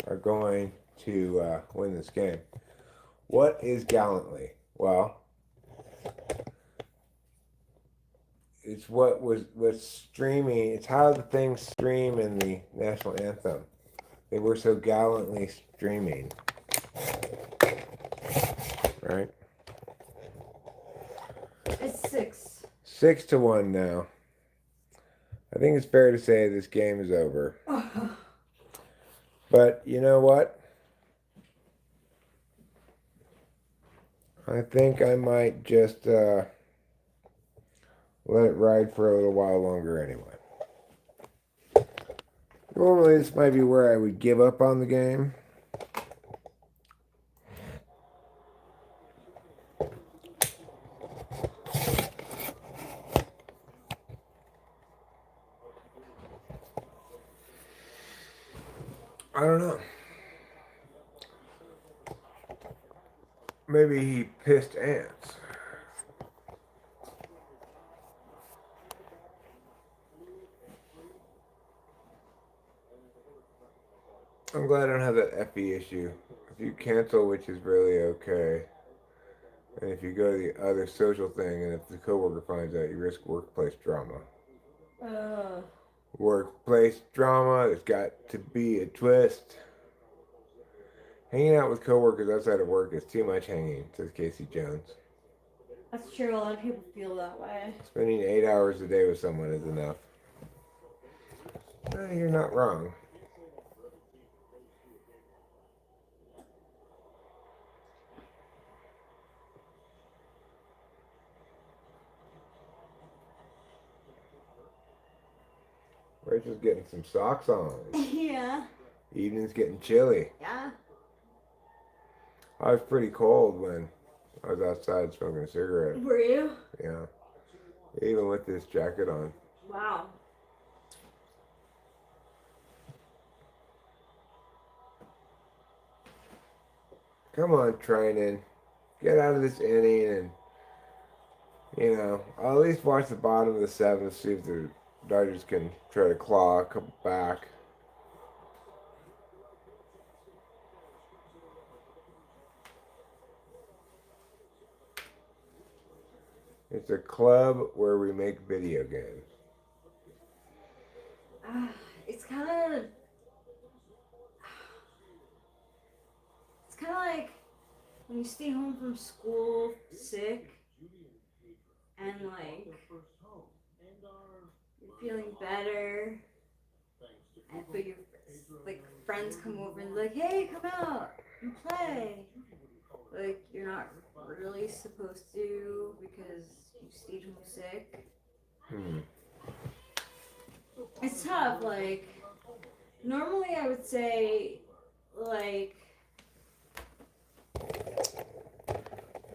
Speaker 1: are going to win this game. What is Gallantly? Well, it's what's streaming. It's how the things stream in the national anthem. They were so gallantly streaming, right?
Speaker 2: It's 6.
Speaker 1: 6-1 now. I think it's fair to say this game is over. But you know what? I think I might just let it ride for a little while longer anyway. Normally this might be where I would give up on the game. I don't know. Maybe he pissed ants. I'm glad I don't have that FE issue. If you cancel, which is really okay, and if you go to the other social thing, and if the coworker finds out, you risk workplace drama.
Speaker 2: Uh,
Speaker 1: Workplace drama, there's got to be a twist. Hanging out with coworkers outside of work is too much hanging, says Casey Jones.
Speaker 2: that's true. A lot of people feel that way.
Speaker 1: Spending 8 hours a day with someone is enough. You're not wrong. Rachel's getting some socks on.
Speaker 2: Yeah.
Speaker 1: Evening's getting chilly.
Speaker 2: Yeah.
Speaker 1: I was pretty cold when I was outside smoking a cigarette.
Speaker 2: Were you?
Speaker 1: Yeah. Even with this jacket on.
Speaker 2: Wow.
Speaker 1: Come on, Trinan. Get out of this inning and, I'll at least watch the bottom of the seventh, see if the Dodgers can try to claw a couple back. It's a club where we make video games.
Speaker 2: It's kind of like when you stay home from school sick and like you're feeling better, but your like friends come over and like, hey, come out and play. Like you're not really supposed to because you stayed home sick. It's tough. Like normally I would say like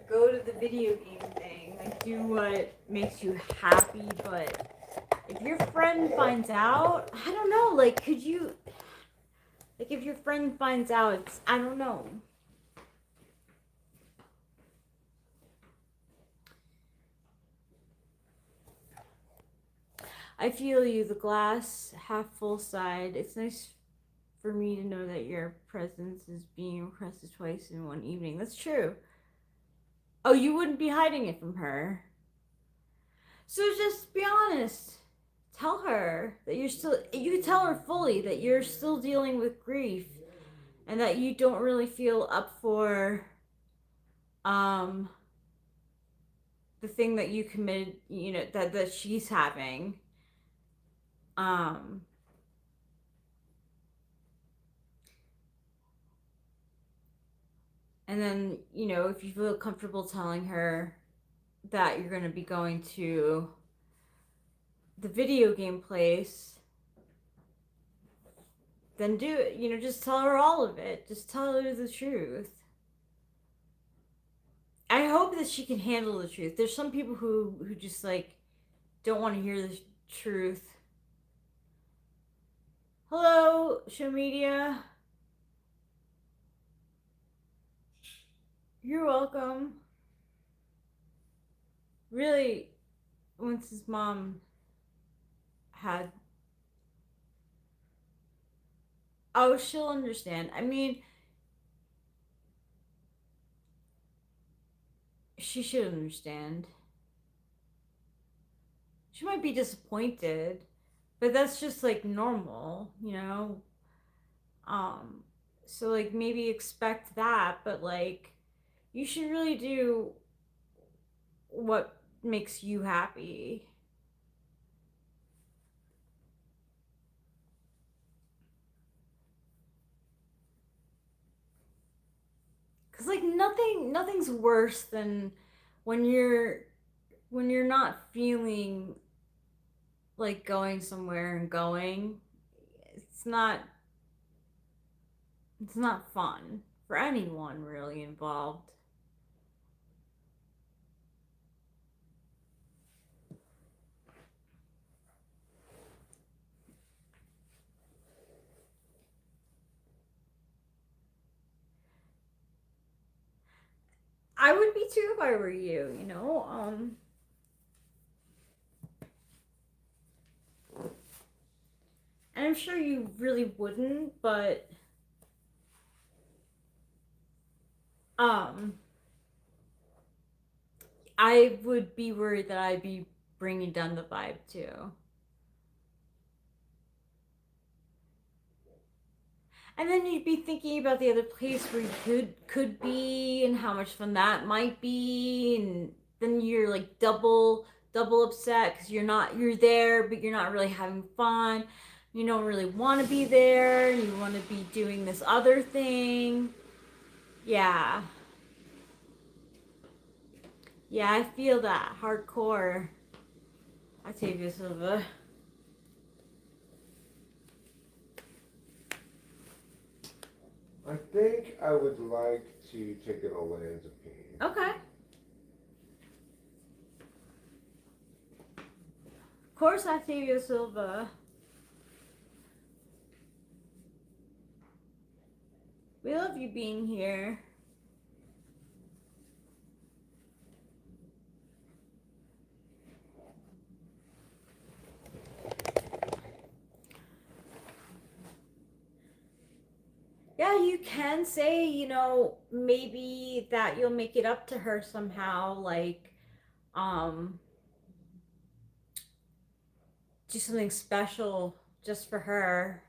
Speaker 2: go to the video game thing, like do what makes you happy, but if your friend finds out, I don't know, like could you, like if your friend finds out, it's, I don't know. I feel you, the glass half full side. It's nice for me to know that your presence is being requested twice in one evening. That's true. Oh, you wouldn't be hiding it from her. So just be honest. Tell her that you're still, you can tell her fully that you're still dealing with grief and that you don't really feel up for the thing that you committed, that she's having. And then, if you feel comfortable telling her that you're going to be going to the video game place, then do it. Just tell her all of it. Just tell her the truth. I hope that she can handle the truth. There's some people who just like don't want to hear the truth. Hello, show media. You're welcome. Really, once his mom had... Oh, she'll understand. I mean, she should understand. She might be disappointed, but that's just like normal, So like maybe expect that, but like you should really do what makes you happy. Cause like nothing's worse than when you're not feeling like going somewhere and going. It's not fun for anyone really involved. too if I were you, you know? And I'm sure you really wouldn't, but I would be worried that I'd be bringing down the vibe too. And then you'd be thinking about the other place where you could be and how much fun that might be, and then you're like double upset because you're there but you're not really having fun. You don't really want to be there. You want to be doing this other thing. Yeah. Yeah, I feel that hardcore. Octavia Silva.
Speaker 1: I think I would like to take an olanzapine.
Speaker 2: Okay. Of course, Octavia Silva. We love you being here. Yeah, you can say, you know, maybe that you'll make it up to her somehow, like, do something special just for her.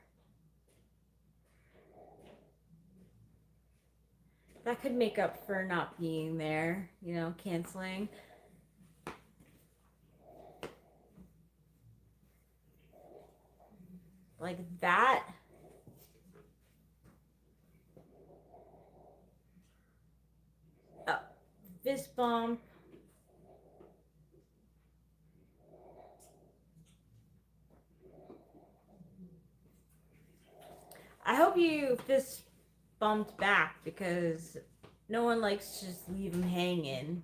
Speaker 2: That could make up for not being there, you know, canceling. Like that. Oh, fist bump. I hope you fist bumped back because no one likes to just leave him hanging.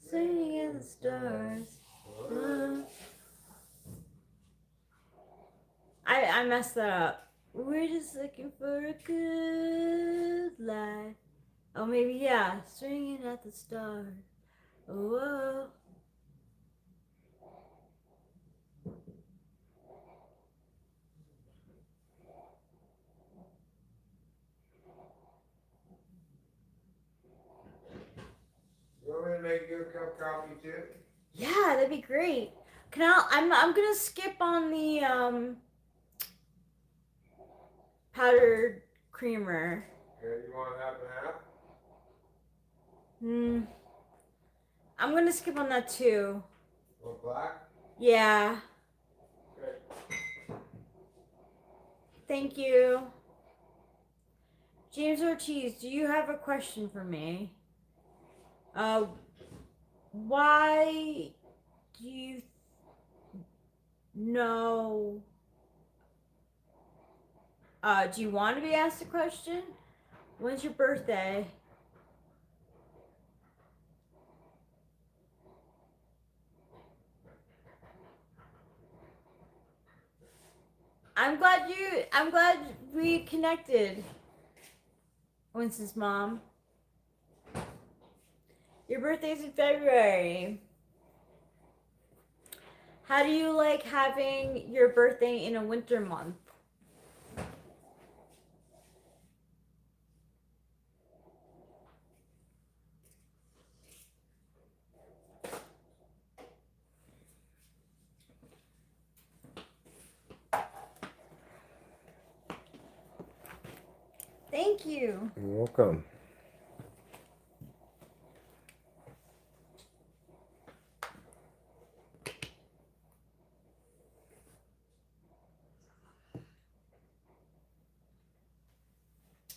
Speaker 2: Singing in the stars. I messed that up. We're just looking for a good life. Oh, maybe, yeah. Swinging at the stars. Whoa.
Speaker 1: You want me to make you a cup of coffee too?
Speaker 2: Yeah, that'd be great. I'm gonna skip on the powdered creamer.
Speaker 1: Okay, you want half and half?
Speaker 2: I'm gonna skip on that too.
Speaker 1: Want black?
Speaker 2: Yeah.
Speaker 1: Okay.
Speaker 2: Thank you. James Ortiz, do you have a question for me? Why do you know? Do you want to be asked a question? When's your birthday? I'm glad we connected. Winston's mom. Your birthday's in February. How do you like having your birthday in a winter month? Thank you.
Speaker 1: You're welcome.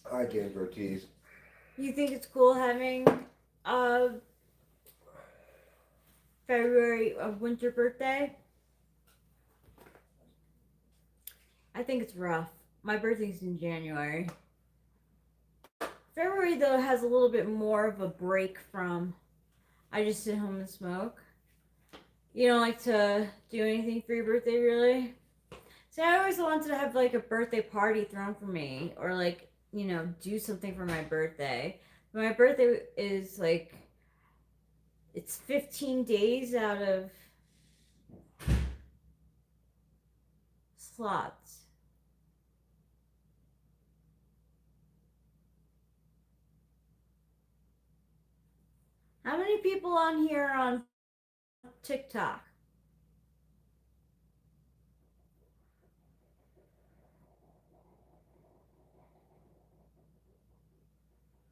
Speaker 1: Hi, James Ortiz.
Speaker 2: You think it's cool having a winter birthday? I think it's rough. My birthday's in January. February, though, has a little bit more of a break from I just sit home and smoke. You don't like to do anything for your birthday, really? See, I always wanted to have like a birthday party thrown for me, or like, do something for my birthday. My birthday is like, it's 15 days out of slots. How many people on here are on TikTok?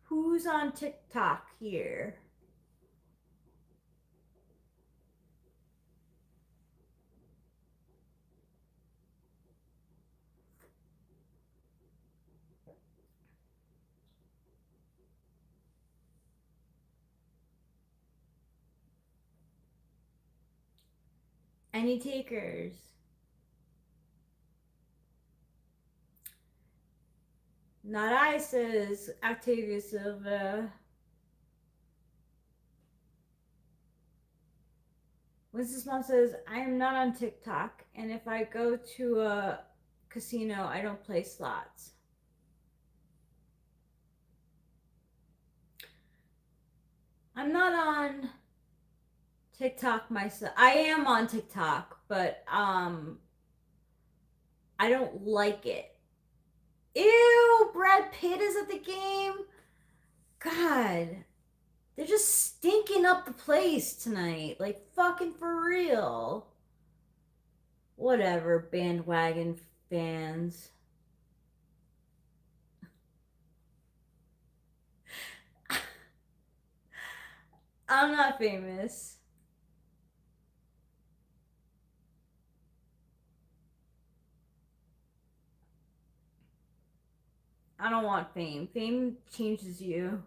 Speaker 2: Who's on TikTok here? Any takers? Not I, says Octavia Silva. Winston's mom says, I am not on TikTok, and if I go to a casino, I don't play slots. I'm not on TikTok myself. I am on TikTok, but I don't like it. Ew, Brad Pitt is at the game. God, they're just stinking up the place tonight. Like, fucking for real. Whatever, bandwagon fans. I'm not famous. I don't want fame. Fame changes you.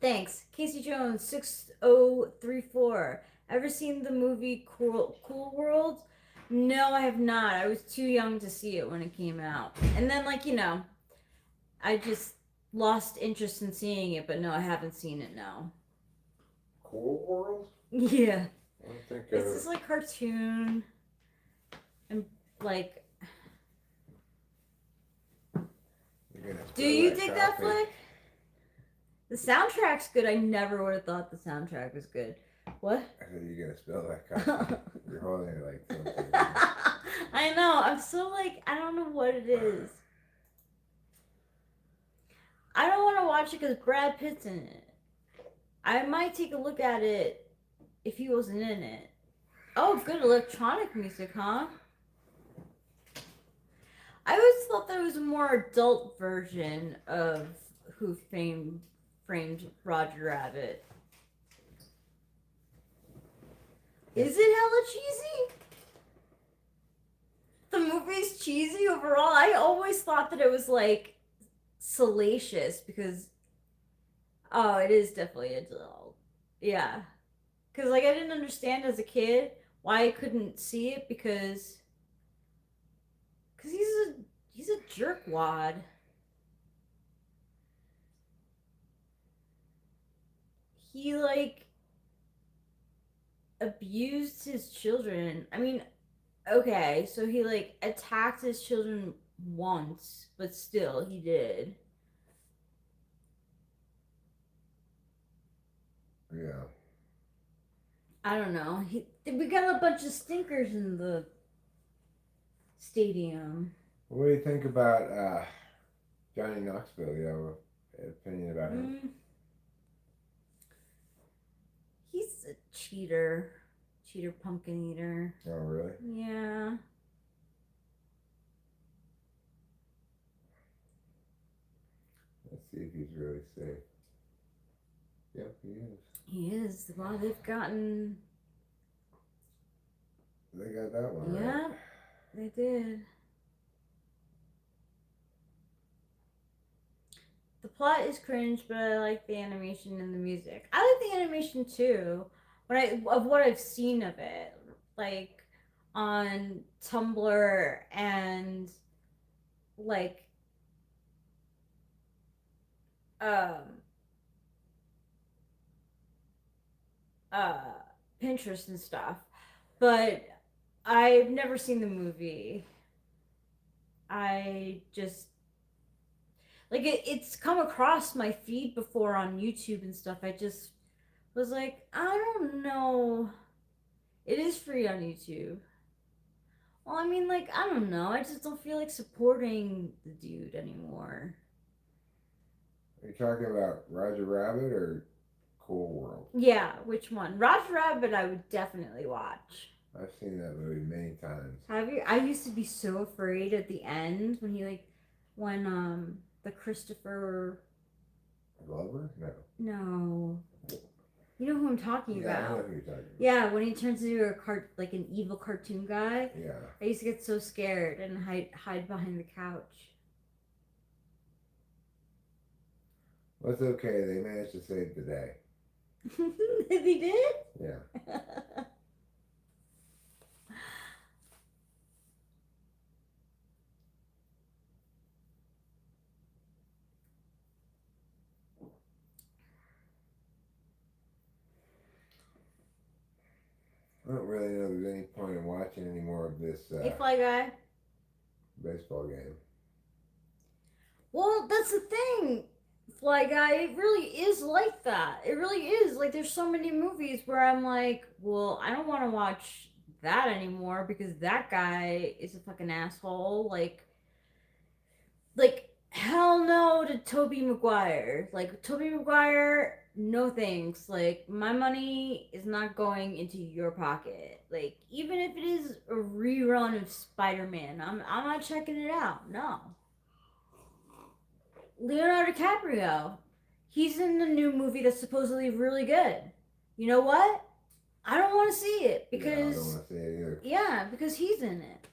Speaker 2: Thanks. Casey Jones, 6034. Ever seen the movie Cool World? No, I have not. I was too young to see it when it came out. And then, like, I just lost interest in seeing it, but no, I haven't seen it, no.
Speaker 1: Cool World?
Speaker 2: Yeah.
Speaker 1: I don't think
Speaker 2: It's just like cartoon. And, like, do you dig that flick? The soundtrack's good. I never would have thought the soundtrack was good. What?
Speaker 1: I said you're gonna spell that coffee. You're holding it like something.
Speaker 2: I know. I'm so like, I don't know what it is. I don't want to watch it because Brad Pitt's in it. I might take a look at it if he wasn't in it. Oh, good electronic music, huh? I always thought there was a more adult version of Who Framed Roger Rabbit. Is it hella cheesy? The movie's cheesy overall. I always thought that it was like salacious because it is definitely adult. Yeah. Cause like I didn't understand as a kid why I couldn't see it because he's a jerkwad. He like abused his children. I mean, okay, so he like attacked his children once, but still he did.
Speaker 1: Yeah.
Speaker 2: I don't know. We got a bunch of stinkers in the stadium.
Speaker 1: What do you think about Johnny Knoxville? You have an opinion about him?
Speaker 2: He's a cheater. Cheater pumpkin eater.
Speaker 1: Oh, really?
Speaker 2: Yeah.
Speaker 1: Let's see if he's really safe. Yep, he is.
Speaker 2: He is. Wow, they've gotten.
Speaker 1: They got that one.
Speaker 2: Yeah,
Speaker 1: right?
Speaker 2: they did. The plot is cringe, but I like the animation and the music. I like the animation too. Of what I've seen of it, like on Tumblr and like um uh, Pinterest and stuff, but I've never seen the movie. I just like it's come across my feed before on YouTube and stuff. I just was like, I don't know. It is free on YouTube. Well, I mean, like, I don't know. I just don't feel like supporting the dude anymore.
Speaker 1: Are you talking about Roger Rabbit or Cool World?
Speaker 2: Yeah, which one? Roger Rabbit, I would definitely watch.
Speaker 1: I've seen that movie many times.
Speaker 2: Have you? I used to be so afraid at the end when he like, when the Christopher.
Speaker 1: Glover? No.
Speaker 2: No. You know who I'm talking
Speaker 1: Yeah, I know
Speaker 2: about.
Speaker 1: who you're talking about.
Speaker 2: Yeah, when he turns into like an evil cartoon guy.
Speaker 1: Yeah.
Speaker 2: I used to get so scared and hide behind the couch.
Speaker 1: Well, it's okay. They managed to save the day.
Speaker 2: He did?
Speaker 1: Yeah. I don't really know there's any point in watching any more of this
Speaker 2: Hey, Fly Guy.
Speaker 1: baseball game.
Speaker 2: Well, that's the thing, Fly Guy. It really is like that. It really is. Like, there's so many movies where I'm like, well, I don't want to watch that anymore because that guy is a fucking asshole. Like hell no to Toby Maguire. Like, Toby Maguire, no thanks. Like, my money is not going into your pocket. Like, even if it is a rerun of Spider-Man, I'm not checking it out. No. Leonardo DiCaprio. He's in the new movie that's supposedly really good. You know what? I don't want to see it because
Speaker 1: Yeah, I don't want to see it either.
Speaker 2: yeah, because he's in it.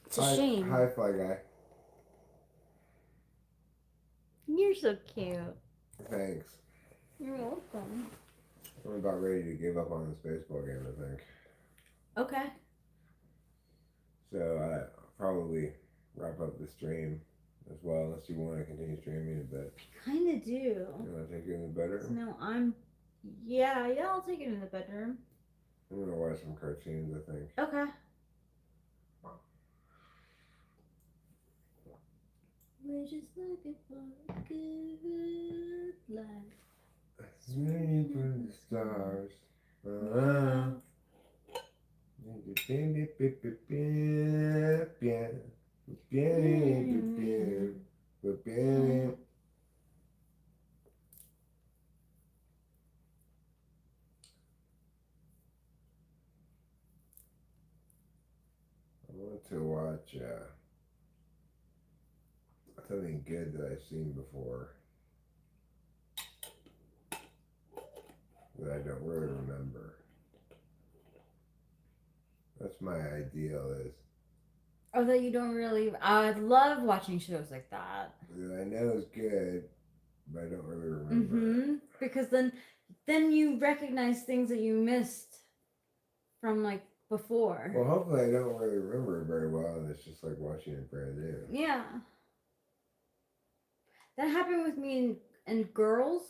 Speaker 2: It's a shame.
Speaker 1: Hi, Fly Guy.
Speaker 2: You're so cute.
Speaker 1: Thanks.
Speaker 2: You're welcome.
Speaker 1: I'm about ready to give up on this baseball game, I think.
Speaker 2: Okay.
Speaker 1: So I'll probably wrap up the stream as well, unless you want to continue streaming a bit.
Speaker 2: I kind of do.
Speaker 1: You want to take it in the bedroom?
Speaker 2: No, yeah, I'll take it in the bedroom.
Speaker 1: I'm going to watch some cartoons, I think.
Speaker 2: Okay. We're just looking for a good life.
Speaker 1: Swinging from the stars. I want to watch something good that I've seen before that I don't really remember. That's my ideal is.
Speaker 2: Oh, that you don't really. I love watching shows like that.
Speaker 1: That I know is good, but I don't really remember.
Speaker 2: Mm-hmm. Because then you recognize things that you missed from like before.
Speaker 1: Well, hopefully I don't really remember it very well, and it's just like watching it brand new.
Speaker 2: Yeah. That happened with me in Girls.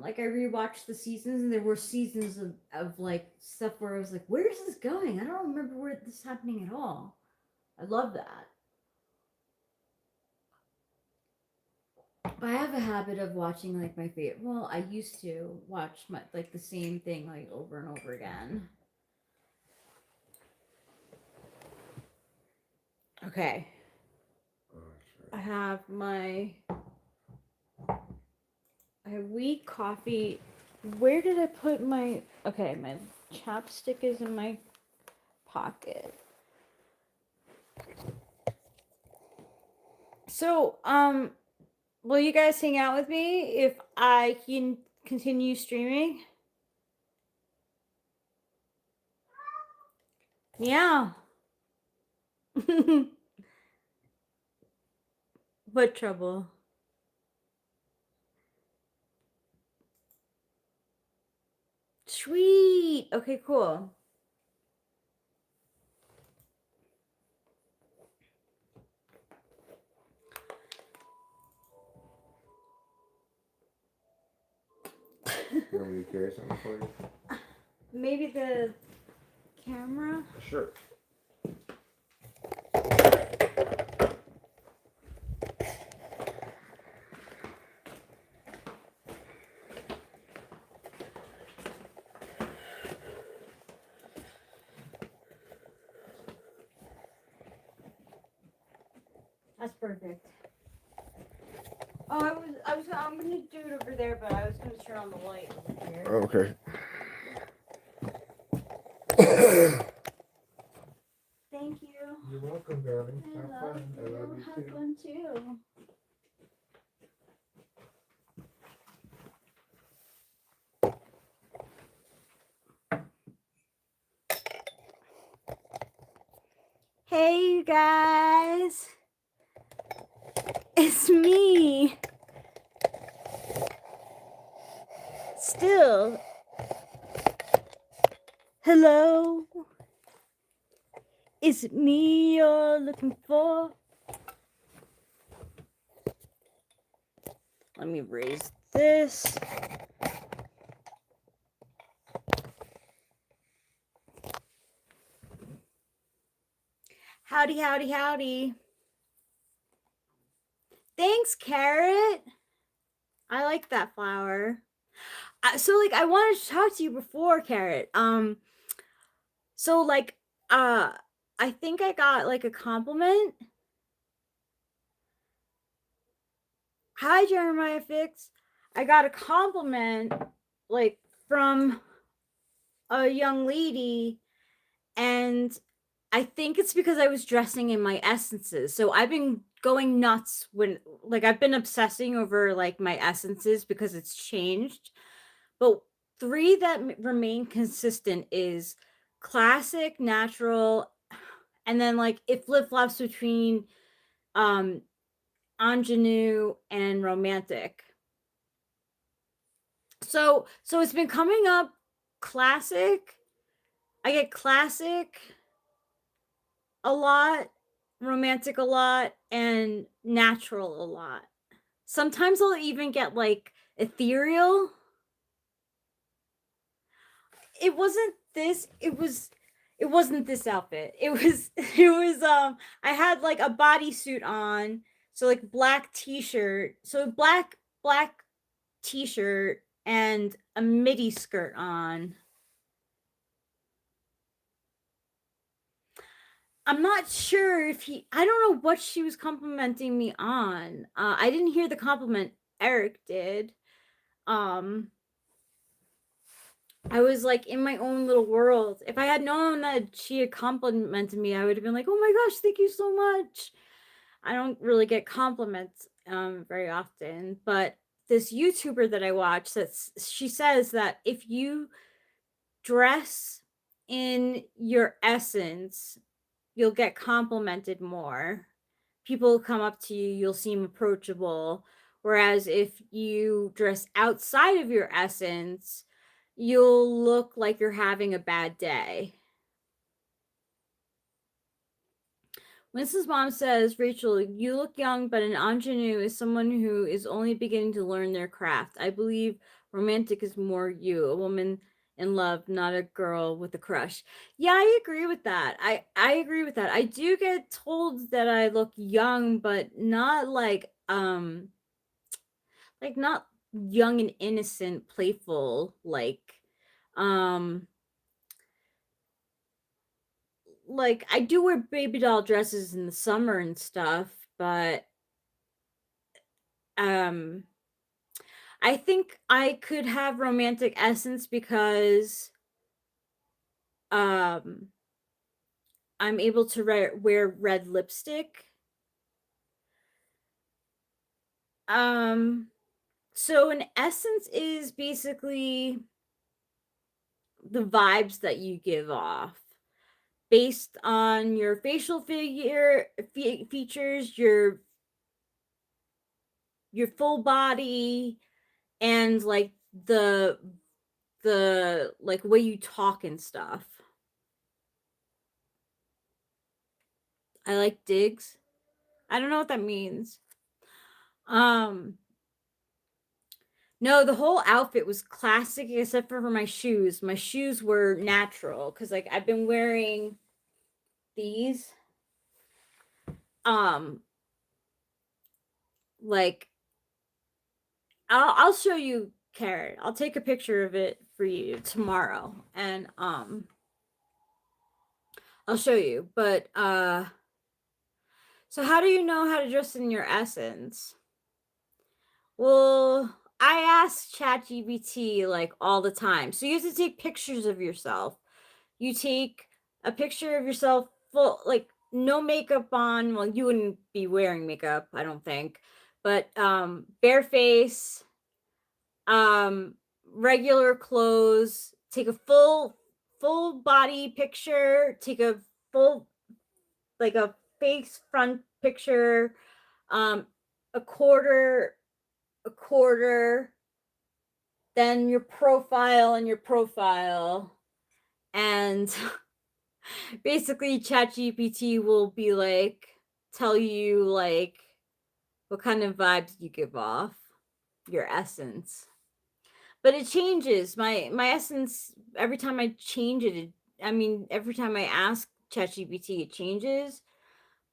Speaker 2: Like I rewatched the seasons, and there were seasons of like stuff where I was like, "Where is this going? I don't remember where this is happening at all." I love that. I have a habit of watching like my favorite. Well, I used to watch my like the same thing like over and over again. Okay. I have weak coffee. Where did I put my... Okay, my chapstick is in my pocket. So, will you guys hang out with me if I can continue streaming? Yeah. What trouble? Sweet. Okay, cool.
Speaker 1: You want me to carry something for you?
Speaker 2: Maybe the camera?
Speaker 1: Sure.
Speaker 2: That's perfect. Oh, I'm gonna do it over there, but I was gonna turn on the light over here.
Speaker 1: Okay.
Speaker 2: Thank you.
Speaker 1: You're welcome, darling.
Speaker 2: I
Speaker 1: Have
Speaker 2: love
Speaker 1: fun. I love you
Speaker 2: Have
Speaker 1: too.
Speaker 2: fun too. Hey, you guys. It's me. Still. Hello. Is it me you're looking for? Let me raise this. Howdy, howdy, howdy. Thanks, Carrot. I like that flower. So like I wanted to talk to you before, Carrot. So like I think I got like a compliment. Hi, Jeremiah Fix. I got a compliment like from a young lady, and I think it's because I was dressing in my essences. So I've been going nuts when like I've been obsessing over like my essences because it's changed. But three that remain consistent is classic, natural, and then like it flip-flops between ingenue and romantic. So it's been coming up classic. I get classic a lot, romantic a lot, and natural a lot. Sometimes I'll even get like ethereal. It wasn't this, it wasn't this outfit. I had like a bodysuit on, so like black t-shirt. So black t-shirt and a midi skirt on. I'm not sure if I don't know what she was complimenting me on. I didn't hear the compliment. Eric did. I was like in my own little world. If I had known that she had complimented me, I would have been like, "Oh my gosh, thank you so much." I don't really get compliments very often, but this YouTuber that I watch, she says that if you dress in your essence, you'll get complimented more. People come up to you, you'll seem approachable. Whereas if you dress outside of your essence, you'll look like you're having a bad day. Winston's mom says, Rachel, you look young, but an ingenue is someone who is only beginning to learn their craft. I believe romantic is more you, a woman in love, not a girl with a crush. Yeah, I agree with that. I agree with that. I do get told that I look young, but not like not young and innocent, playful, like I do wear baby doll dresses in the summer and stuff, but I think I could have romantic essence because um I'm able to wear red lipstick. So an essence is basically the vibes that you give off based on your facial features, your full body, and like the like way you talk and stuff. I like digs. I don't know what that means. Um No, the whole outfit was classic except for my shoes. My shoes were natural because like I've been wearing these. Um, like I'll show you, Carrot. I'll take a picture of it for you tomorrow, and I'll show you. But so how do you know how to dress in your essence? Well, I ask ChatGPT like all the time. So you have to take pictures of yourself. You take a picture of yourself full, like no makeup on. Well, you wouldn't be wearing makeup, I don't think. But bare face, um regular clothes, take a full body picture, take a full like a face front picture, um a quarter, then your profile and your profile, and basically ChatGPT will be like tell you like what kind of vibes you give off, your essence. But it changes. My essence every time I change it, I mean every time I ask ChatGPT it changes.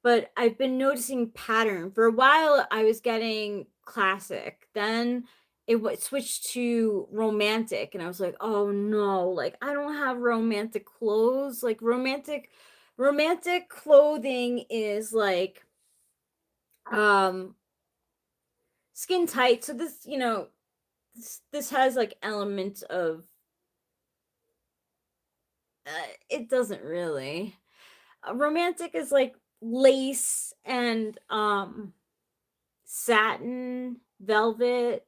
Speaker 2: But I've been noticing pattern. For a while I was getting classic. Then it switched to romantic and I was like, "Oh no, like I don't have romantic clothes." Like romantic clothing is like um skin tight. So this, this has like elements of it doesn't really. Romantic is like lace and satin, velvet,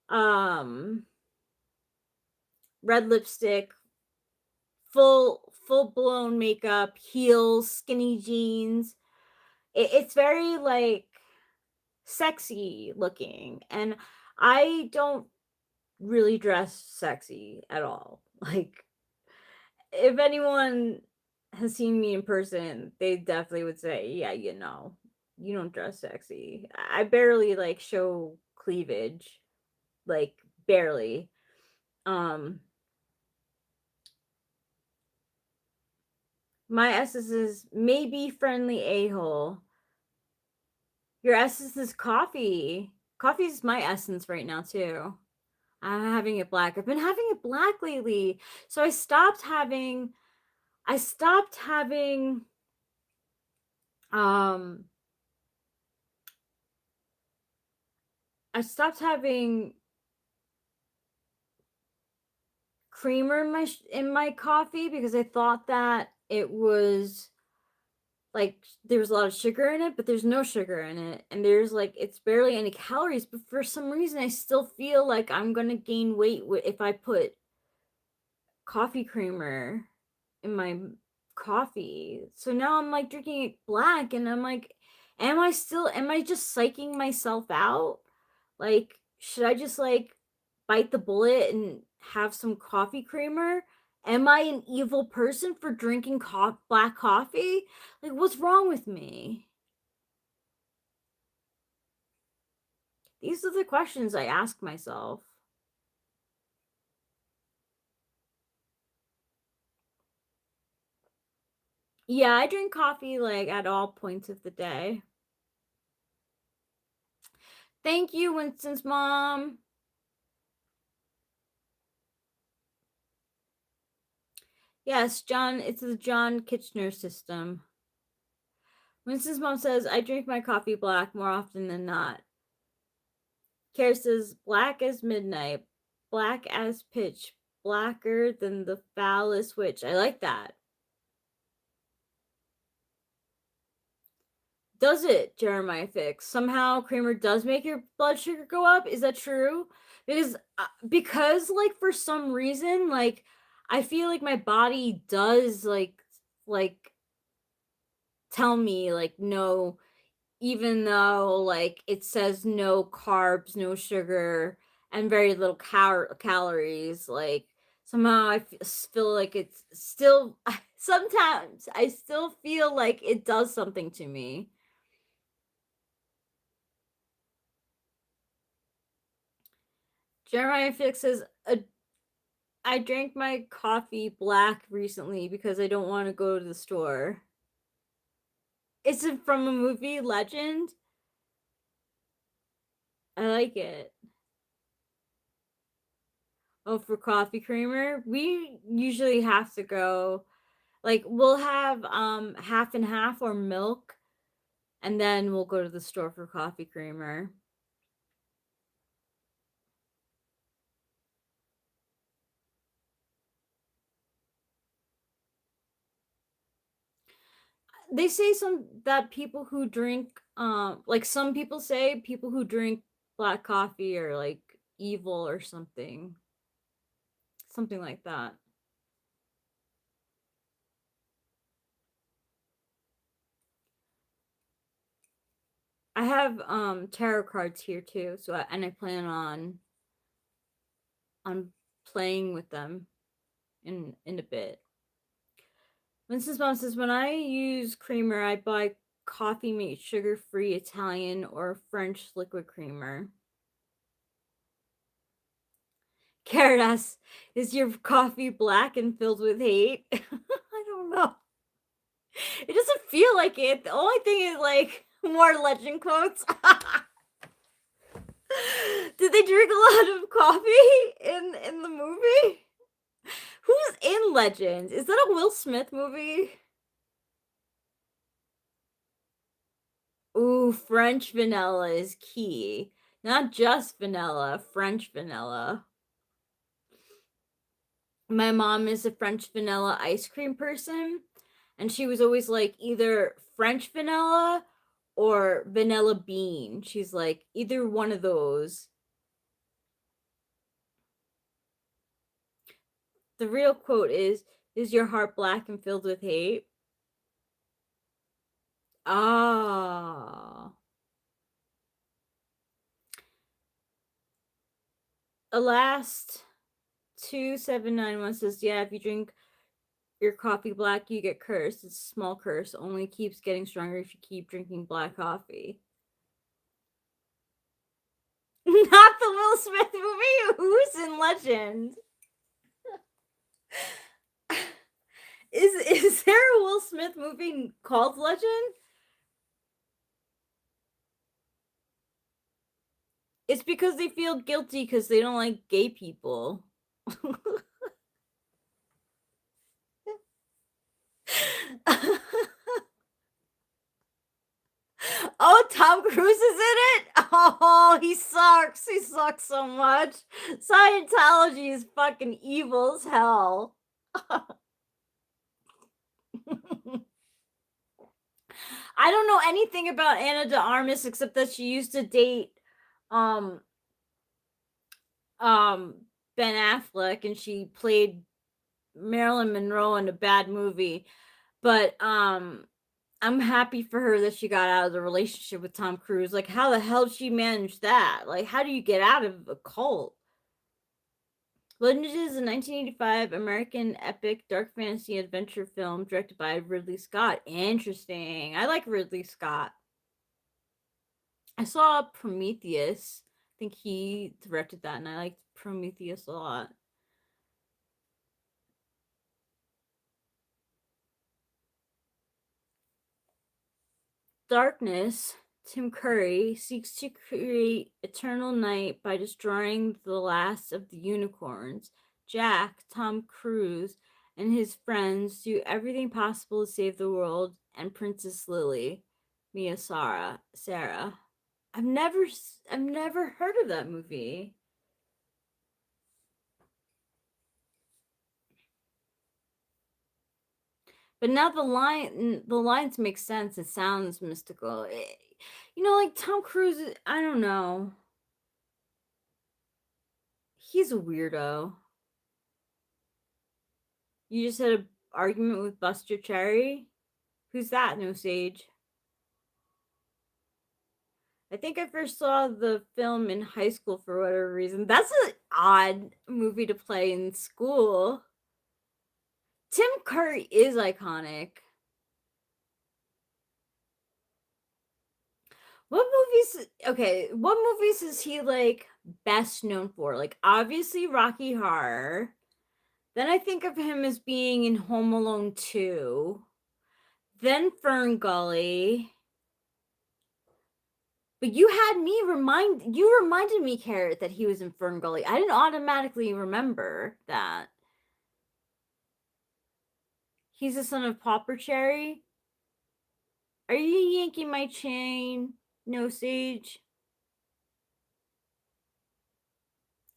Speaker 2: um red lipstick, full blown makeup, heels, skinny jeans. It's very like sexy looking, and I don't really dress sexy at all. Like if anyone has seen me in person, they definitely would say, "Yeah, you don't dress sexy." I barely like show cleavage, like barely. Um, my essence is maybe friendly a hole. Your essence is coffee. Coffee is my essence right now too. I'm having it black. I've been having it black lately, so I stopped having um I stopped having creamer in my coffee because I thought that it was like there was a lot of sugar in it, but there's no sugar in it, and there's like it's barely any calories. But for some reason, I still feel like I'm gonna gain weight if I put coffee creamer in my coffee. So now I'm like drinking it black, and I'm like, am I just psyching myself out? Like, should I just like bite the bullet and have some coffee creamer? Am I an evil person for drinking black coffee? Like, what's wrong with me? These are the questions I ask myself. Yeah, I drink coffee like at all points of the day. Thank you, Winston's mom. Yes, John, it's the John Kitchener system. Winston's mom says, I drink my coffee black more often than not. Kara says, black as midnight, black as pitch, blacker than the foulest witch. I like that. Does it, Jeremiah Fix? Somehow creamer does make your blood sugar go up? Is that true? Because like for some reason, like I feel like my body does like tell me like no, even though like it says no carbs, no sugar, and very little calories, like somehow I feel like it's still sometimes I still feel like it does something to me. Jeremiah Felix says, I drank my coffee black recently because I don't want to go to the store. Is it from a movie, Legend? I like it. Oh, for coffee creamer, we usually have to go, like, we'll have half and half or milk, and then we'll go to the store for coffee creamer. They say that people who drink, like, some people say people who drink black coffee are like evil or something like that. I have tarot cards here too, so and I plan on playing with them in a bit. Mrs. Mom says, when I use creamer, I buy coffee mate sugar-free Italian or French liquid creamer. Caritas, is your coffee black and filled with hate? I don't know. It doesn't feel like it. The only thing is, like, more legend quotes. Did they drink a lot of coffee in the movie? Who's in Legend? Is that a Will Smith movie? Ooh, French vanilla is key. Not just vanilla, French vanilla. My mom is a French vanilla ice cream person, and she was always like either French vanilla or vanilla bean. She's like either one of those. The real quote is your heart black and filled with hate? Ah. Last 2791 says, yeah, if you drink your coffee black, you get cursed. It's a small curse. Only keeps getting stronger if you keep drinking black coffee. Not the Will Smith movie. Who's in Legend? Is there a Will Smith movie called Legend? It's because they feel guilty because they don't like gay people. Oh, Tom Cruise is in it? Oh, he sucks. He sucks so much. Scientology is fucking evil as hell. I don't know anything about Anna de Armas except that she used to date um Ben Affleck, and she played Marilyn Monroe in a bad movie. But I'm happy for her that she got out of the relationship with Tom Cruise. Like, how the hell did she manage that? Like, how do you get out of a cult? Legend is a 1985 American epic dark fantasy adventure film directed by Ridley Scott. Interesting. I like Ridley Scott. I saw Prometheus. I think he directed that, and I liked Prometheus a lot. Darkness, Tim Curry seeks to create eternal night by destroying the last of the unicorns. Jack, Tom Cruise, and his friends do everything possible to save the world, and Princess Lily, Mia Sarah. I've never heard of that movie. But now the lines make sense. It sounds mystical. Like Tom Cruise, I don't know. He's a weirdo. You just had an argument with Buster Cherry? Who's that, No Sage? I think I first saw the film in high school for whatever reason. That's an odd movie to play in school. Tim Curry is iconic. What movies? Okay, what movies is he like best known for? Like obviously Rocky Horror. Then I think of him as being in Home Alone 2. Then Fern Gully. But you reminded me, Carrot, that he was in Fern Gully. I didn't automatically remember that. He's the son of Popper Cherry. Are you yanking my chain? No Sage.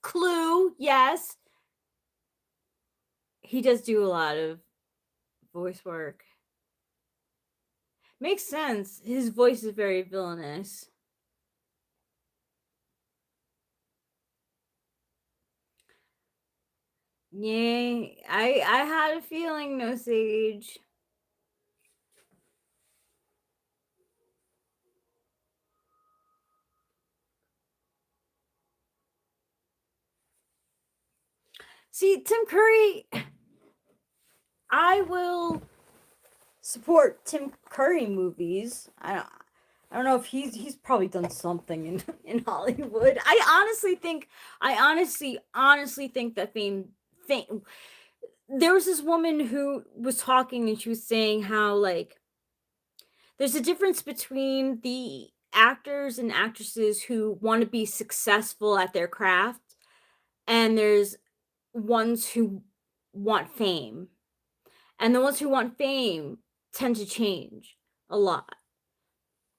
Speaker 2: Clue, yes. He does do a lot of voice work. Makes sense. His voice is very villainous. Yay. I had a feeling, No Sage. See, Tim Curry, I will support Tim Curry movies. I don't know if he's probably done something in Hollywood. I honestly think that fame there was this woman who was talking and she was saying how like there's a difference between the actors and actresses who want to be successful at their craft and there's ones who want fame. And the ones who want fame tend to change a lot.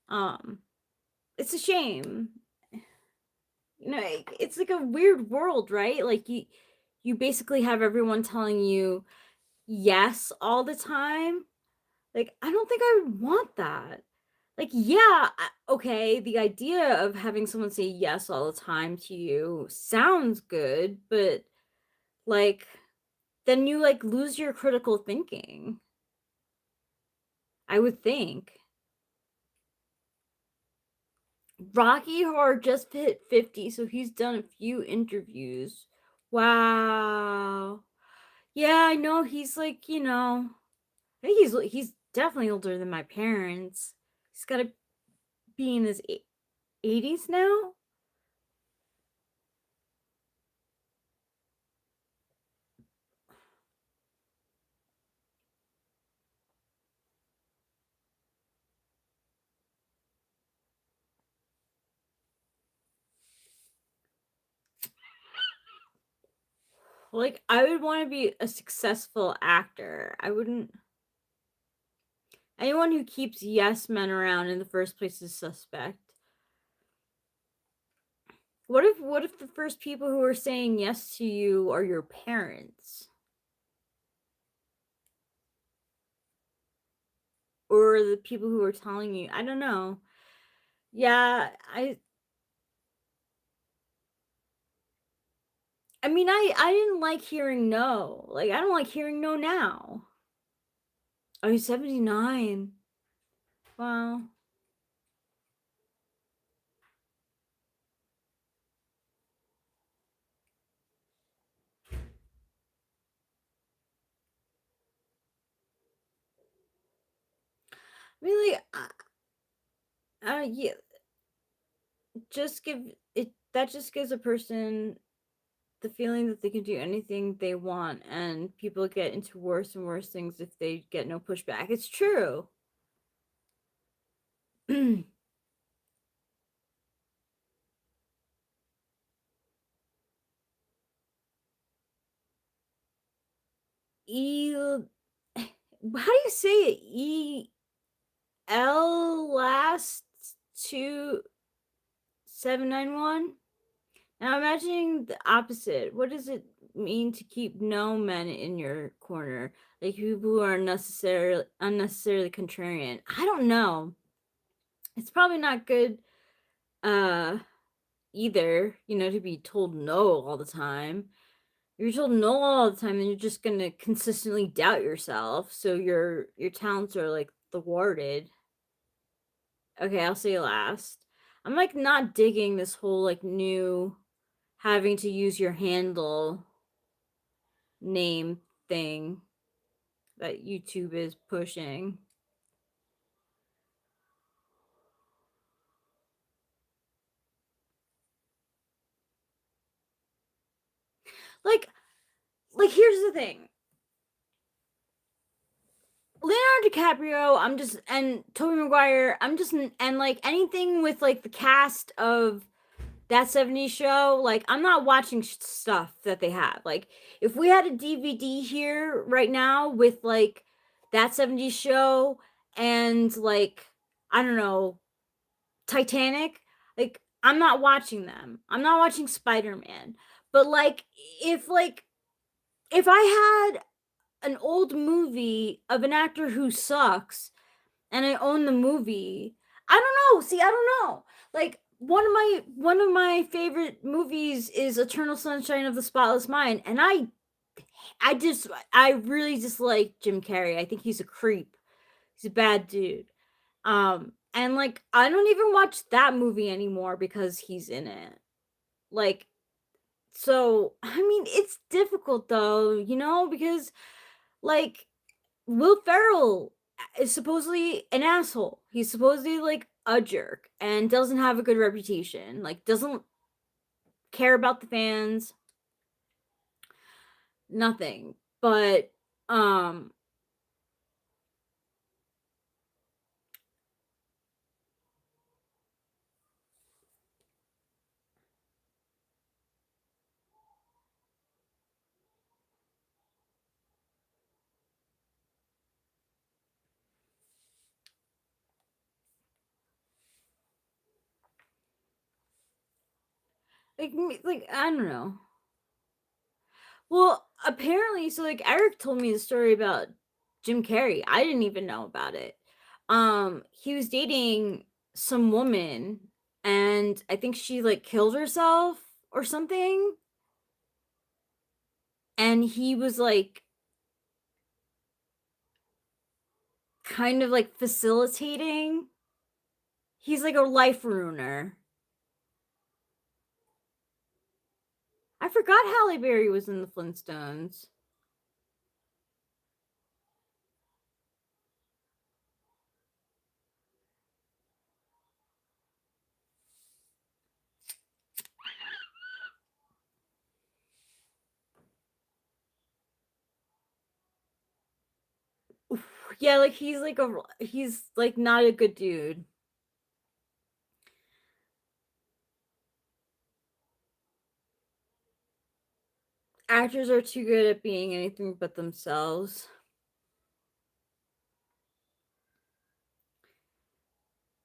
Speaker 2: Um it's a shame. You know, it's like a weird world, right? Like you basically have everyone telling you yes all the time. Like I don't think I would want that. Like yeah, okay, the idea of having someone say yes all the time to you sounds good, but like then you like lose your critical thinking. I would think. Rocky Horror just hit 50, so he's done a few interviews. Wow. Yeah, I know he's like, I think he's definitely older than my parents. He's got to be in his 80s now. Like I would want to be a successful actor. I wouldn't anyone who keeps yes men around in the first place is suspect. What if the first people who are saying yes to you are your parents? Or the people who are telling you? I don't know. Yeah, I mean I didn't like hearing no. Like I don't like hearing no now. Oh, he's 79. Wow. Really yeah, just give it that just gives a person the feeling that they can do anything they want and people get into worse and worse things if they get no pushback. It's true. E how do you say it? Last 2791. Now imagining the opposite. What does it mean to keep no men in your corner? Like people who are unnecessarily contrarian. I don't know. It's probably not good uh either, to be told no all the time. If you're told no all the time, then you're just gonna consistently doubt yourself. So your talents are like thwarted. Okay, I'll say last. I'm like not digging this whole like new having to use your handle name thing that YouTube is pushing.
Speaker 3: like here's the thing. Leonardo DiCaprio, I'm just, and Tobey Maguire, I'm just, and like anything with like the cast of that 70s show, like I'm not watching stuff that they have. Like if we had a DVD here right now with like that 70s show and like I don't know, Titanic, like I'm not watching them. I'm not watching Spider-Man. But like if I had an old movie of an actor who sucks and I own the movie. I don't know. See, I don't know. Like one of my favorite movies is Eternal Sunshine of the Spotless Mind, and I really dislike Jim Carrey. I think he's a creep. He's a bad dude. And like I don't even watch that movie anymore because he's in it. Like so I mean it's difficult though, because like Will Ferrell is supposedly an asshole. He's supposedly like a jerk and doesn't have a good reputation. Like doesn't care about the fans. Nothing. But um like I don't know. Well, apparently so like Eric told me the story about Jim Carrey. I didn't even know about it. He was dating some woman and I think she like killed herself or something. And he was like kind of like facilitating. He's like a life ruiner. I forgot Halle Berry was in the Flintstones. Yeah, like he's like not a good dude. Actors are too good at being anything but themselves.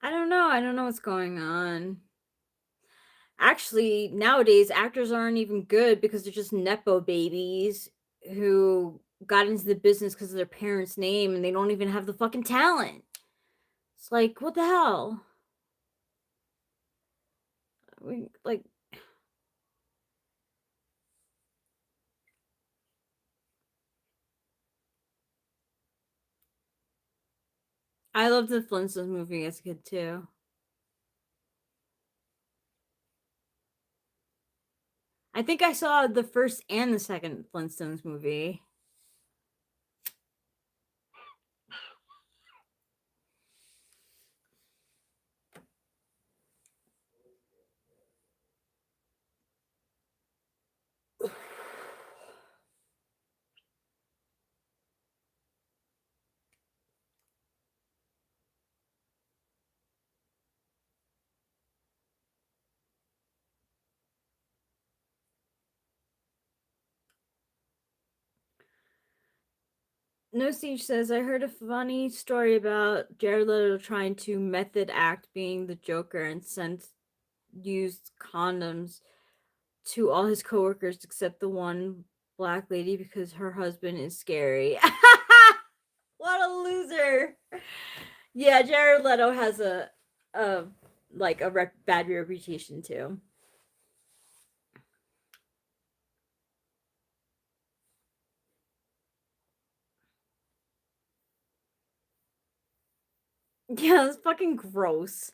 Speaker 3: I don't know. I don't know what's going on. Actually, nowadays actors aren't even good because they're just nepo babies who got into the business because of their parents' name and they don't even have the fucking talent. It's like, what the hell? Like I loved the Flintstones movie as a kid too. I think I saw the first and the second Flintstones movie. No Siege says, I heard a funny story about Jared Leto trying to method act being the Joker and sent used condoms to all his coworkers except the one black lady because her husband is scary. What a loser. Yeah, Jared Leto has a like a bad reputation too. Yeah, it's fucking gross.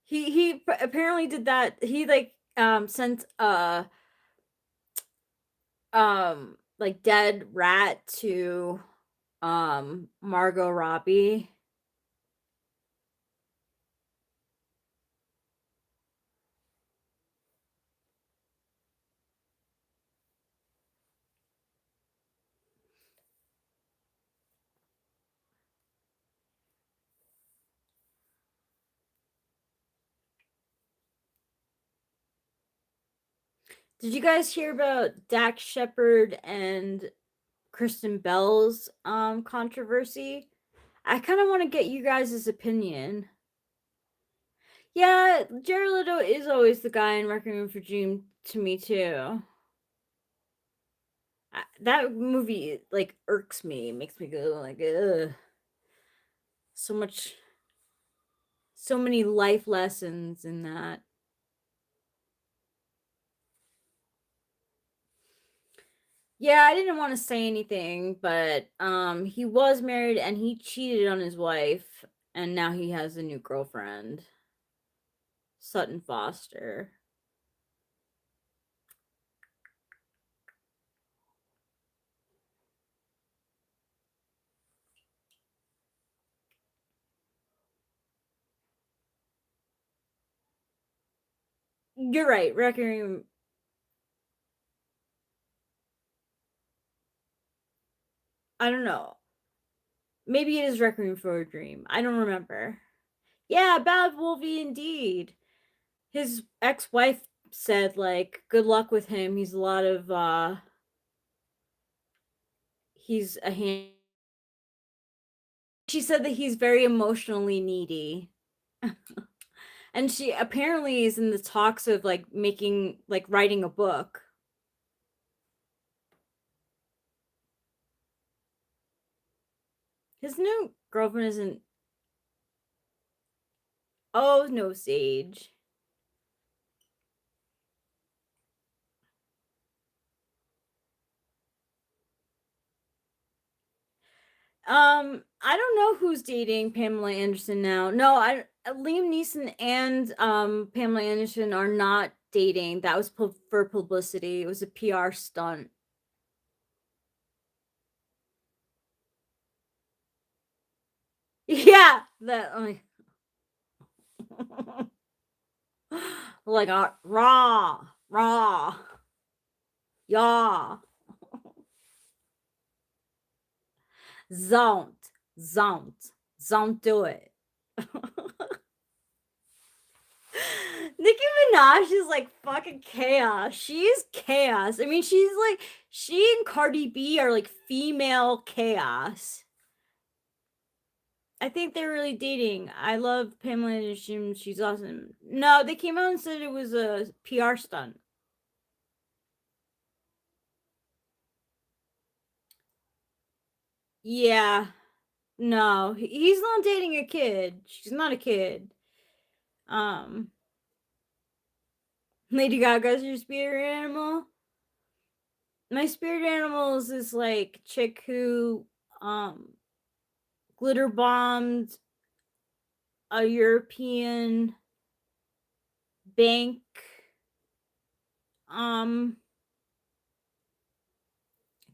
Speaker 3: He apparently did that. He like sent like dead rat to Margot Robbie. Did you guys hear about Dax Shepard and Kristen Bell's controversy? I kind of want to get you guys' opinion. Yeah, Jared Leto is always the guy in Requiem for Dream to me too. That movie like irks me, makes me go like, ugh. So many life lessons in that. Yeah, I didn't want to say anything, but he was married and he cheated on his wife, and now he has a new girlfriend, Sutton Foster. You're right, Requiem. I don't know. Maybe it is Requiem for a Dream. I don't remember. Yeah, Bad Wolfie indeed. His ex-wife said like, good luck with him. He's a hand. She said that he's very emotionally needy. And she apparently is in the talks of like writing a book. His new girlfriend isn't. Oh no, Sage. I don't know who's dating Pamela Anderson now. No, Liam Neeson and Pamela Anderson are not dating. That was for publicity. It was a PR stunt. Yeah, that like raw, yeah, zon't, zon't do it. Nicki Minaj is like fucking chaos. She is chaos. I mean, she and Cardi B are like female chaos. I think they're really dating. I love Pamela Anderson. She's awesome. No, they came out and said it was a PR stunt. Yeah. No, he's not dating a kid. She's not a kid. Um, Lady Gaga's your spirit animal. My spirit animal is this like chick who glitter bombed a European bank. I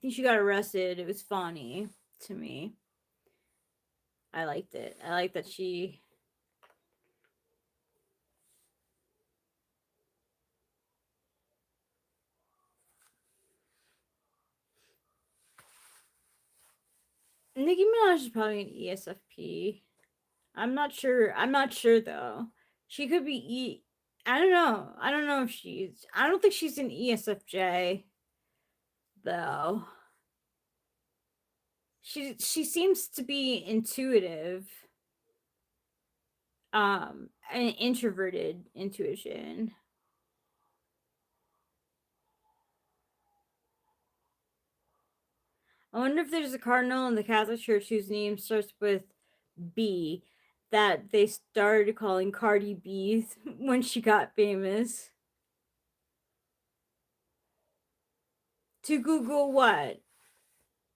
Speaker 3: think she got arrested. It was funny to me. I liked it. I like that she. Nicki Minaj is probably an ESFP. I'm not sure. I'm not sure though. She could be I don't know. I don't know if she's. I don't think she's an ESFJ though. She seems to be intuitive. An introverted intuition. I wonder if there's a cardinal in the Catholic Church whose name starts with B that they started calling Cardi B when she got famous. To Google what?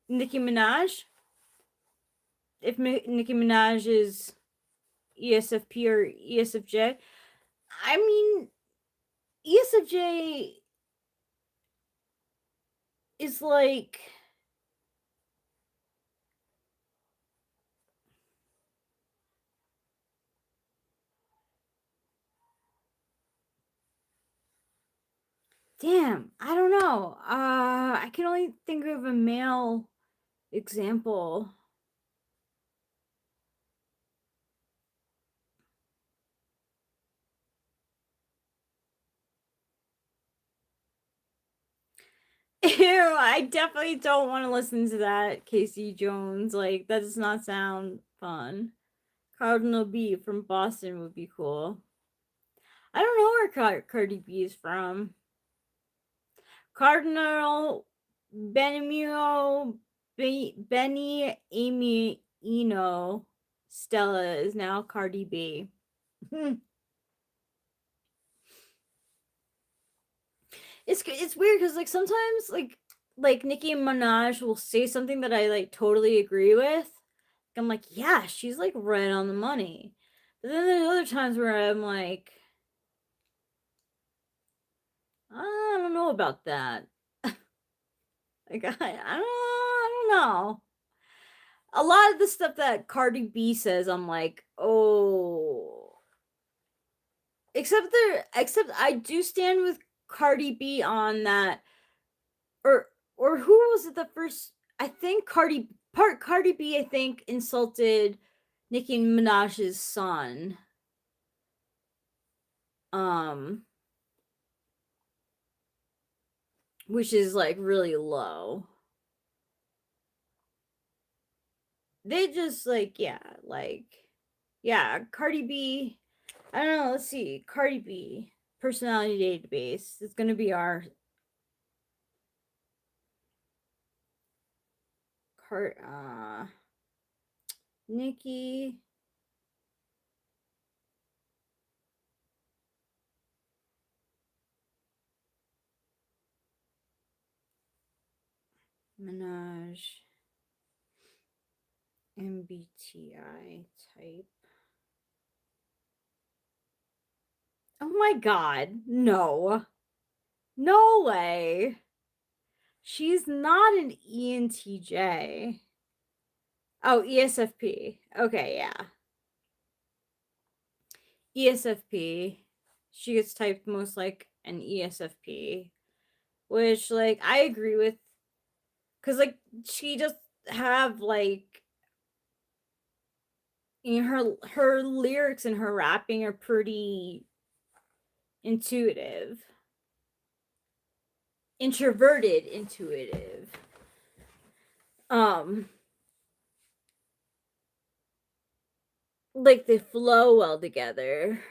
Speaker 3: Nicki Minaj? If Nicki Minaj is ESFP or ESFJ? I mean, ESFJ is like. Damn, I don't know. I can only think of a male example. Ew, I definitely don't want to listen to that, Casey Jones. Like, that does not sound fun. Cardinal B from Boston would be cool. I don't know where Cardi B is from. Cardinal Benimio Benny Amy Eno Stella is now Cardi B. It's weird because like sometimes like Nicki Minaj will say something that I like totally agree with. I'm like, yeah, she's like right on the money. But then there's other times where I'm like, I don't know about that. Like I don't know. A lot of the stuff that Cardi B says, I'm like, oh. Except I do stand with Cardi B on that, or who was it the first? I think Cardi B I think insulted Nicki Minaj's son. Which is like really low. They just like Cardi B. I don't know, let's see. Cardi B personality database is going to be our Nicki Minaj MBTI type. Oh my god, no. No way. She's not an ENTJ. Oh, ESFP. Okay, yeah. ESFP. She gets typed most like an ESFP, which like I agree with, because like she just have like, you know, her lyrics and her rapping are pretty intuitive, introverted intuitive. Like they flow well together.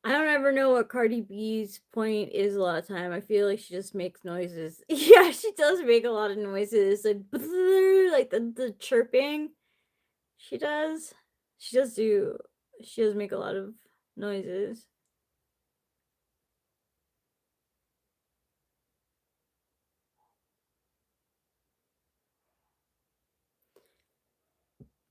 Speaker 3: I don't ever know what Cardi B's point is a lot of time. I feel like she just makes noises. Yeah, she does make a lot of noises. Like the chirping. She does. She does make a lot of noises.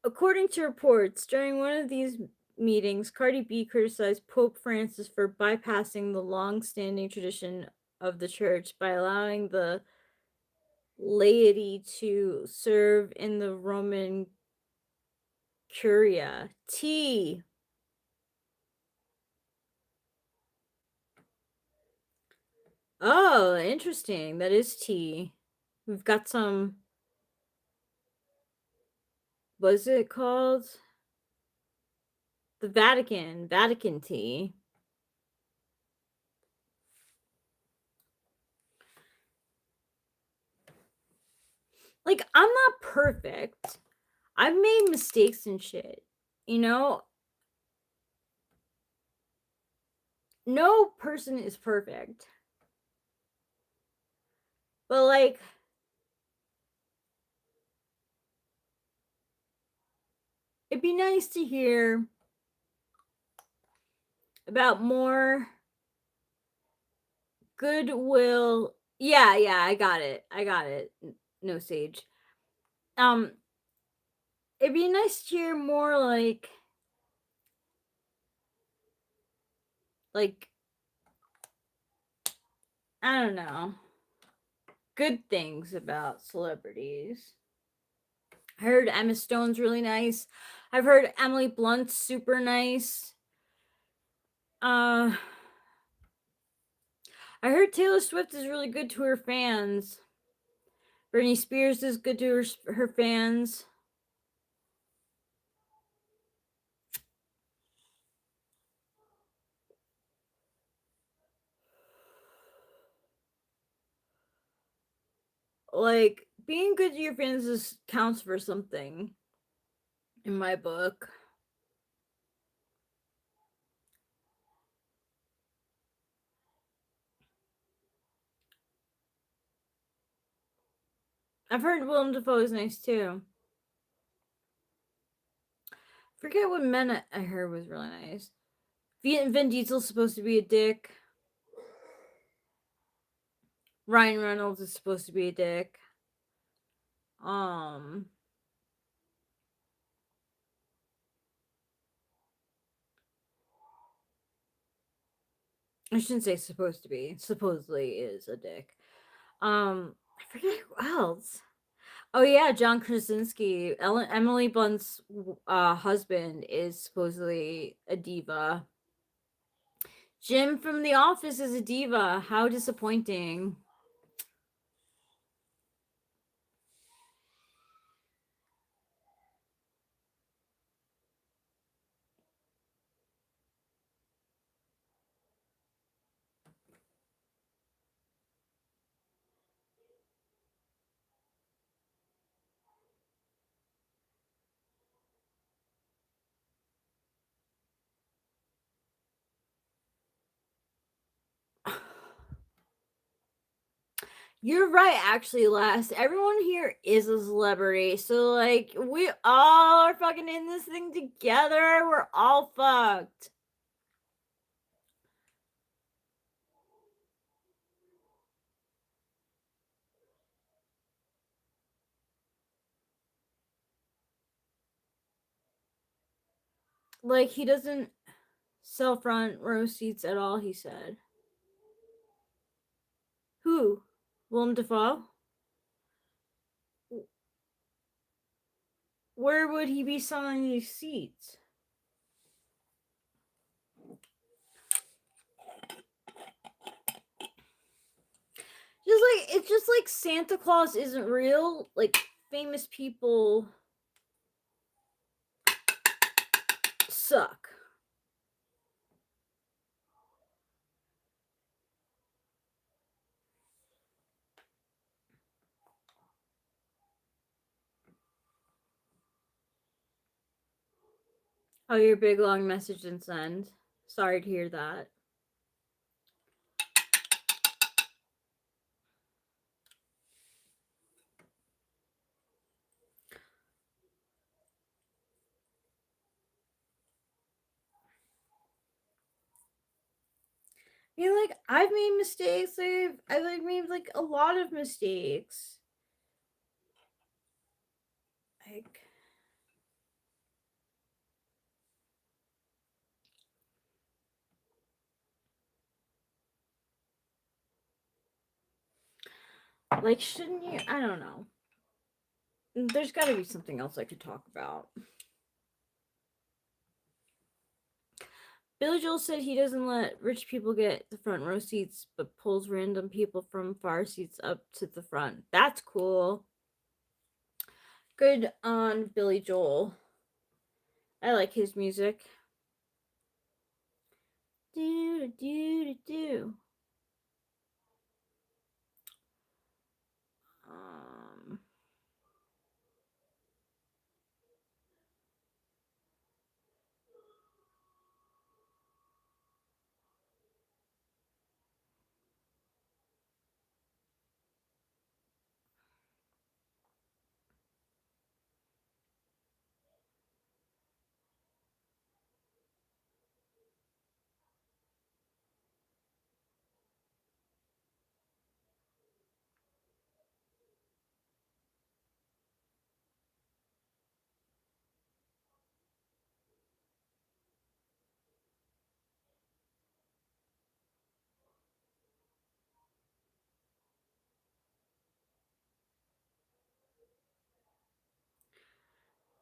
Speaker 3: According to reports, during one of these meetings, Cardi B criticized Pope Francis for bypassing the long-standing tradition of the church by allowing the laity to serve in the Roman Curia. T. Oh, interesting. That is T. We've got some. What is it called? The Vatican tea. Like, I'm not perfect. I've made mistakes and shit. You know? No person is perfect. But, like, it'd be nice to hear about more goodwill. Yeah, I got it. No Sage. It'd be nice to hear more like I don't know, good things about celebrities. I heard Emma Stone's really nice. I've heard Emily Blunt's super nice. I heard Taylor Swift is really good to her fans. Britney Spears is good to her fans. Like, being good to your fans counts for something in my book. I've heard Willem Dafoe is nice too. Forget what Men I heard was really nice. Vin Diesel's supposed to be a dick. Ryan Reynolds is supposed to be a dick. I shouldn't say supposed to be. Supposedly is a dick. I forget who else. Oh yeah, John Krasinski. Emily Blunt's husband is supposedly a diva. Jim from The Office is a diva. How disappointing. You're right, actually, Les. Everyone here is a celebrity. So, like, we all are fucking in this thing together. We're all fucked. Like, he doesn't sell front row seats at all, he said. Who? Willem Dafoe? Where would he be selling these seats? It's just like Santa Claus isn't real. Like, famous people suck. Oh, your big long message didn't send. Sorry to hear that. I mean, like, I've made mistakes. I've made like a lot of mistakes. Like, shouldn't you? I don't know. There's got to be something else I could talk about. Billy Joel said he doesn't let rich people get the front row seats, but pulls random people from far seats up to the front. That's cool. Good on Billy Joel. I like his music. Do do do do.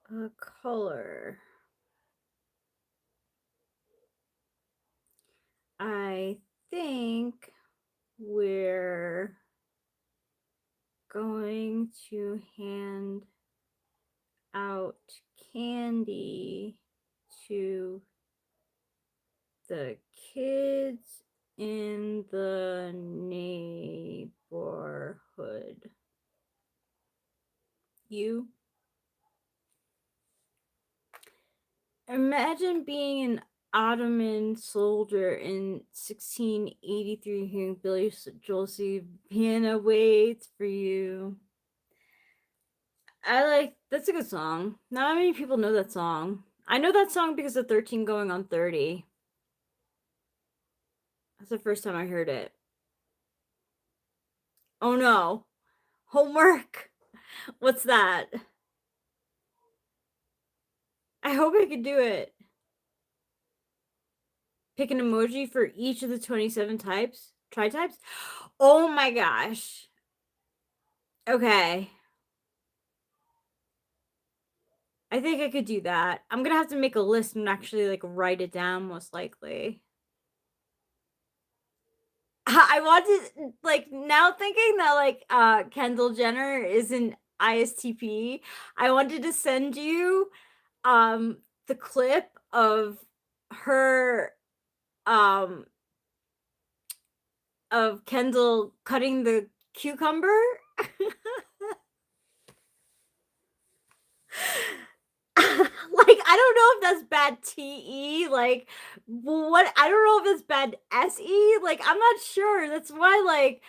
Speaker 3: A color. I think we're going to hand out candy to the kids in the neighborhood. You. Imagine being an Ottoman soldier in 1683 hearing Billy Joel say, Vienna waits for you. That's a good song. Not many people know that song. I know that song because of 13 Going on 30. That's the first time I heard it. Oh no. Homework. What's that? I hope I could do it. Pick an emoji for each of the 27 types. Tri-types? Oh my gosh. Okay. I think I could do that. I'm gonna have to make a list and actually like write it down most likely. I wanted like now thinking that like Kendall Jenner is an ISTP. I wanted to send you the clip of her of Kendall cutting the cucumber. Like I don't know if that's bad TE, like what I don't know if it's bad SE, like I'm not sure. That's why like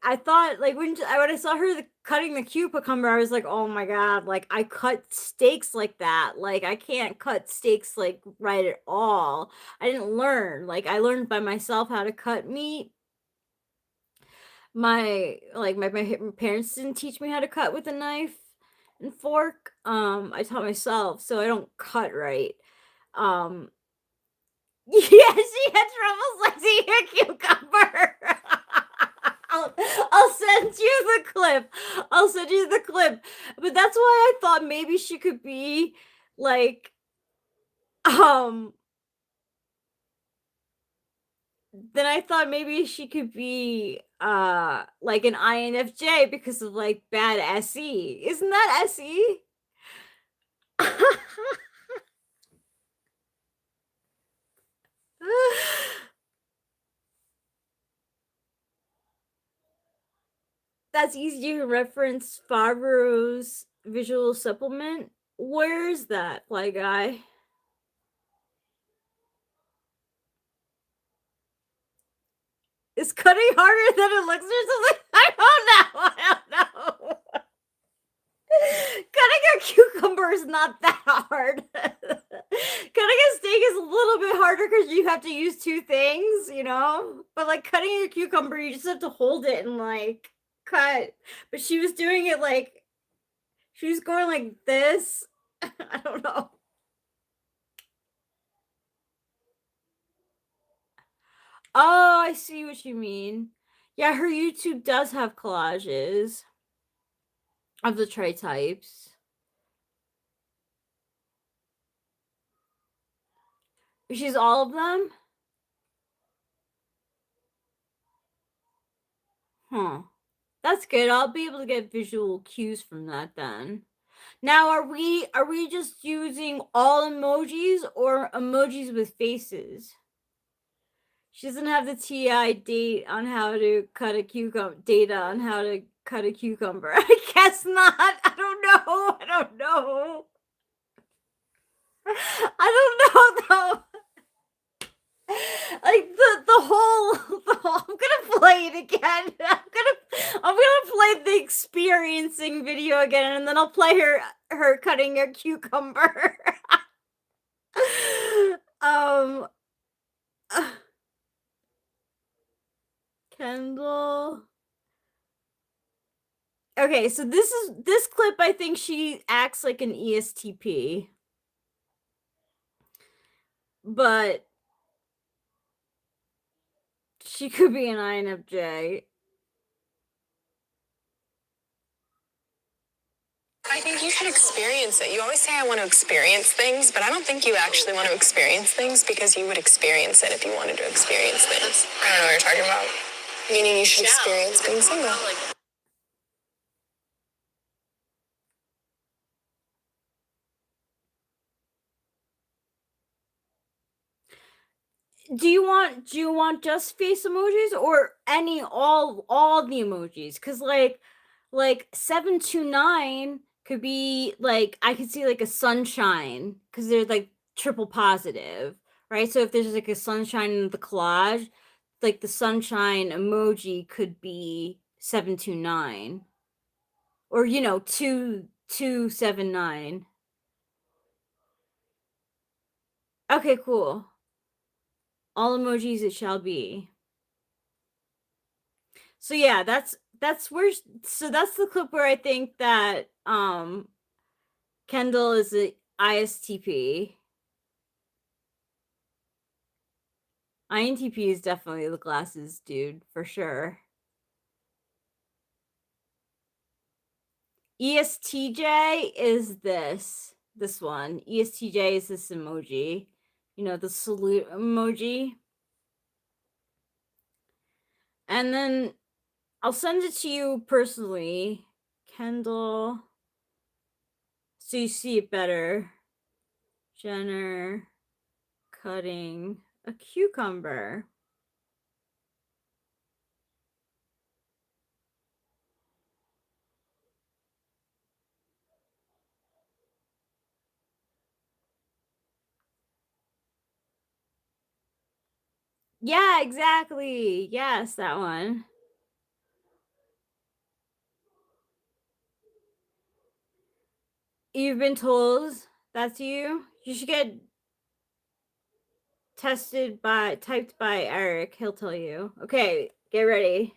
Speaker 3: I thought like when I saw her cutting the cucumber, I was like, oh my god, like I cut steaks like that. Like I can't cut steaks like right at all. I didn't learn. Like I learned by myself how to cut meat. My parents didn't teach me how to cut with a knife and fork. I taught myself, so I don't cut right. Yeah, she had trouble slicing a cucumber. I'll send you the clip. I'll send you the clip. But that's why I thought maybe she could be like then I thought maybe she could be like an INFJ because of like bad SE. Isn't that SE? That's easy to reference Favreau's visual supplement. Where is that, Fly Guy? Is cutting harder than it looks or something? I don't know. Cutting a cucumber is not that hard. Cutting a steak is a little bit harder because you have to use two things, you know? But like cutting a cucumber, you just have to hold it and like cut. But she was doing it like she was going like this. I don't know. Oh, I see what you mean. Yeah, her YouTube does have collages of the tray types. She's all of them? Huh. That's good. I'll be able to get visual cues from that then. Now, are we just using all emojis or emojis with faces? She doesn't have the TI date on how to cut a cucumber. Data on how to cut a cucumber. I guess not. I don't know. I don't know though. Like the whole I'm gonna play it again. I'm gonna play the experiencing video again, and then I'll play her cutting a cucumber. Kendall. Okay, so this clip. I think she acts like an ESTP, but she could be an INFJ.
Speaker 4: I think you should experience it. You always say I want to experience things, but I don't think you actually want to experience things because you would experience it if you wanted to experience things. I don't know what you're talking about. Meaning you should experience being single.
Speaker 3: Do you want just face emojis or all the emojis? Because like like 729 could be like, I could see like a sunshine because they're like triple positive, right? So if there's like a sunshine in the collage, like the sunshine emoji could be 729 or 2279. Okay, cool. All emojis it shall be. So yeah, that's where, so that's the clip where I think that Kendall is a ISTP. INTP is definitely the glasses dude for sure. ESTJ is this one. ESTJ is this emoji. The salute emoji. And then I'll send it to you personally, Kendall, so you see it better. Jenner cutting a cucumber. Yeah, exactly. Yes, that one. You've been told that's you? You should get typed by Eric. He'll tell you. Okay, get ready.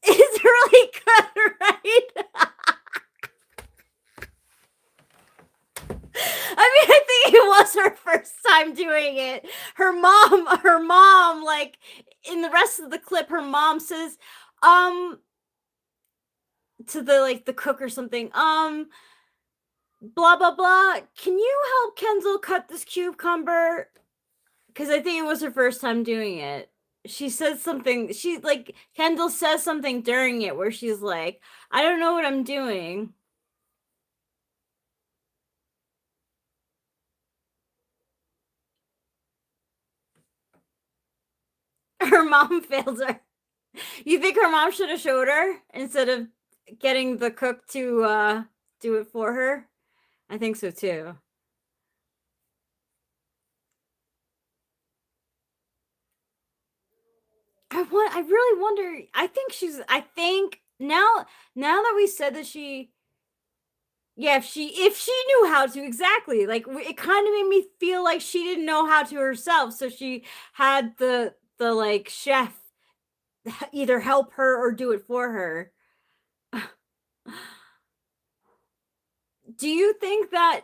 Speaker 3: It's really good, right? I mean, I think it was her first time doing it. Her mom, like in the rest of the clip, her mom says, to the cook or something, blah blah blah. Can you help Kendall cut this cucumber? Because I think it was her first time doing it. She said something. Kendall says something during it where she's like, I don't know what I'm doing. Her mom failed her. You think her mom should have showed her instead of getting the cook to do it for her? I think so too. I really wonder. I think now that we said that she, yeah, if she knew how to, exactly, like it kind of made me feel like she didn't know how to herself, so she had the like chef either help her or do it for her. Do you think that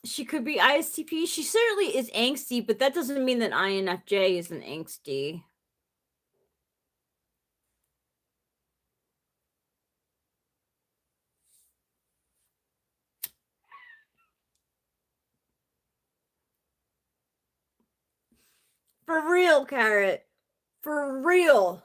Speaker 3: she could be ISTP? She certainly is angsty, but that doesn't mean that INFJ isn't angsty. For real, Carrot. For real.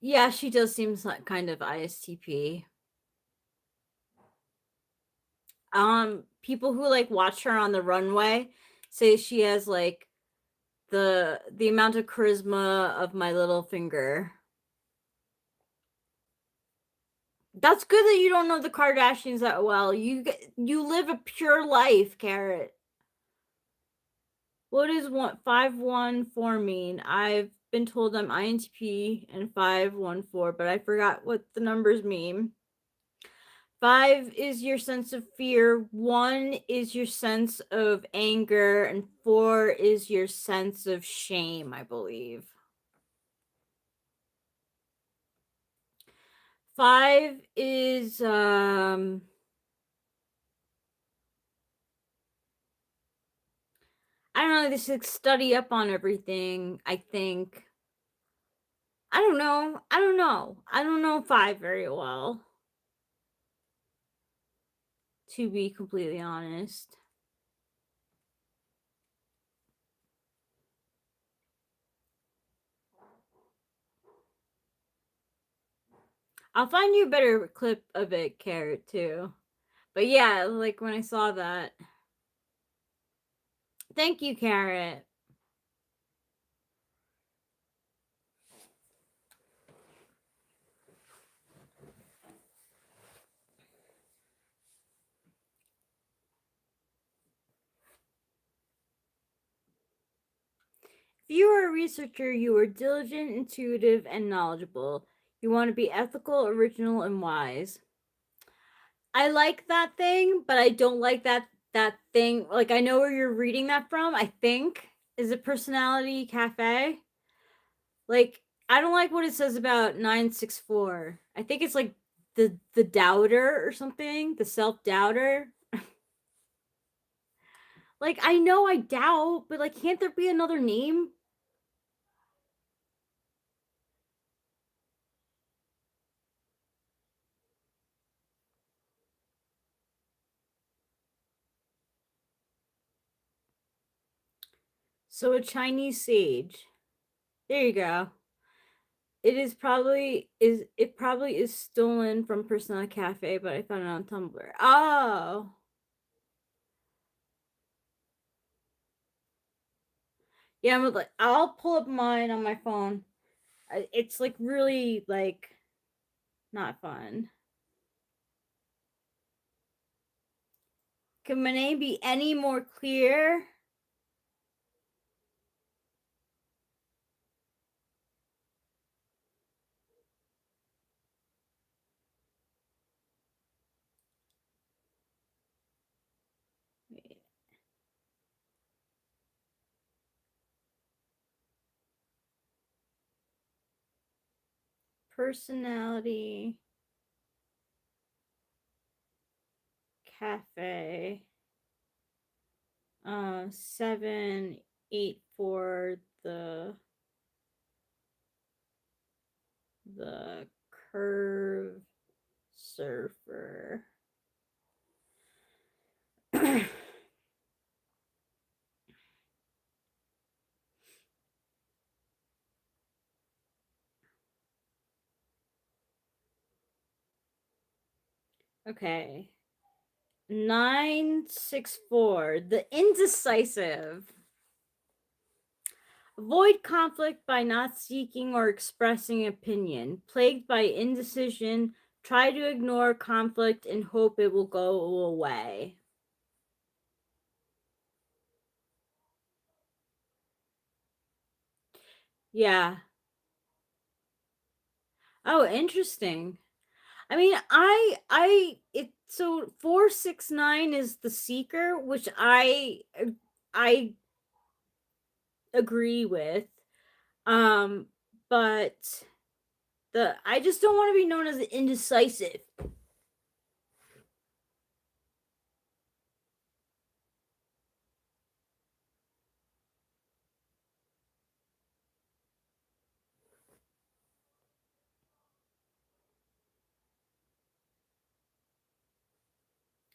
Speaker 3: Yeah, she does seem like kind of ISTP. People who like watch her on the runway say she has like the amount of charisma of my little finger. That's good that you don't know the Kardashians that well. You live a pure life, Carrot. What does 514 mean? I've been told I'm INTP and 514, but I forgot what the numbers mean. 5 is your sense of fear, 1 is your sense of anger, and 4 is your sense of shame, I believe. 5 is don't know, they should study up on everything, I think. I don't know. I don't know 5 very well. To be completely honest. I'll find you a better clip of it, Carrot, too. But yeah, like when I saw that. Thank you, Carrot. If you are a researcher, you are diligent, intuitive, and knowledgeable. You want to be ethical, original, and wise. I like that thing, but I don't like that thing. Like, I know where you're reading that from, I think. Is it Personality Cafe? Like, I don't like what it says about 964. I think it's like the doubter or something, the self-doubter. Like, I know I doubt, but like, can't there be another name? So a Chinese sage. There you go. It probably is stolen from Persona Cafe, but I found it on Tumblr. Oh. Yeah, I'll pull up mine on my phone. It's like really like not fun. Can my name be any more clear? Wait. Personality Cafe 784 the curve surfer. Okay. 964 the indecisive. Avoid conflict by not seeking or expressing opinion. Plagued by indecision, try to ignore conflict and hope it will go away. Yeah. Oh, interesting. I mean, so 469 is the seeker, which I agree with. But I just don't want to be known as indecisive.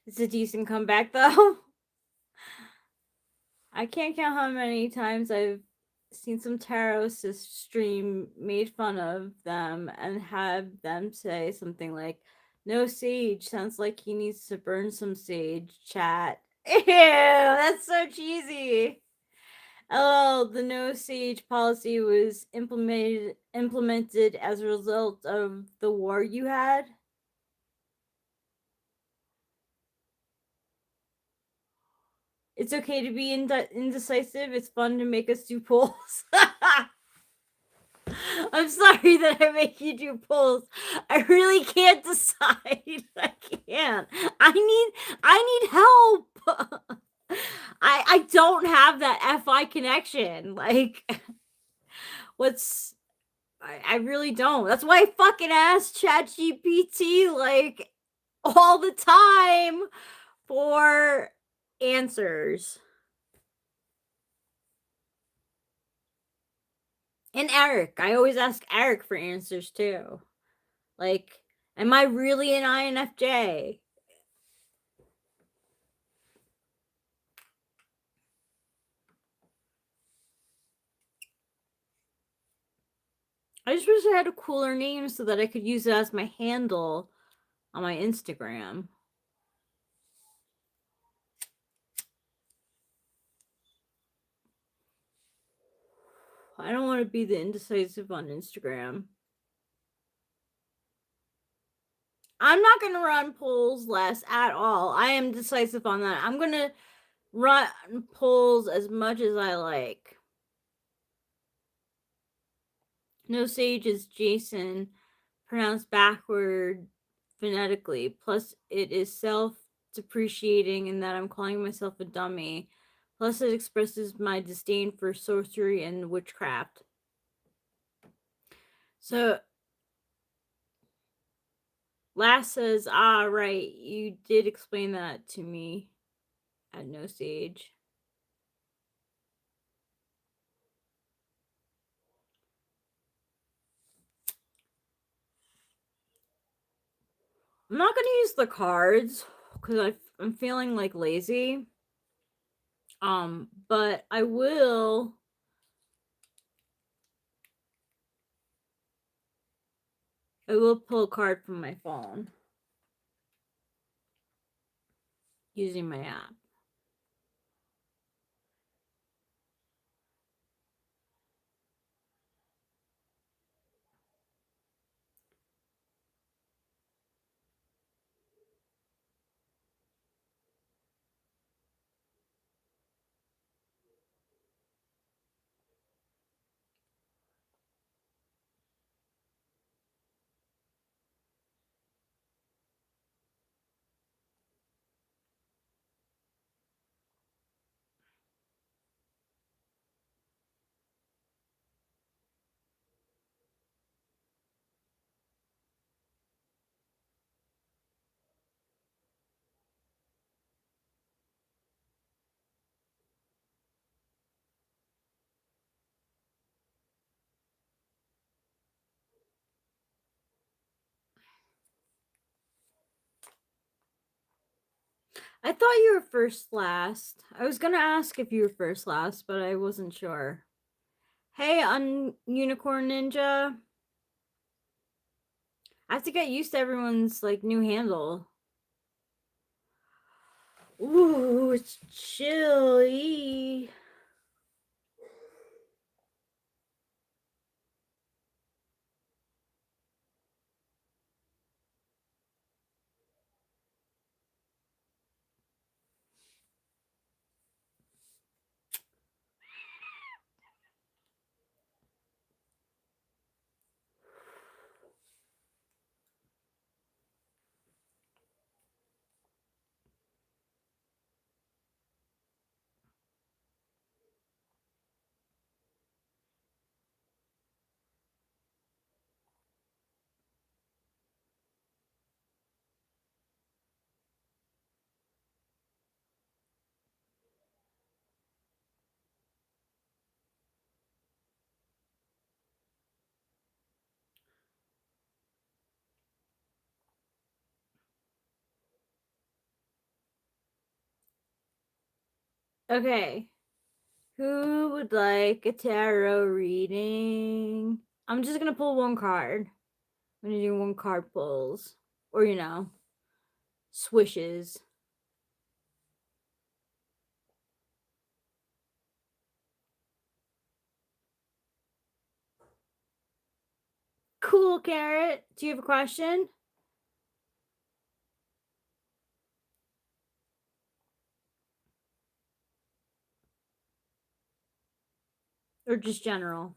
Speaker 3: It's a decent comeback, though. I can't count how many times I've seen some tarot stream made fun of them and have them say something like, "No sage, sounds like he needs to burn some sage." Chat. Ew, that's so cheesy. Oh, the no sage policy was implemented as a result of the war you had. It's okay to be indecisive. It's fun to make us do polls. I'm sorry that I make you do polls. I really can't decide. I can't. I need help. I don't have that FI connection. Like, I really don't. That's why I fucking ask ChatGPT like all the time for answers. And Eric. I always ask Eric for answers too. Like, am I really an INFJ? I just wish I had a cooler name so that I could use it as my handle on my Instagram. I don't want to be the indecisive on Instagram. I'm not going to run polls less at all. I am decisive on that. I'm going to run polls as much as I like. No Sage is Jason, pronounced backward phonetically. Plus, it is self-depreciating in that I'm calling myself a dummy. Plus, it expresses my disdain for sorcery and witchcraft. So, Lass says, ah, right, you did explain that to me at No Sage. I'm not going to use the cards because I'm feeling like lazy. But I will pull a card from my phone using my app. I thought you were first last. I was gonna ask if you were first last, but I wasn't sure. Hey, Unicorn Ninja. I have to get used to everyone's like new handle. Ooh, it's chilly. Okay. Who would like a tarot reading? I'm just gonna pull one card. I'm gonna do one card pulls. Or, you know, swishes. Cool, Carrot. Do you have a question? Or just general?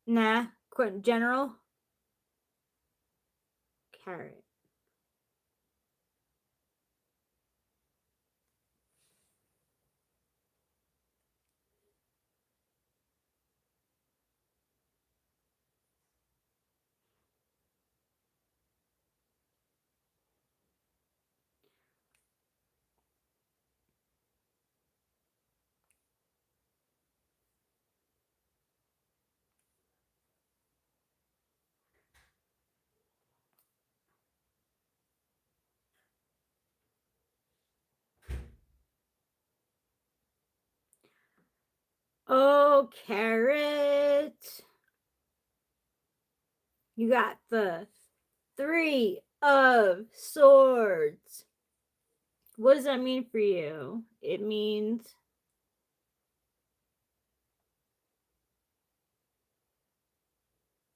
Speaker 3: Nah, general. Carrot. Oh, Carrot. You got the 3 of Swords. What does that mean for you? It means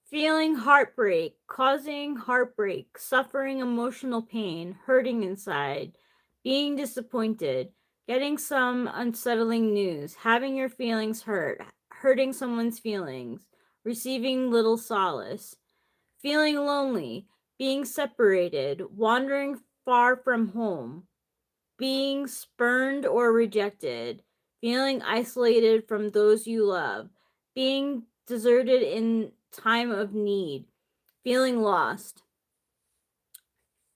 Speaker 3: feeling heartbreak, causing heartbreak, suffering emotional pain, hurting inside, being disappointed, getting some unsettling news, having your feelings hurt, hurting someone's feelings, receiving little solace, feeling lonely, being separated, wandering far from home, being spurned or rejected, feeling isolated from those you love, being deserted in time of need, feeling lost,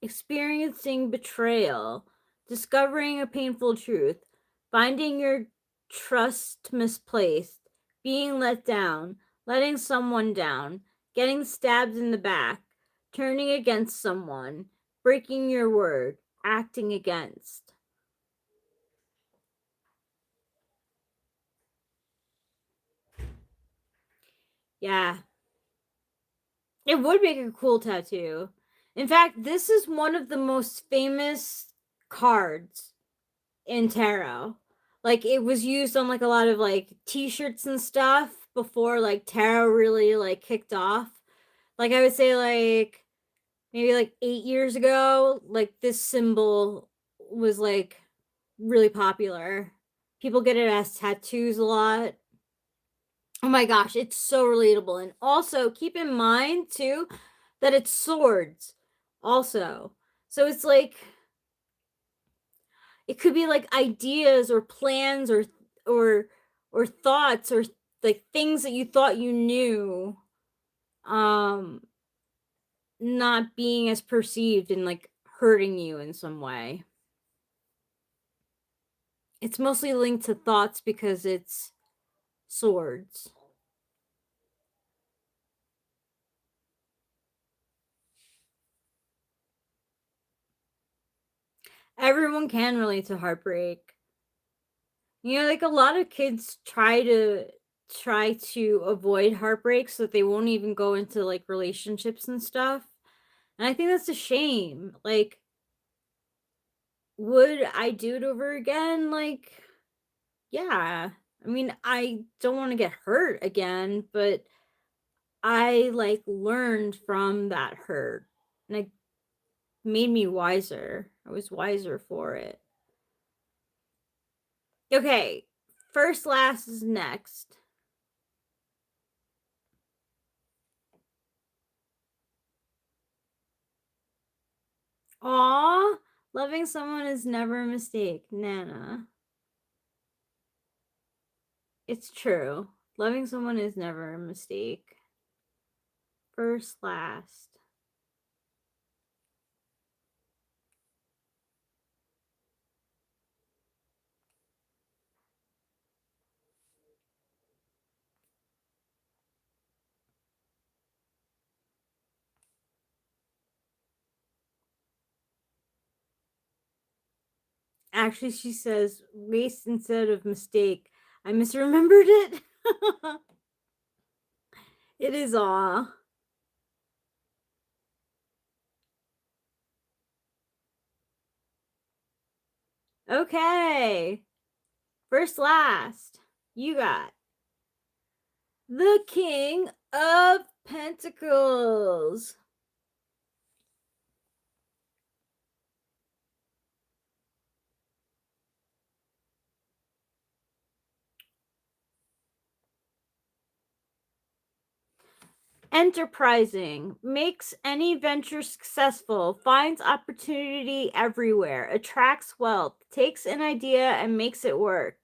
Speaker 3: experiencing betrayal, discovering a painful truth, finding your trust misplaced, being let down, letting someone down, getting stabbed in the back, turning against someone, breaking your word, acting against. Yeah. It would make a cool tattoo. In fact, this is one of the most famous cards in tarot. Like, it was used on like a lot of like t-shirts and stuff before like tarot really like kicked off. Like, I would say like maybe like 8 years ago, like this symbol was like really popular. People get it as tattoos a lot. Oh my gosh, it's so relatable. And also keep in mind too that it's swords also. So it's like it could be like ideas or plans or or thoughts or like things that you thought you knew um not being as perceived and like hurting you in some way. It's mostly linked to thoughts because it's swords. Everyone can relate to heartbreak. You know, like a lot of kids try to avoid heartbreak so that they won't even go into like relationships and stuff. And I think that's a shame. Like, would I do it over again? Like, yeah. I mean, I don't want to get hurt again, but I like learned from that hurt. And it made me wiser. I was wiser for it. Okay, first last is next. Aw, loving someone is never a mistake, Nana. It's true. Loving someone is never a mistake. First, last. Actually, she says waste instead of mistake. I misremembered it. It is aw. Okay. First, last. You got the King of Pentacles. Enterprising, makes any venture successful, finds opportunity everywhere, attracts wealth, takes an idea and makes it work,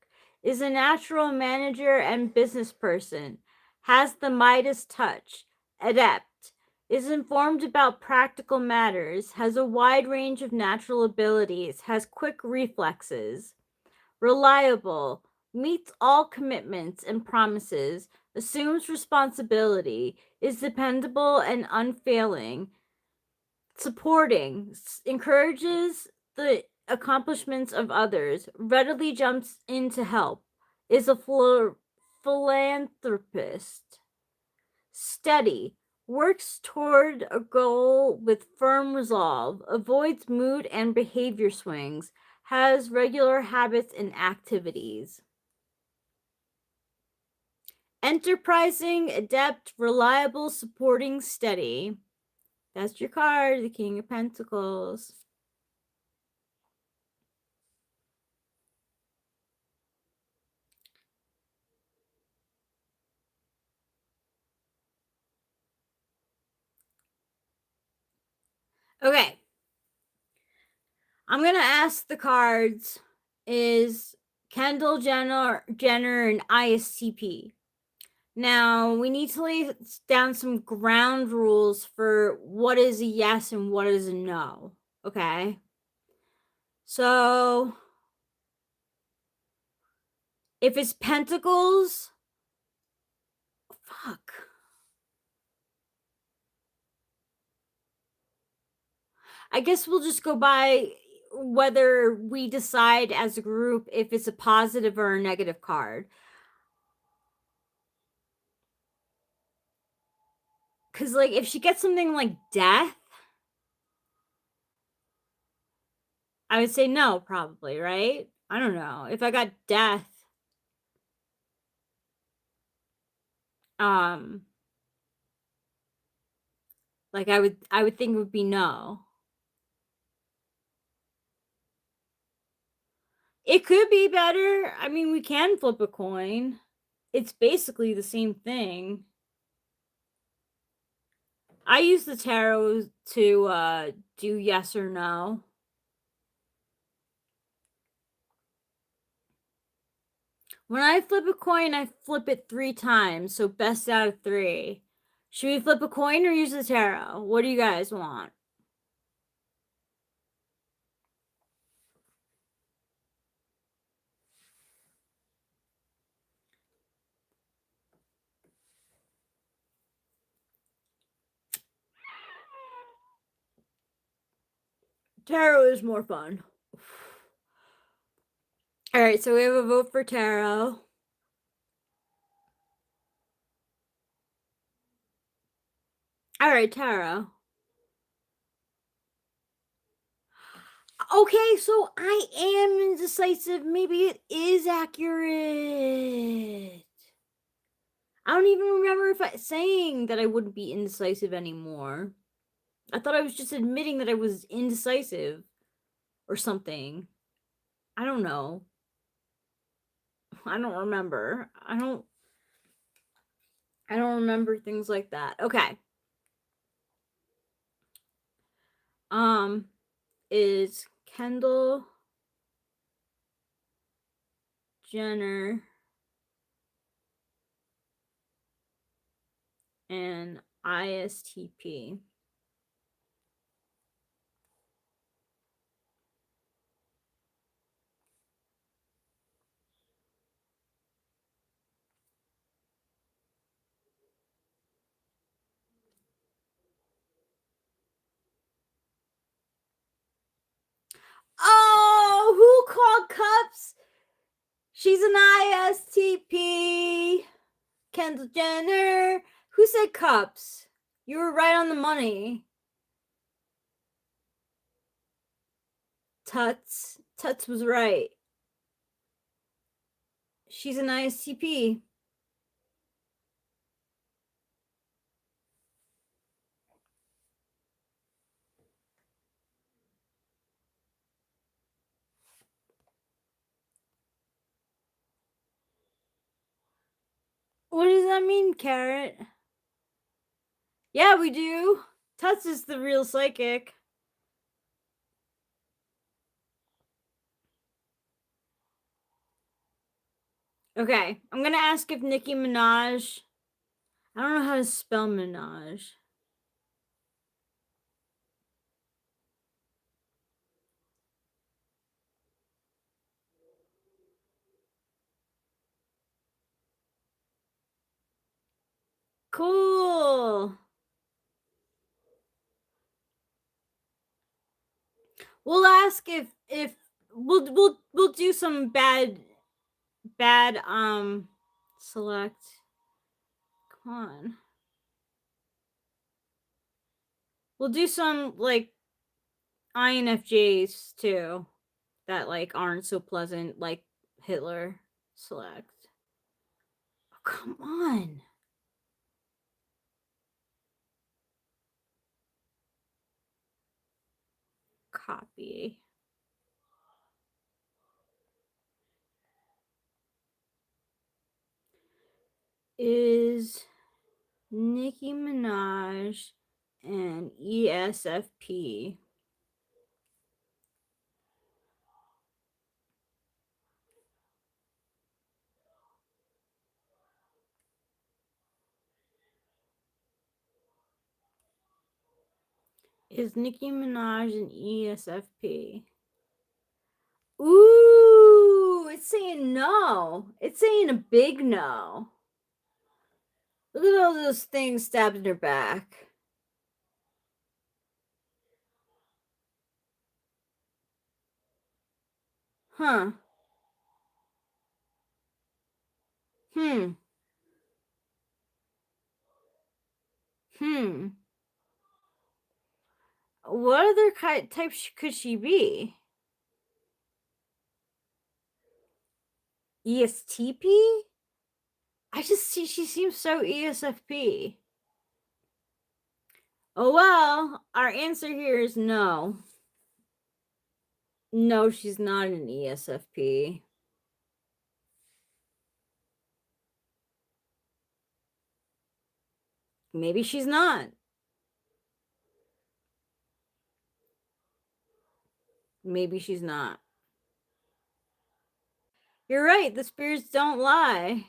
Speaker 3: is a natural manager and business person, has the Midas touch, adept, is informed about practical matters, has a wide range of natural abilities, has quick reflexes, reliable, meets all commitments and promises, assumes responsibility, is dependable and unfailing, supporting, encourages the accomplishments of others, readily jumps in to help, is a philanthropist. Steady. Works toward a goal with firm resolve. Avoids mood and behavior swings. Has regular habits and activities. Enterprising, adept, reliable, supporting, steady. That's your card, the King of Pentacles. Okay. I'm going to ask the cards, is Kendall Jenner an ISTP? Now, we need to lay down some ground rules for what is a yes and what is a no. Okay? So, if it's Pentacles, fuck. I guess we'll just go by whether we decide as a group if it's a positive or a negative card. Because, like, if she gets something like death, I would say no, probably, right? I don't know. If I got death, like I would think it would be no. It could be better. I mean, we can flip a coin. It's basically the same thing. I use the tarot to do yes or no. When I flip a coin, I flip it 3 times, so best out of 3. Should we flip a coin or use the tarot? What do you guys want? Tarot is more fun. All right, so we have a vote for tarot. All right, tarot. Okay, so I am indecisive. Maybe it is accurate. I don't even remember if I saying that I wouldn't be indecisive anymore. I thought I was just admitting that I was indecisive or something. I don't know. I don't remember. I don't remember things like that. Okay. Is Kendall Jenner an ISTP? Oh, who called Cups? She's an ISTP. Kendall Jenner. Who said Cups? You were right on the money. Tuts was right. She's an ISTP. What does that mean, Carrot? Yeah, we do. Tuts is the real psychic. Okay, I'm gonna ask if Nicki Minaj. I don't know how to spell Minaj. Cool. We'll ask if we'll do some bad select. Come on. We'll do some like INFJs too that like aren't so pleasant, like Hitler. Select. Oh, come on. Copy. Is Nicki Minaj an ESFP? Is Nicki Minaj an ESFP? Ooh, it's saying no. It's saying a big no. Look at all those things stabbed in her back. Huh. Hmm. What other type could she be? ESTP? I just see she seems so ESFP. Oh well, our answer here is no. No, she's not an ESFP. Maybe she's not. Maybe she's not. You're right, the spirits don't lie.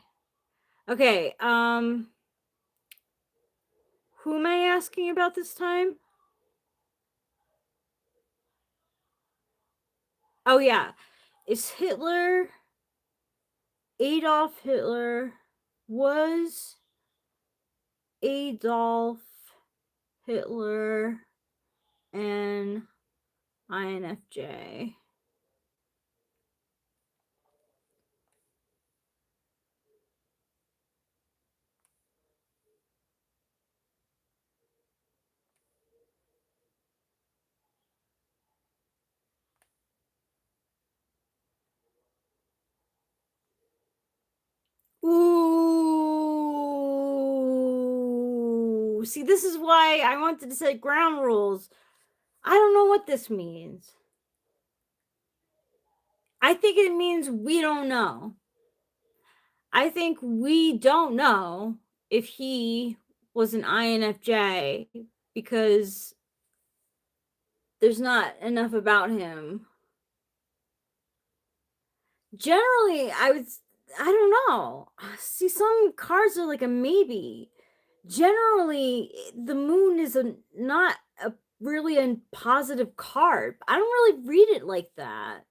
Speaker 3: Okay, who am I asking about this time? Oh yeah. Is Adolf Hitler was Adolf Hitler and INFJ? Ooh. See, this is why I wanted to set ground rules. I don't know what this means. I think it means we don't know. I think we don't know if he was an INFJ because there's not enough about him. Generally, I don't know. See, some cards are like a maybe. Generally, the moon is not a really a positive card. I don't really read it like that.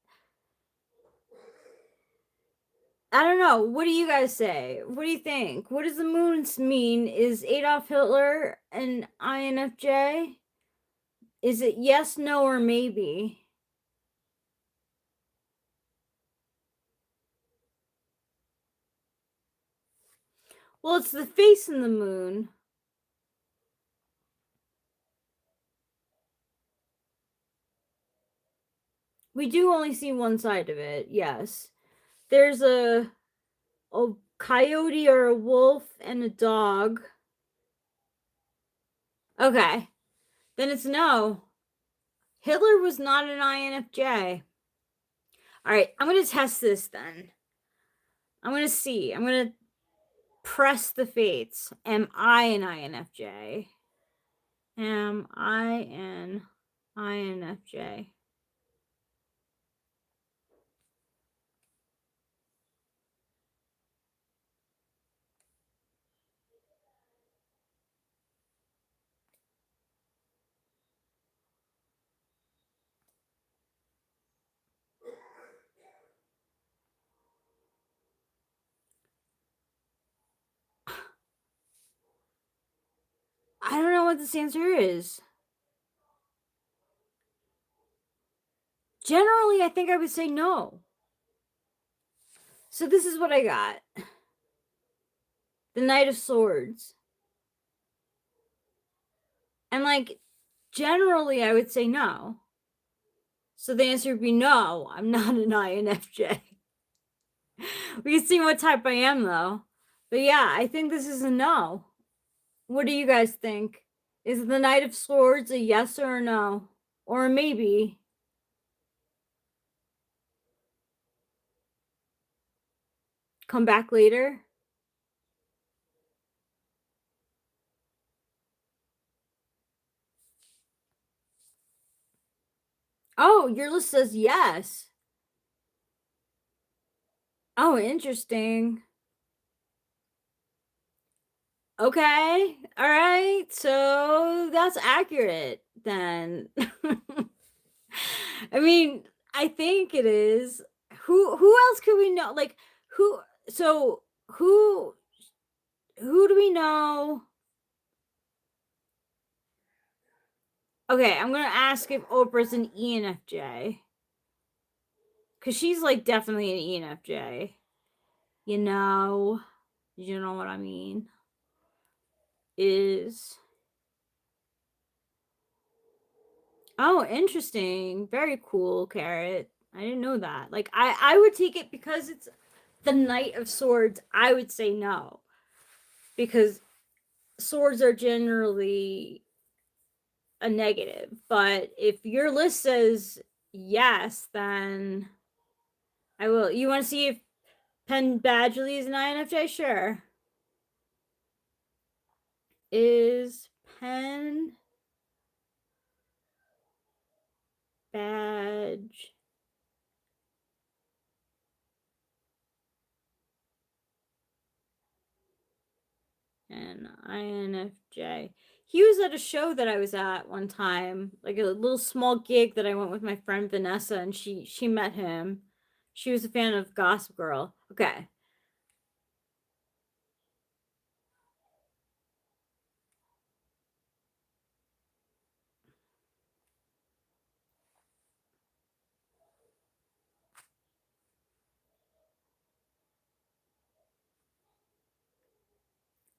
Speaker 3: I don't know. What do you guys say? What do you think? What does the moon mean? Is Adolf Hitler an INFJ? Is it yes, no, or maybe? Well, it's the face in the moon. We do only see one side of it, yes. There's a coyote or a wolf and a dog. Okay. Then it's no. Hitler was not an INFJ. All right, I'm going to test this then. I'm going to see. I'm going to press the fates. Am I an INFJ? Am I an INFJ? I don't know what this answer is. Generally, I think I would say no. So this is what I got. The Knight of Swords. And like, generally, I would say no. So the answer would be no, I'm not an INFJ. We can see what type I am, though. But yeah, I think this is a no. What do you guys think? Is the Knight of Swords a yes or a no? Or a maybe? Come back later? Oh, your list says yes. Oh, interesting. Okay. All right. So that's accurate then. I mean, I think it is. Who else could we know? Like who so who do we know? Okay, I'm gonna ask if Oprah's an ENFJ. Cause she's like definitely an ENFJ. You know what I mean? Is oh, interesting. Very cool, Carrot. I didn't know that. Like I would take it because it's the Knight of Swords. I would say no. Because swords are generally a negative. But if your list says yes, then I will. You want to see if Penn Badgley is an INFJ? Sure. Is Penn Badge an INFJ? He was at a show that I was at one time, like a little small gig that I went with my friend Vanessa, and she met him. She was a fan of Gossip Girl. Okay.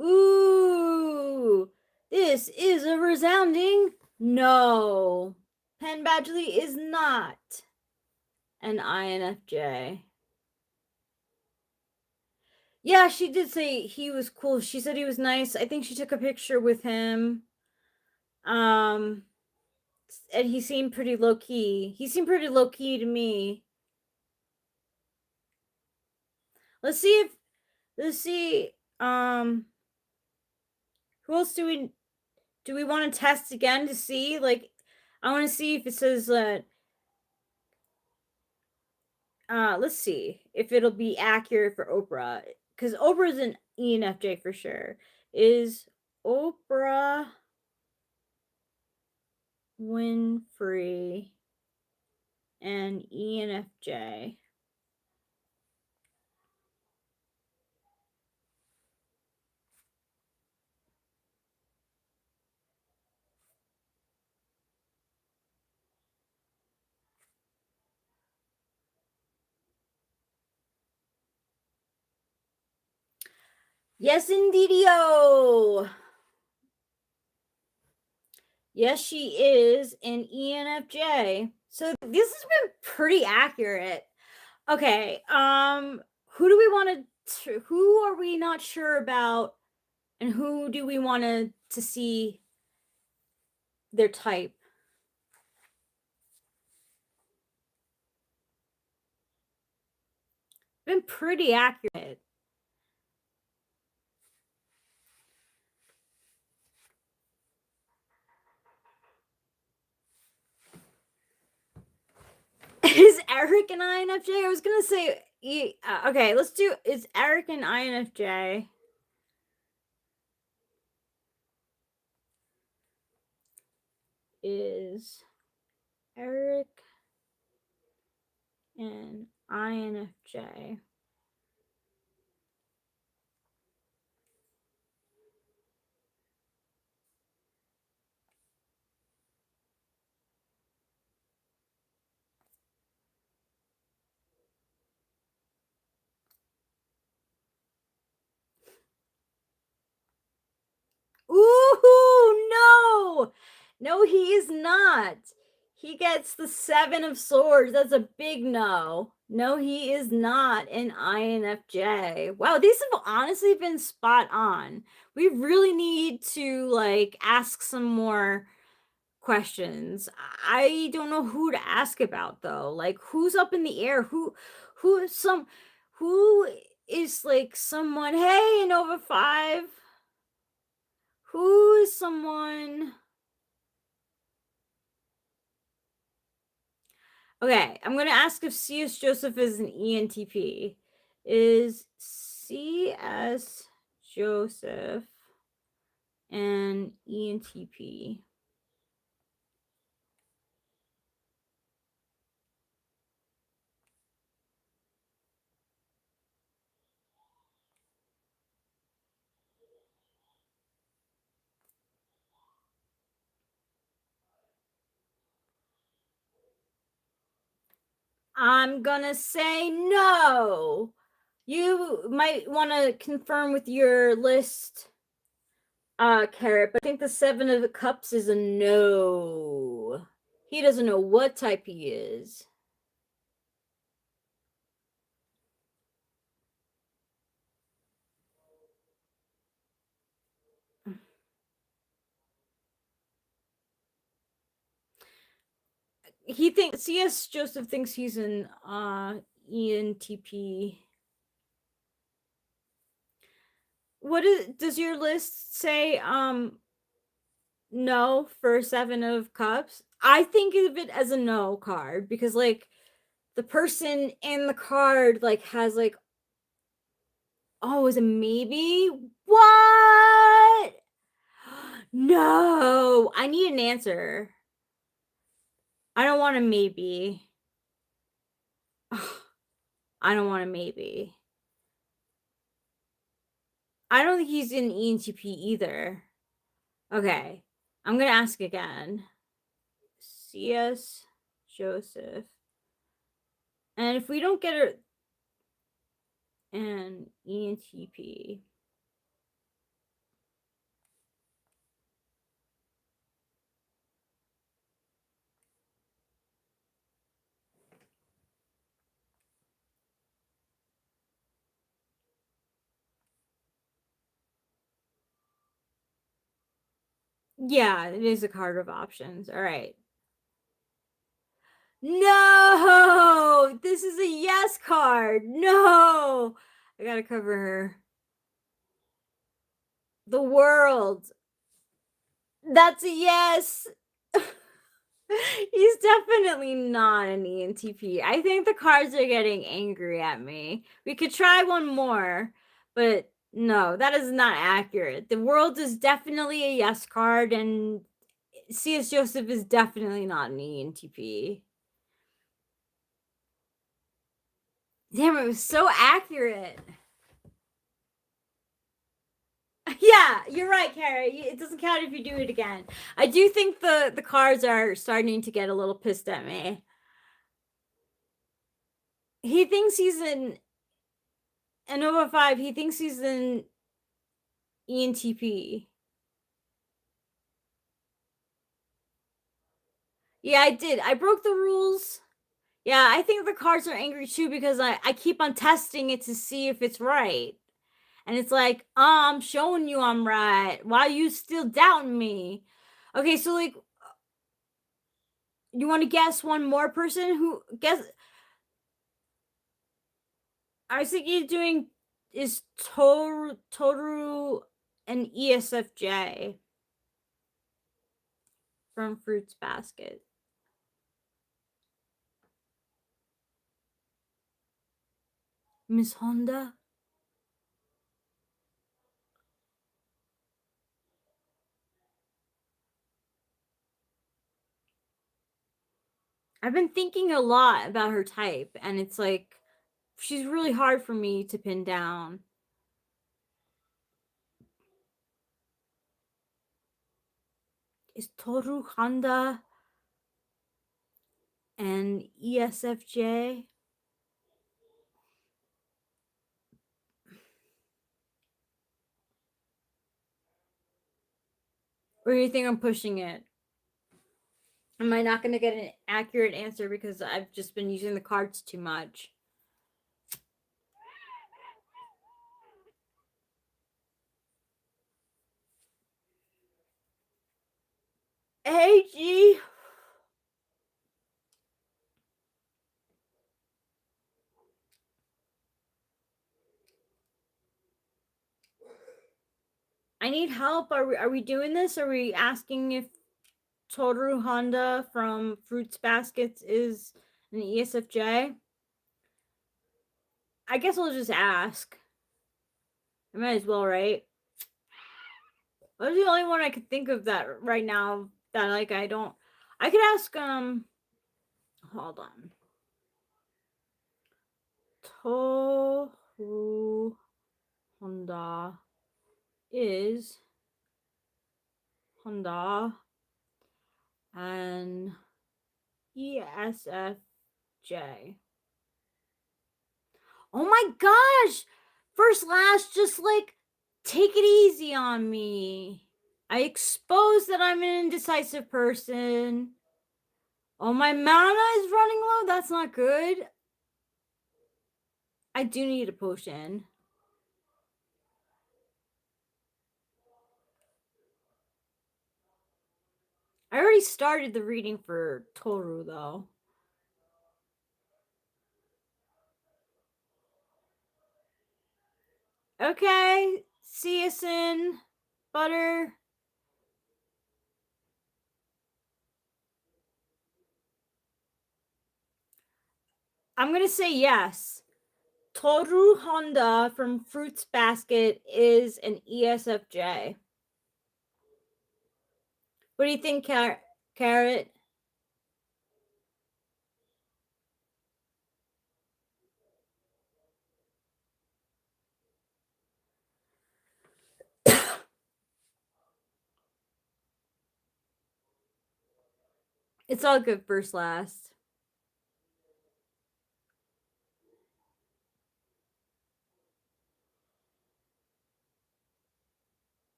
Speaker 3: Ooh, this is a resounding no. Penn Badgley is not an INFJ. Yeah, she did say he was cool. She said he was nice. I think she took a picture with him. And he seemed pretty low key. He seemed pretty low key to me. Let's see. Who else do we want to test again to see? Like, I want to see if it says let's see if it'll be accurate for Oprah, because Oprah's an ENFJ for sure. Is Oprah Winfrey an ENFJ? Yes, indeedio. Yes, she is an ENFJ. So this has been pretty accurate. Okay, who do we want to? Who are we not sure about, and who do we want to see their type? Been pretty accurate. Is Eric an INFJ? I was gonna say, okay, let's do. Is Eric an INFJ? Is Eric an INFJ? No, he is not. He gets the 7 of swords. That's a big no. No, he is not an INFJ. Wow, these have honestly been spot on. We really need to like ask some more questions. I don't know who to ask about though. Like who's up in the air? Who is some who is like someone, hey, Nova 5. Who is someone? Okay, I'm gonna ask if C.S. Joseph is an ENTP. Is C.S. Joseph an ENTP? I'm gonna say no. You might want to confirm with your list, Carrot, but I think the 7 of Cups is a no. He doesn't know what type he is. He thinks C.S. Joseph thinks he's an ENTP. What does your list say? No for 7 of Cups. I think of it as a no card because like the person in the card like has like, oh, is it maybe? What? No, I need an answer. I don't want a maybe. I don't want a maybe. I don't think he's an ENTP either. Okay, I'm gonna ask again. C.S. Joseph. And if we don't get it, an ENTP. Yeah, it is a card of options. All right. No, this is a yes card. No, I gotta cover her. The world. That's a yes. He's definitely not an ENTP. I think the cards are getting angry at me. We could try one more, but no, that is not accurate. The world is definitely a yes card, and C.S. Joseph is definitely not an ENTP. Damn, it was so accurate. Yeah, you're right, Kara. It doesn't count if you do it again. I do think the cards are starting to get a little pissed at me. He thinks he's an Nova 5. He thinks he's an ENTP. Yeah, I did. I broke the rules. Yeah, I think the cards are angry too because I keep on testing it to see if it's right. And it's like, I'm showing you I'm right. Why you still doubting me? Okay, so like, you want to guess one more person who guess? I was thinking doing is Toru an ESFJ from Fruits Basket. Miss Honda? I've been thinking a lot about her type, and it's like she's really hard for me to pin down. Is Toru Honda an ESFJ? Or do you think I'm pushing it? Am I not going to get an accurate answer because I've just been using the cards too much? Hey, G. I need help. Are we doing this? Are we asking if Toru Honda from Fruits Baskets is an ESFJ? I guess I'll just ask. I might as well, right? That's the only one I could think of that right now that like I don't. I could ask hold on. Toru Honda is Honda and ESFJ. Oh my gosh! First last, just like take it easy on me. I expose that I'm an indecisive person. Oh, my mana is running low. That's not good. I do need a potion. I already started the reading for Toru, though. Okay, see you soon, Butter. I'm gonna say yes. Toru Honda from Fruits Basket is an ESFJ. What do you think, Carrot? It's all good first last.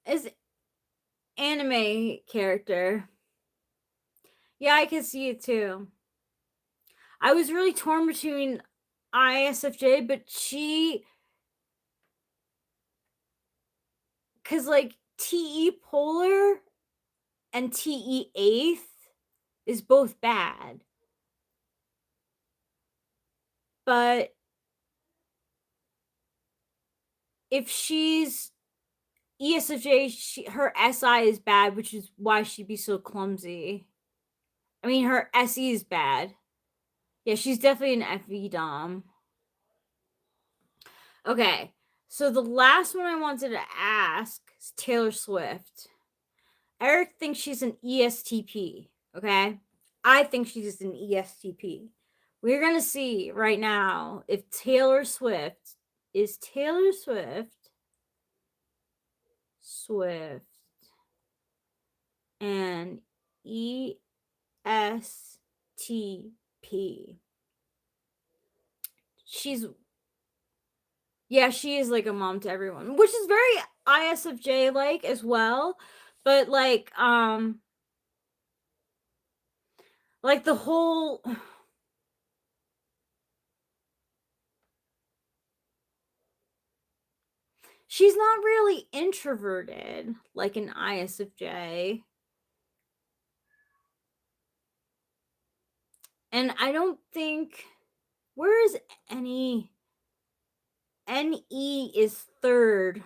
Speaker 3: As anime character. Yeah, I can see it too. I was really torn between ISFJ, but because like TE Polar and TE Eighth is both bad. But if she's ESFJ, her SI is bad, which is why she'd be so clumsy. I mean, her SE is bad. Yeah, she's definitely an FE Dom. Okay, so the last one I wanted to ask is Taylor Swift. Eric thinks she's an ESTP, okay? I think she's an ESTP. We're going to see right now if Taylor Swift is Taylor Swift and ESTP. She is like a mom to everyone, which is very ISFJ like as well, but like the whole she's not really introverted like an ISFJ. And I don't think where is NE is third.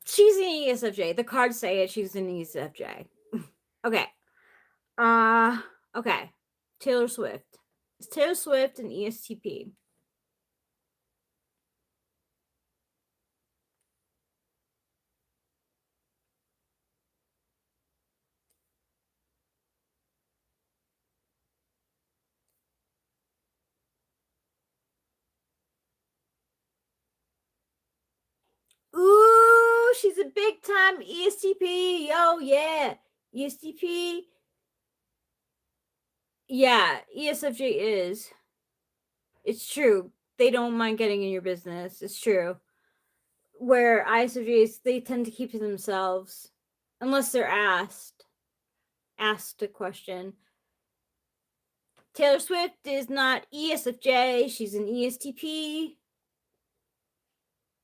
Speaker 3: She's an ESFJ. The cards say it. She's an ESFJ. Okay. Okay. Taylor Swift. It's Taylor Swift and ESTP. Ooh, she's a big time ESTP. Oh yeah. ESTP. Yeah, ESFJ is. It's true. They don't mind getting in your business. It's true. where ISFJs, they tend to keep to themselves unless they're asked a question. Taylor Swift is not ESFJ, she's an ESTP.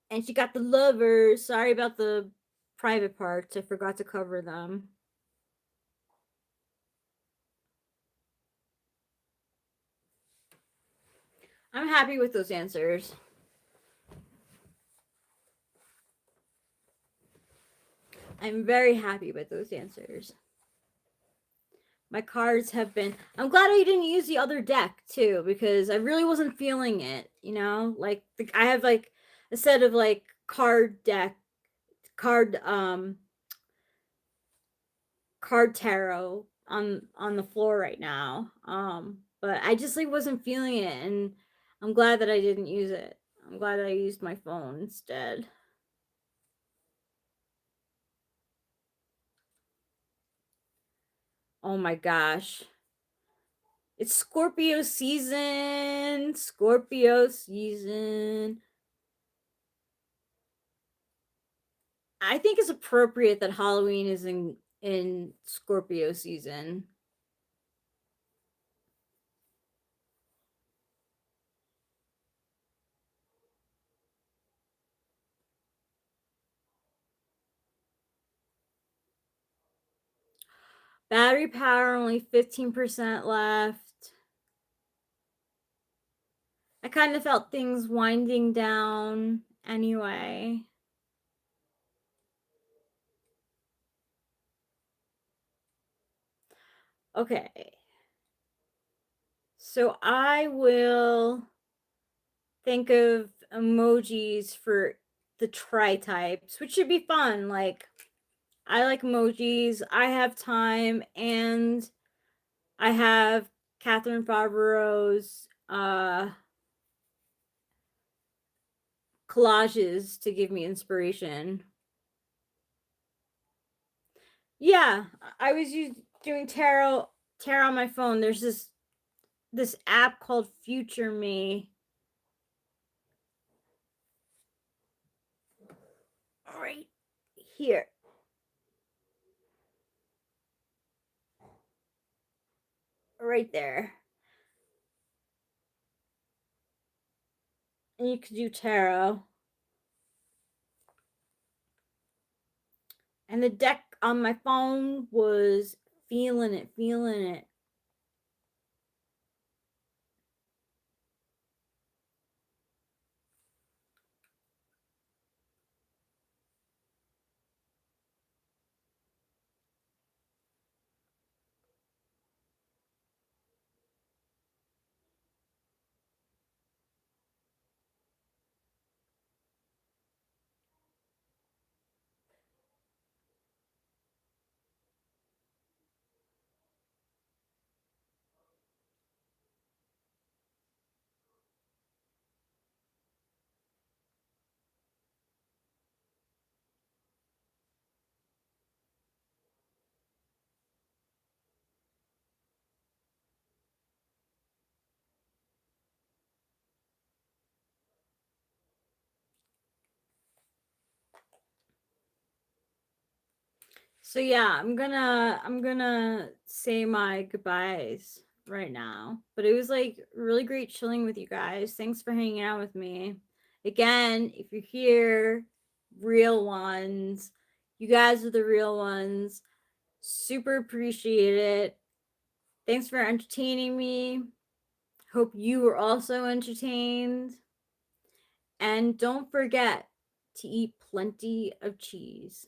Speaker 3: And she got the lovers. Sorry about the private parts, I forgot to cover them. I'm happy with those answers. I'm very happy with those answers. My cards have been... I'm glad I didn't use the other deck, too, because I really wasn't feeling it, you know? Like, I have, like, a set of, like, card tarot on the floor right now. But I just, like, wasn't feeling it, and I'm glad that I didn't use it. I'm glad that I used my phone instead. Oh my gosh. It's Scorpio season. Scorpio season. I think it's appropriate that Halloween is in Scorpio season. Battery power, only 15% left. I kind of felt things winding down anyway. Okay. So I will think of emojis for the tri-types, which should be fun. Like, I like emojis. I have time, and I have Catherine Favreau's collages to give me inspiration. Yeah, I was doing tarot on my phone. There's this app called Future Me. Right here. Right there. And you could do tarot. And the deck on my phone was feeling it. So yeah, I'm gonna say my goodbyes right now. But it was like really great chilling with you guys. Thanks for hanging out with me. Again, if you're here, real ones, you guys are the real ones. Super appreciate it. Thanks for entertaining me. Hope you were also entertained. And don't forget to eat plenty of cheese.